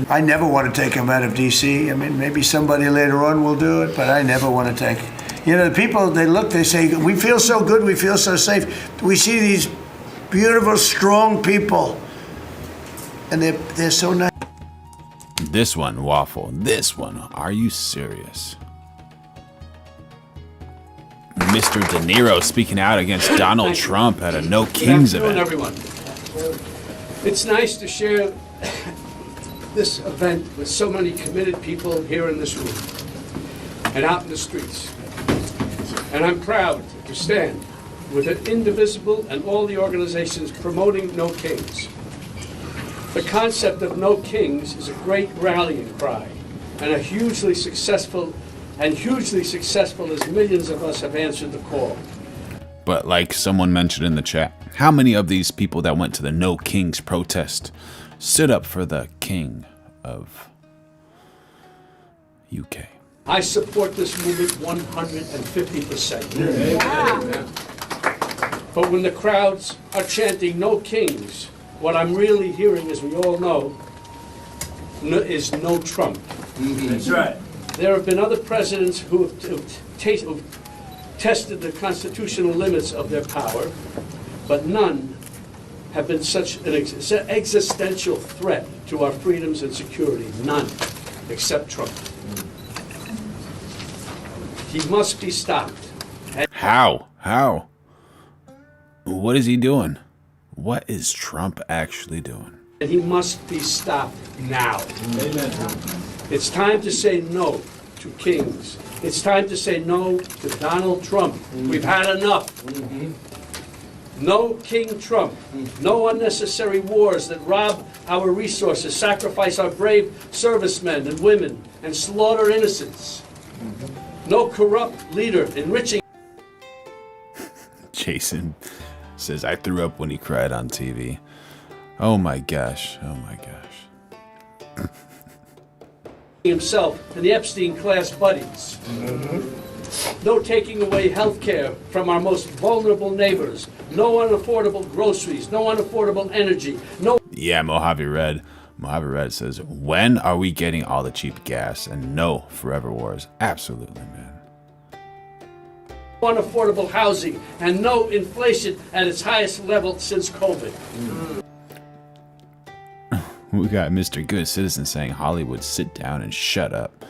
Speaker 12: I never want to take him out of D.C. I mean, maybe somebody later on will do it, but I never want to take. You know, the people, they look, they say, we feel so good, we feel so safe. We see these beautiful, strong people, and they're so nice.
Speaker 1: This one, Waffle. This one. Are you serious? Mr. De Niro speaking out against Donald Trump at a No Kings event.
Speaker 15: Everyone. It's nice to share this event with so many committed people here in this room and out in the streets. And I'm proud to stand with an indivisible and all the organizations promoting No Kings. The concept of No Kings is a great rallying cry and a hugely successful as millions of us have answered the call.
Speaker 1: But like someone mentioned in the chat, how many of these people that went to the No Kings protest stood up for the king of UK?
Speaker 15: I support this movement 150%. Yeah. But when the crowds are chanting No Kings, what I'm really hearing, as we all know, is no Trump.
Speaker 12: That's right.
Speaker 15: There have been other presidents who have tested the constitutional limits of their power, but none have been such an existential threat to our freedoms and security. None. except Trump. He must be stopped.
Speaker 1: How? How? What is he doing? What is Trump actually doing?
Speaker 15: And he must be stopped now. Amen. It's time to say no to kings. It's time to say no to Donald Trump. We've had enough. No King Trump. No unnecessary wars that rob our resources, sacrifice our brave servicemen and women, and slaughter innocents. No corrupt leader enriching.
Speaker 1: Jason says, I threw up when he cried on TV. Oh my gosh. Oh my gosh.
Speaker 15: Himself and the Epstein class buddies. No taking away health care from our most vulnerable neighbors. No unaffordable groceries. No unaffordable energy. No.
Speaker 1: Yeah, Mojave Red. Mojave Red says, when are we getting all the cheap gas? And no forever wars. Absolutely, man.
Speaker 15: Unaffordable housing and no inflation at its highest level since COVID.
Speaker 1: We got Mr. Good Citizen saying, Hollywood, sit down and shut up.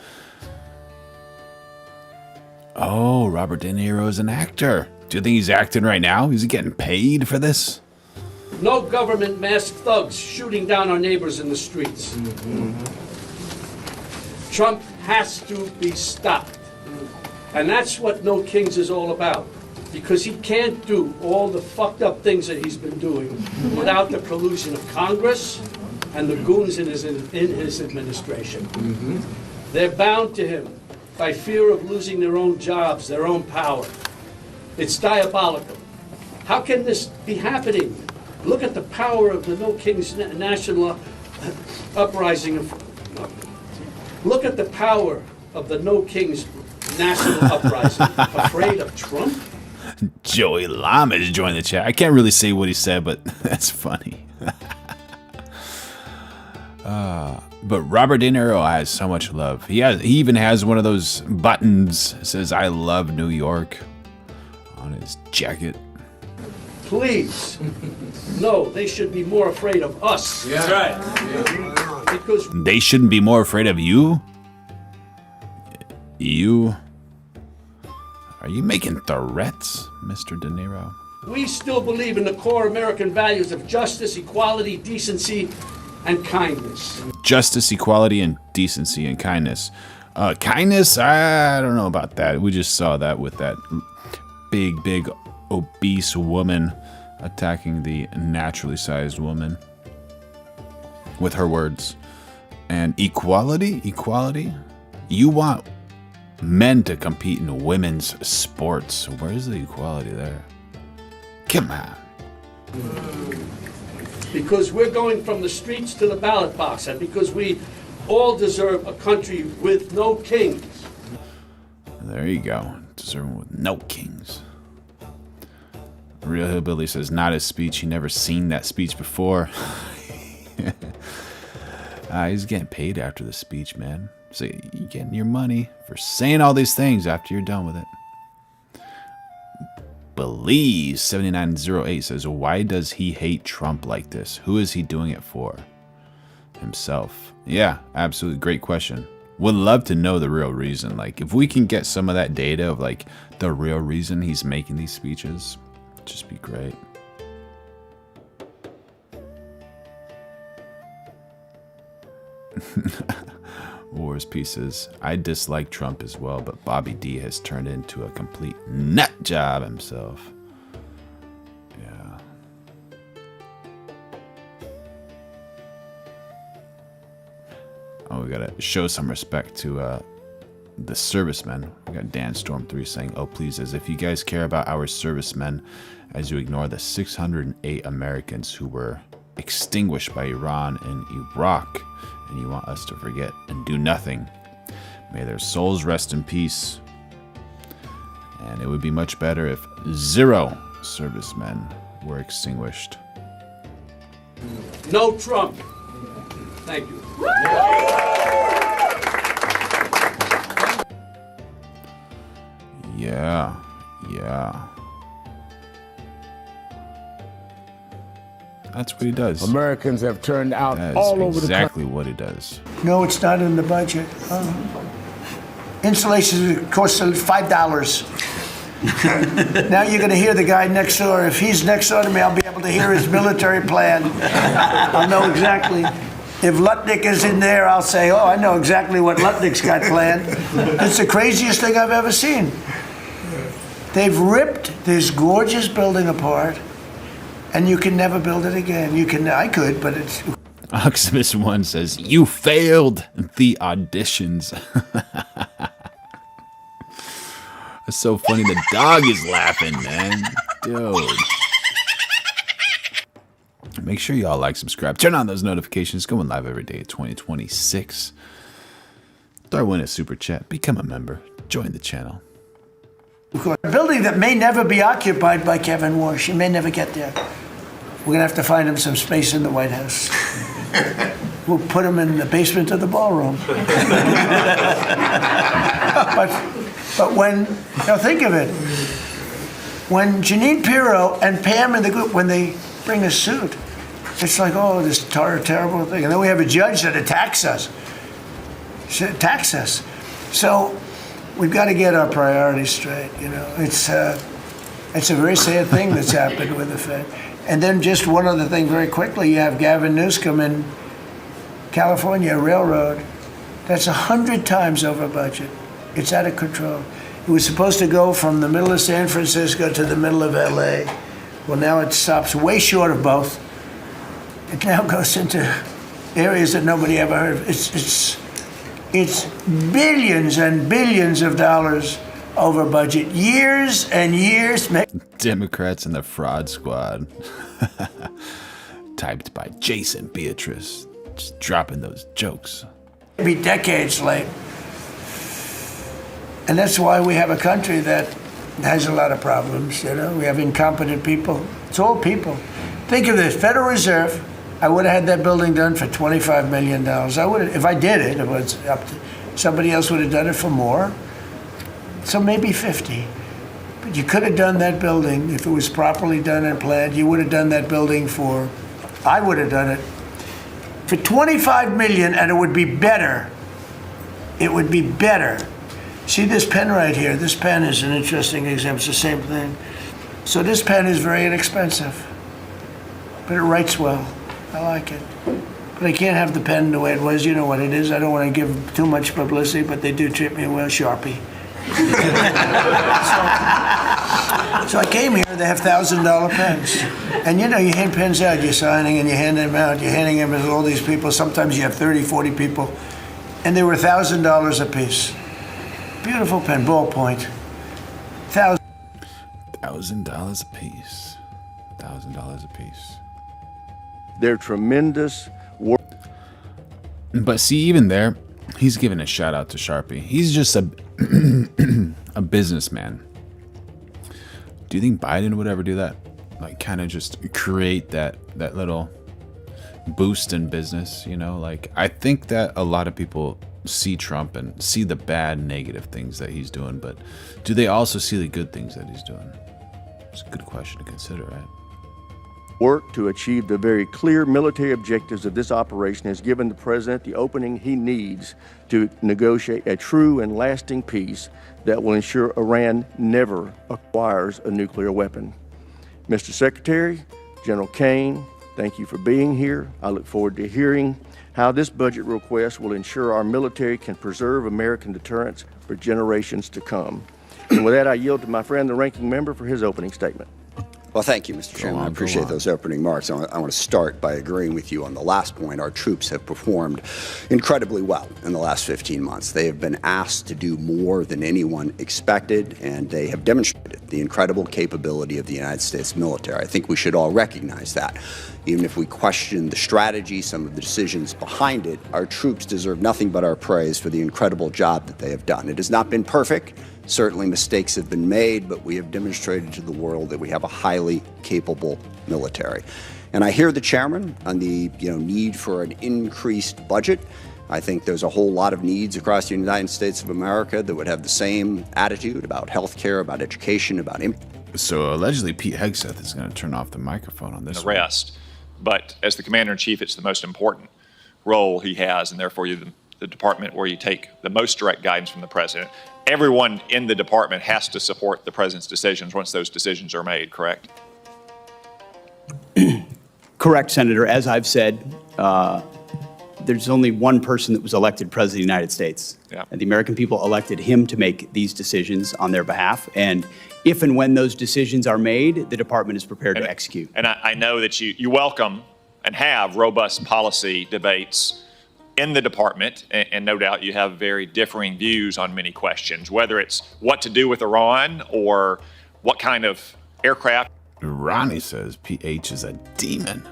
Speaker 1: Oh, Robert De Niro is an actor. Do you think he's acting right now? Is he getting paid for this?
Speaker 15: No government masked thugs shooting down our neighbors in the streets. Trump has to be stopped. And that's what No Kings is all about. Because he can't do all the fucked up things that he's been doing without the collusion of Congress and the goons in his administration. They're bound to him by fear of losing their own jobs, their own power. It's diabolical. How can this be happening? Look at the power of the No Kings national uprising. Look at the power of the No Kings national uprising. Afraid of Trump?
Speaker 1: Joey Llama has joined the chat. I can't really say what he said, but that's funny. But Robert De Niro has so much love. He even has one of those buttons that says, I love New York on his jacket.
Speaker 15: Please. No, they should be more afraid of us.
Speaker 1: Yeah.
Speaker 15: That's right. Because
Speaker 1: they shouldn't be more afraid of you? You? Are you making threats, Mr. De Niro?
Speaker 15: we still believe in the core American values of justice, equality, decency, and kindness.
Speaker 1: Justice, equality, and decency and kindness. Kindness, I don't know about that. We just saw that with that big, obese woman attacking the naturally sized woman with her words. And equality? You want men to compete in women's sports. Where's the equality there? Come on.
Speaker 15: Because we're going from the streets to the ballot box, and because we all deserve a country with no kings.
Speaker 1: There you go. Deserve with no kings. Real Hillbilly says, not his speech. He never seen that speech before. He's getting paid after the speech, man. So you're getting your money for saying all these things after you're done with it. Belize 7908 says, why does he hate Trump like this? Who is he doing it for? Himself. Yeah, absolutely. Great question. Would love to know the real reason. Like, if we can get some of that data of like the real reason he's making these speeches, it'd just be great. Wars Pieces. I dislike Trump as well, but Bobby D has turned into a complete nut job himself. Yeah. Oh, we gotta show some respect to the servicemen. We got Dan Storm 3 saying, oh please, as if you guys care about our servicemen as you ignore the 608 Americans who were extinguished by Iran and Iraq, and you want us to forget and do nothing. May their souls rest in peace. And it would be much better if 0 servicemen were extinguished.
Speaker 15: No Trump. Thank you.
Speaker 1: Yeah. That's what he does.
Speaker 2: Americans have turned out all over the country.
Speaker 1: Exactly what he does.
Speaker 12: No, it's not in the budget. Insulation costs $5. Now you're going to hear the guy next door. If he's next door to me, I'll be able to hear his military plan. I'll know exactly. If Lutnick is in there, I'll say, oh, I know exactly what Lutnick's got planned. It's the craziest thing I've ever seen. They've ripped this gorgeous building apart, and you can never build it again. I could, but it's...
Speaker 1: Oximus1 says, you failed the auditions. It's so funny. The dog is laughing, man. Dude. Make sure y'all like, subscribe, turn on those notifications. Going live every day at 2026. Throw in a super chat. Become a member. Join the channel.
Speaker 12: A building that may never be occupied by Kevin Warsh. He may never get there. We're going to have to find him some space in the White House. We'll put him in the basement of the ballroom. But when, now think of it. When Jeanine Pirro and Pam and the group, when they bring a suit, it's like, oh, this terrible thing. And then we have a judge that attacks us. So we've got to get our priorities straight, you know. It's a very sad thing that's happened with the Fed. And then just one other thing very quickly, you have Gavin Newsom in California Railroad. That's 100 times over budget. It's out of control. It was supposed to go from the middle of San Francisco to the middle of LA. Well, now it stops way short of both. It now goes into areas that nobody ever heard of. It's billions and billions of dollars over budget. Years and years.
Speaker 1: Democrats in the fraud squad. Typed by Jason Beatrice. Just dropping those jokes.
Speaker 12: Be decades late. And that's why we have a country that has a lot of problems, you know. We have incompetent people. It's all people. Think of this, Federal Reserve, I would have had that building done for $25 million. I would have, if I did it, it was up to, somebody else would have done it for more. So maybe 50. But you could have done that building, if it was properly done and planned, you would have done that building for, I would have done it for $25 million, and it would be better. It would be better. See this pen right here? This pen is an interesting example. It's the same thing. So this pen is very inexpensive, but it writes well. I like it. But I can't have the pen the way it was. You know what it is. I don't want to give too much publicity, but they do treat me well. Sharpie. So I came here, they have $1,000 pens. And you know, you hand pens out, you're signing and you hand them out, you're handing them to all these people. Sometimes you have 30, 40 people. And they were $1,000 a piece. Beautiful pen, ballpoint. $1,000
Speaker 1: a piece. $1,000 a piece.
Speaker 10: They're tremendous work.
Speaker 1: But see, even there, he's giving a shout out to Sharpie. He's just a businessman. Do you think Biden would ever do that? Like, kind of just create that little boost in business, you know? Like, I think that a lot of people see Trump and see the bad, negative things that he's doing, but do they also see the good things that he's doing? It's a good question to consider, right?
Speaker 10: Work to achieve the very clear military objectives of this operation has given the president the opening he needs to negotiate a true and lasting peace that will ensure Iran never acquires a nuclear weapon. Mr. Secretary, General Kane, thank you for being here. I look forward to hearing how this budget request will ensure our military can preserve American deterrence for generations to come. And with that, I yield to my friend, the ranking member, for his opening statement.
Speaker 2: Well, thank you, Mr. Chairman. I appreciate those opening remarks. I want to start by agreeing with you on the last point. Our troops have performed incredibly well in the last 15 months. They have been asked to do more than anyone expected, and they have demonstrated the incredible capability of the United States military. I think we should all recognize that. Even if we question the strategy, some of the decisions behind it, our troops deserve nothing but our praise for the incredible job that they have done. It has not been perfect. Certainly mistakes have been made, but we have demonstrated to the world that we have a highly capable military. And I hear the chairman on the need for an increased budget. I think there's a whole lot of needs across the United States of America that would have the same attitude about health care, about education, about...
Speaker 1: So allegedly Pete Hegseth is going to turn off the microphone on this
Speaker 16: arrest. But as the commander-in-chief, it's the most important. role he has, and therefore you're the department where you take the most direct guidance from the president. Everyone in the department has to support the president's decisions once those decisions are made, correct?
Speaker 17: Correct, Senator. As I've said, there's only one person that was elected president of the United States.
Speaker 16: Yeah.
Speaker 17: And the American people elected him to make these decisions on their behalf. And if and when those decisions are made, the department is prepared to execute.
Speaker 16: And I know that you welcome and have robust policy debates in the department, and no doubt you have very differing views on many questions, whether it's what to do with Iran or what kind of aircraft.
Speaker 1: Ronnie says PH is a demon.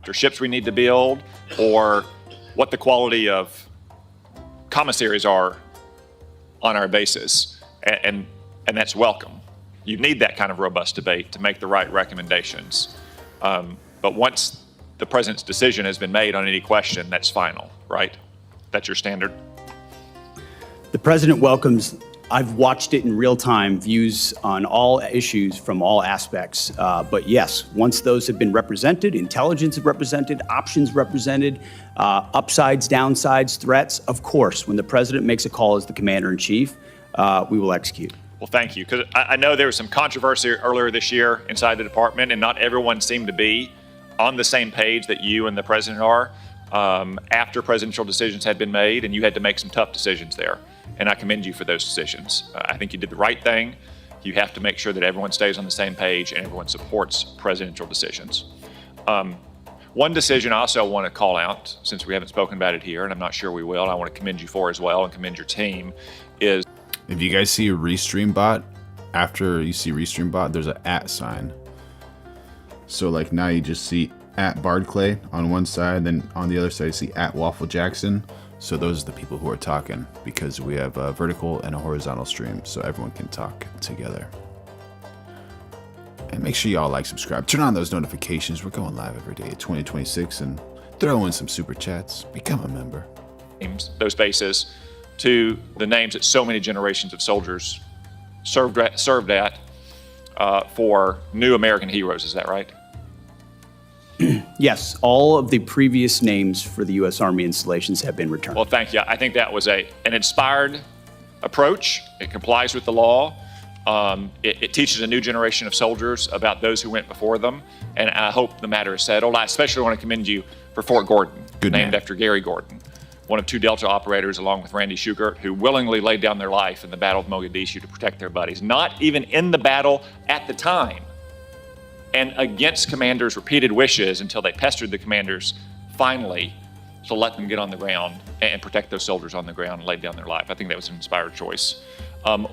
Speaker 16: Or ships we need to build, or what the quality of commissaries are on our bases, and that's welcome. You need that kind of robust debate to make the right recommendations. But once the president's decision has been made on any question, that's final, right? That's your standard?
Speaker 17: The president welcomes, I've watched it in real time, views on all issues from all aspects. But yes, once those have been represented, intelligence have represented, options represented, upsides, downsides, threats, of course, when the president makes a call as the commander-in-chief, we will execute.
Speaker 16: Well, thank you, because I know there was some controversy earlier this year inside the department, and not everyone seemed to be on the same page that you and the president are after presidential decisions had been made, and you had to make some tough decisions there. And I commend you for those decisions. I think you did the right thing. You have to make sure that everyone stays on the same page and everyone supports presidential decisions. One decision I also want to call out, since we haven't spoken about it here, and I'm not sure we will, and I want to commend you for as well and commend your team, is...
Speaker 1: If you guys see a Restream bot, after you see Restream bot, there's an @ sign. So like now you just see @Bardclay on one side, then on the other side you see @Waffle Jackson. So those are the people who are talking, because we have a vertical and a horizontal stream, so everyone can talk together. And make sure y'all like, subscribe, turn on those notifications. We're going live every day at 2026, and throw in some super chats. Become a member.
Speaker 16: Those bases to the names that so many generations of soldiers served at for new American heroes. Is that right?
Speaker 17: Yes, all of the previous names for the U.S. Army installations have been returned.
Speaker 16: Well, thank you. I think that was an inspired approach. It complies with the law. It teaches a new generation of soldiers about those who went before them, and I hope the matter is settled. I especially want to commend you for Fort Gordon, named after Gary Gordon, one of 2 Delta operators along with Randy Shugart, who willingly laid down their life in the Battle of Mogadishu to protect their buddies, not even in the battle at the time, and against commanders' repeated wishes until they pestered the commanders finally to let them get on the ground and protect those soldiers on the ground and laid down their life. I think that was an inspired choice.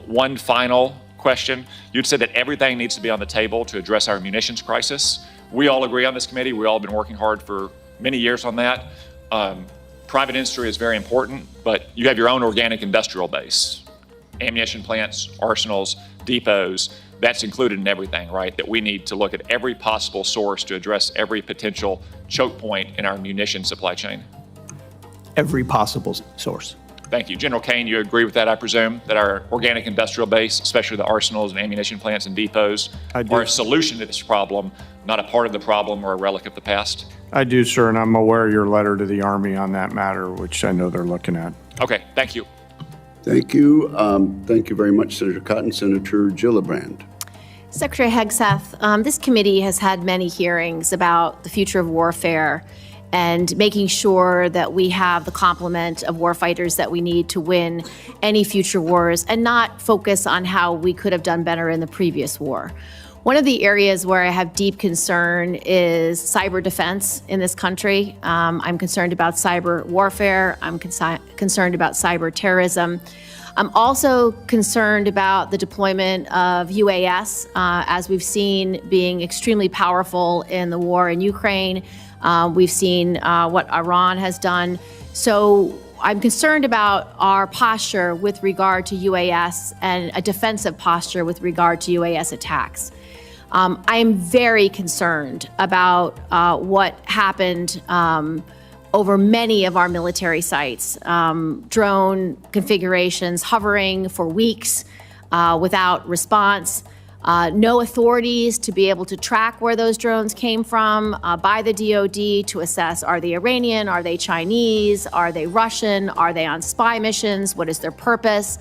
Speaker 16: One final question. You'd said that everything needs to be on the table to address our munitions crisis. We all agree on this committee. We all have been working hard for many years on that. Private industry is very important, but you have your own organic industrial base. Ammunition plants, arsenals, depots, that's included in everything, right? That we need to look at every possible source to address every potential choke point in our munition supply chain.
Speaker 17: Every possible source.
Speaker 16: Thank you. General Kane, you agree with that, I presume, that our organic industrial base, especially the arsenals and ammunition plants and depots, are a solution to this problem, not a part of the problem or a relic of the past?
Speaker 18: I do, sir, and I'm aware of your letter to the Army on that matter, which I know they're looking at.
Speaker 16: Okay, thank you.
Speaker 24: Thank you. Thank you very much, Senator Cotton. Senator Gillibrand.
Speaker 25: Secretary Hegseth, this committee has had many hearings about the future of warfare and making sure that we have the complement of warfighters that we need to win any future wars and not focus on how we could have done better in the previous war. One of the areas where I have deep concern is cyber defense in this country. I'm concerned about cyber warfare. I'm concerned about cyber terrorism. I'm also concerned about the deployment of UAS, as we've seen being extremely powerful in the war in Ukraine. We've seen what Iran has done. So I'm concerned about our posture with regard to UAS and a defensive posture with regard to UAS attacks. I am very concerned about what happened over many of our military sites. Drone configurations hovering for weeks without response. no authorities to be able to track where those drones came from by the DoD to assess, are they Iranian, are they Chinese, are they Russian, are they on spy missions, what is their purpose?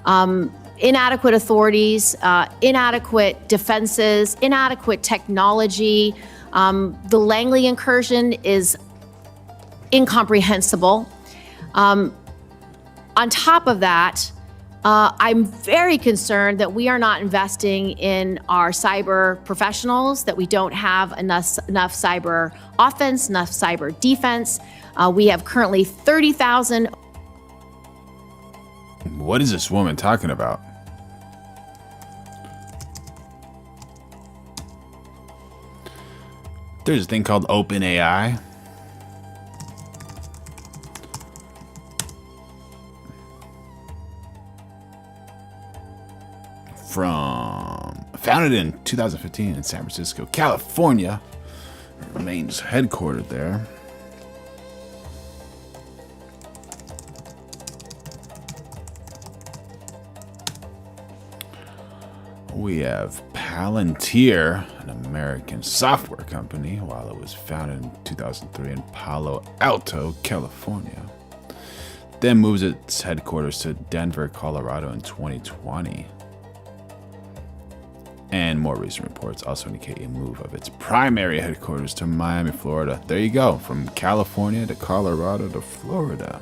Speaker 25: Inadequate authorities, inadequate defenses, inadequate technology. The Langley incursion is incomprehensible. On top of that, I'm very concerned that we are not investing in our cyber professionals, that we don't have enough cyber offense, enough cyber defense. We have currently 30,000.
Speaker 1: What is this woman talking about? There's a thing called OpenAI. Founded in 2015 in San Francisco, California. It remains headquartered there. We have Palantir, an American software company, while it was founded in 2003 in Palo Alto, California. Then moves its headquarters to Denver, Colorado in 2020. And more recent reports also indicate a move of its primary headquarters to Miami, Florida. There you go, from California to Colorado to Florida.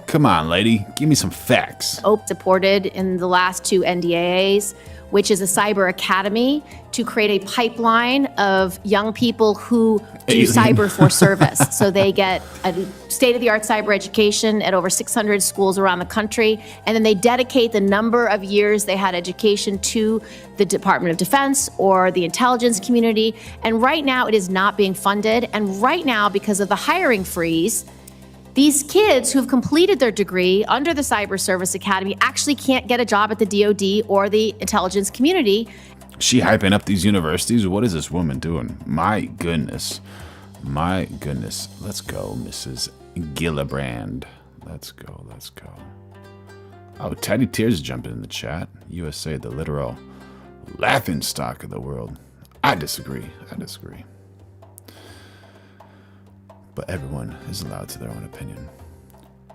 Speaker 1: Come on, lady, give me some facts.
Speaker 25: OPEC supported in the last 2 NDAAs, which is a cyber academy to create a pipeline of young people who do cyber for service. So they get a state-of-the-art cyber education at over 600 schools around the country, and then they dedicate the number of years they had education to the Department of Defense or the intelligence community. And right now it is not being funded. And right now, because of the hiring freeze, these kids who have completed their degree under the Cyber Service Academy actually can't get a job at the DoD or the intelligence community.
Speaker 1: She hyping up these universities? What is this woman doing? My goodness. My goodness. Let's go, Mrs. Gillibrand. Let's go, let's go. Oh, Teddy Tears jumping in the chat. USA, the literal laughing stock of the world. I disagree. But everyone is allowed to their own opinion.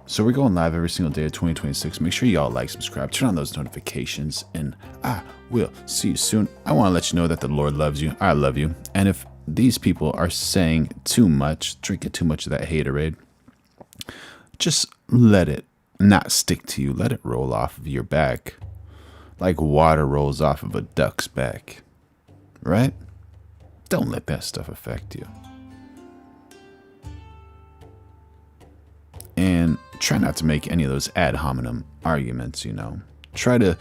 Speaker 1: So we're going live every single day of 2026. Make sure y'all like, subscribe, turn on those notifications, and I will see you soon. I want to let you know that the Lord loves you. I love you. And if these people are saying too much, drinking too much of that haterade, just let it not stick to you. Let it roll off of your back like water rolls off of a duck's back. Right? Don't let that stuff affect you. And try not to make any of those ad hominem arguments, you know. Try to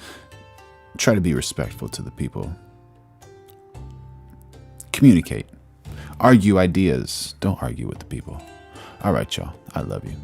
Speaker 1: be respectful to the people. Communicate. Argue ideas. Don't argue with the people. All right, y'all. I love you.